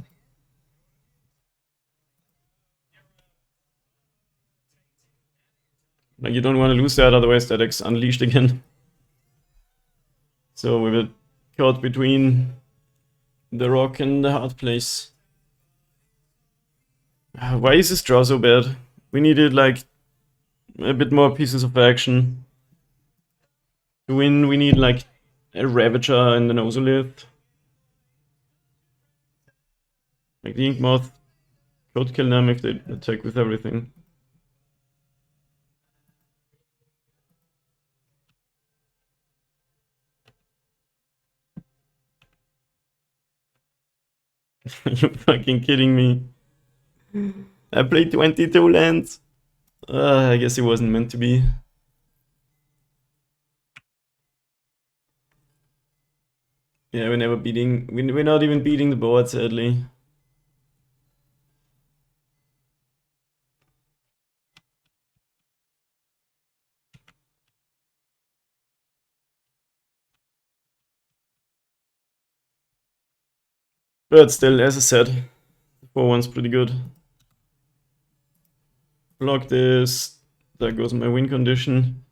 Speaker 1: Like, you don't want to lose that, otherwise that deck's unleashed again. So we were caught between the rock and the hard place. Why is this draw so bad? We needed like a bit more pieces of action. To win, we need like a Ravager and an Ozolith. Like the Inkmoth could kill them if they attack with everything. You're fucking kidding me. I played 22 lands. I guess it wasn't meant to be. Yeah, we're never beating. We're not even beating the board, sadly. But still, as I said, the 4-1's pretty good. Block this. There goes my win condition.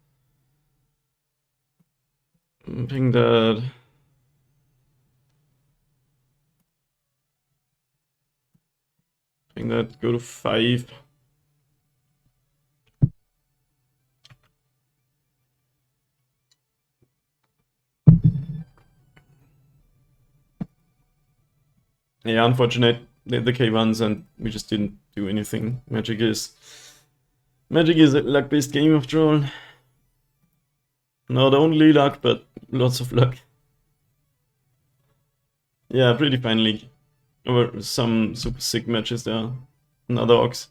Speaker 1: Ping that. Ping that, go to 5. Yeah, unfortunate the K1s and we just didn't do anything. Magic is a luck-based game after all. Not only luck, but lots of luck. Yeah, pretty fine league. Or some super sick matches there. Another Ox.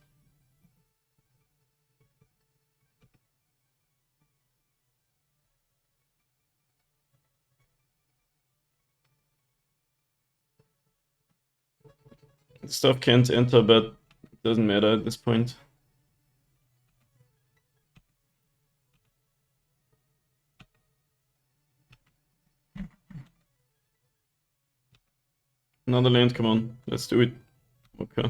Speaker 1: Stuff can't enter, but doesn't matter at this point. Another land, come on, let's do it. Okay.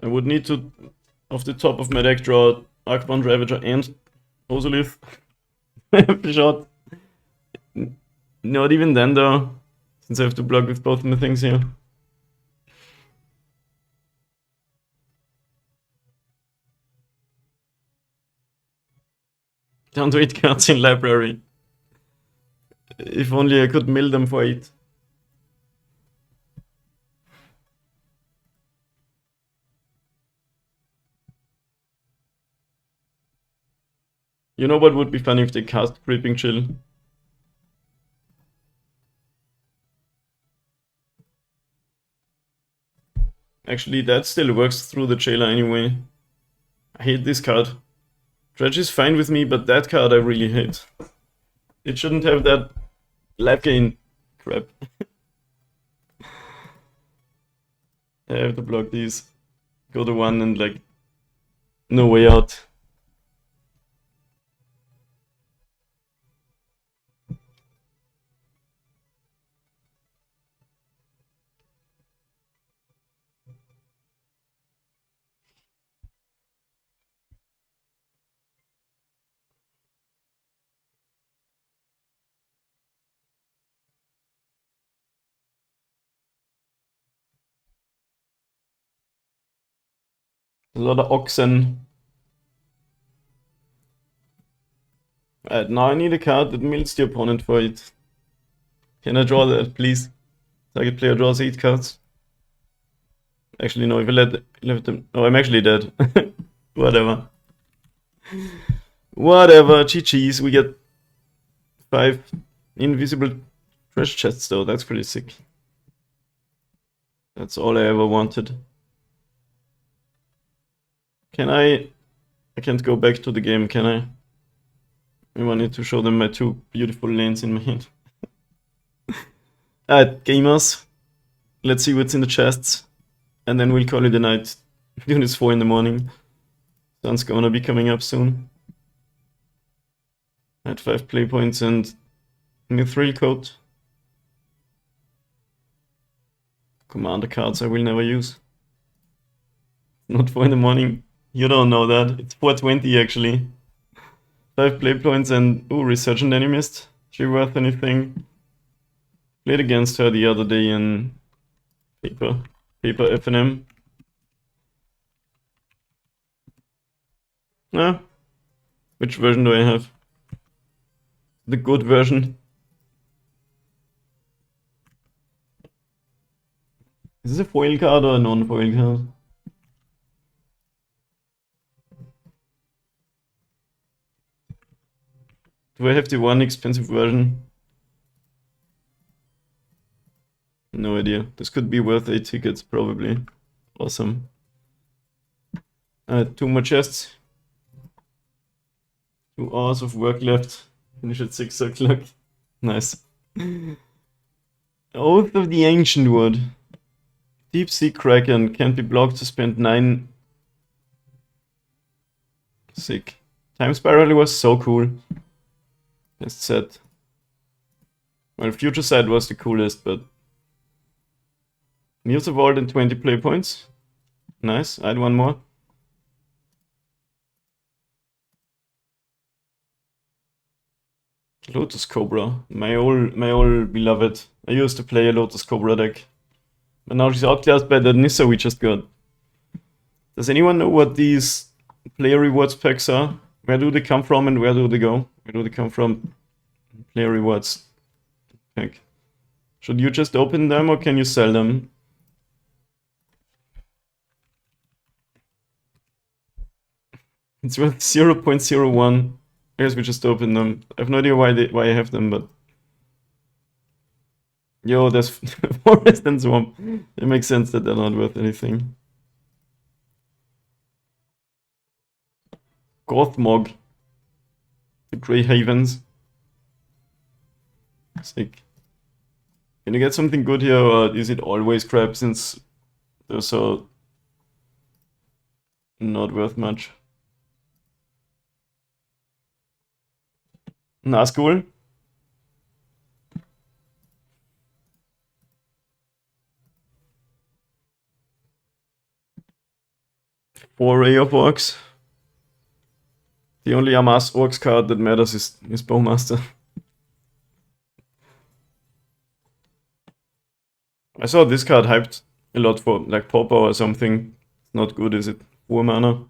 Speaker 1: I would need to, off the top of my deck, draw Arcbound Ravager and Ozolith. Shot. Not even then though, since I have to block with both of my things here. Down to 8 cards in library. If only I could mill them for 8. You know what would be funny if they cast Creeping Chill? Actually, that still works through the Jailer anyway. I hate this card. Dredge is fine with me, but that card I really hate. It shouldn't have that life gain crap. I have to block these. Go to 1 and like, no way out. A lot of oxen. Alright, now I need a card that mills the opponent for it. Can I draw that, please? Target player draws 8 cards. Actually, no, if I let them... Oh, I'm actually dead. Whatever. Whatever, GG's, we get 5 invisible treasure chests though, that's pretty sick. That's all I ever wanted. Can I can't go back to the game, can I? I wanted to show them my 2 beautiful lanes in my hand. Alright, gamers. Let's see what's in the chests. And then we'll call it a night. Doing this 4 in the morning. Sun's gonna be coming up soon. I had 5 play points and Mithril Coat. Commander cards I will never use. Not 4 in the morning. You don't know that. It's 4:20 actually. 5 play points and ooh, Resurgent Animist. She worth anything? Played against her the other day in paper FNM. Ah. Which version do I have? The good version. Is this a foil card or a non-foil card? Do I have the one expensive version? No idea. This could be worth 8 tickets, probably. Awesome. 2 more chests. 2 hours of work left. Finish at 6 o'clock. Nice. Oath of the Ancient Wood. Deep Sea Kraken can't be blocked to spend 9. Sick. Time Spiral was so cool. Best set. Well, Future Sight was the coolest, but... Muse of Vault and 20 play points. Nice, I had 1 more. Lotus Cobra, my old beloved. I used to play a Lotus Cobra deck. But now she's outclassed by the Nissa we just got. Does anyone know what these player rewards packs are? Where do they come from and where do they go? Where do they come from? Player rewards pack. Should you just open them or can you sell them? It's worth 0.01. I guess we just open them. I have no idea why I have them, but... Yo, there's Forest and Swamp. It makes sense that they're not worth anything. Gothmog. The Grey Havens. Sick. Can you get something good here, or is it always crap since they're so not worth much? Nazgul. 4 Ray of Orcs. The only Amass Orcs card that matters is Bowmaster. I saw this card hyped a lot for like Pauper or something. It's not good, is it? 4 mana.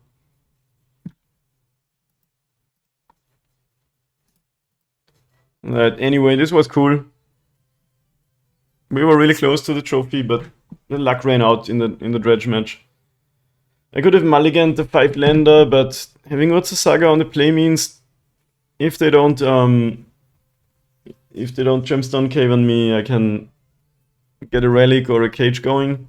Speaker 1: Right, anyway, this was cool. We were really close to the trophy, but the luck ran out in the Dredge match. I could have mulliganed the 5-lander, but having Urza Saga on the play means if they don't Gemstone Cave on me, I can get a relic or a cage going.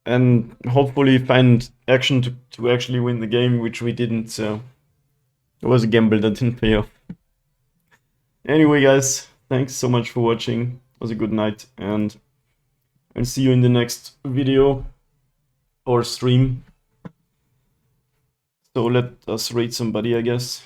Speaker 1: And hopefully find action to actually win the game, which we didn't, so it was a gamble that didn't pay off. Anyway, guys, thanks so much for watching. It was a good night, and I'll see you in the next video or stream. So let us rate somebody, I guess.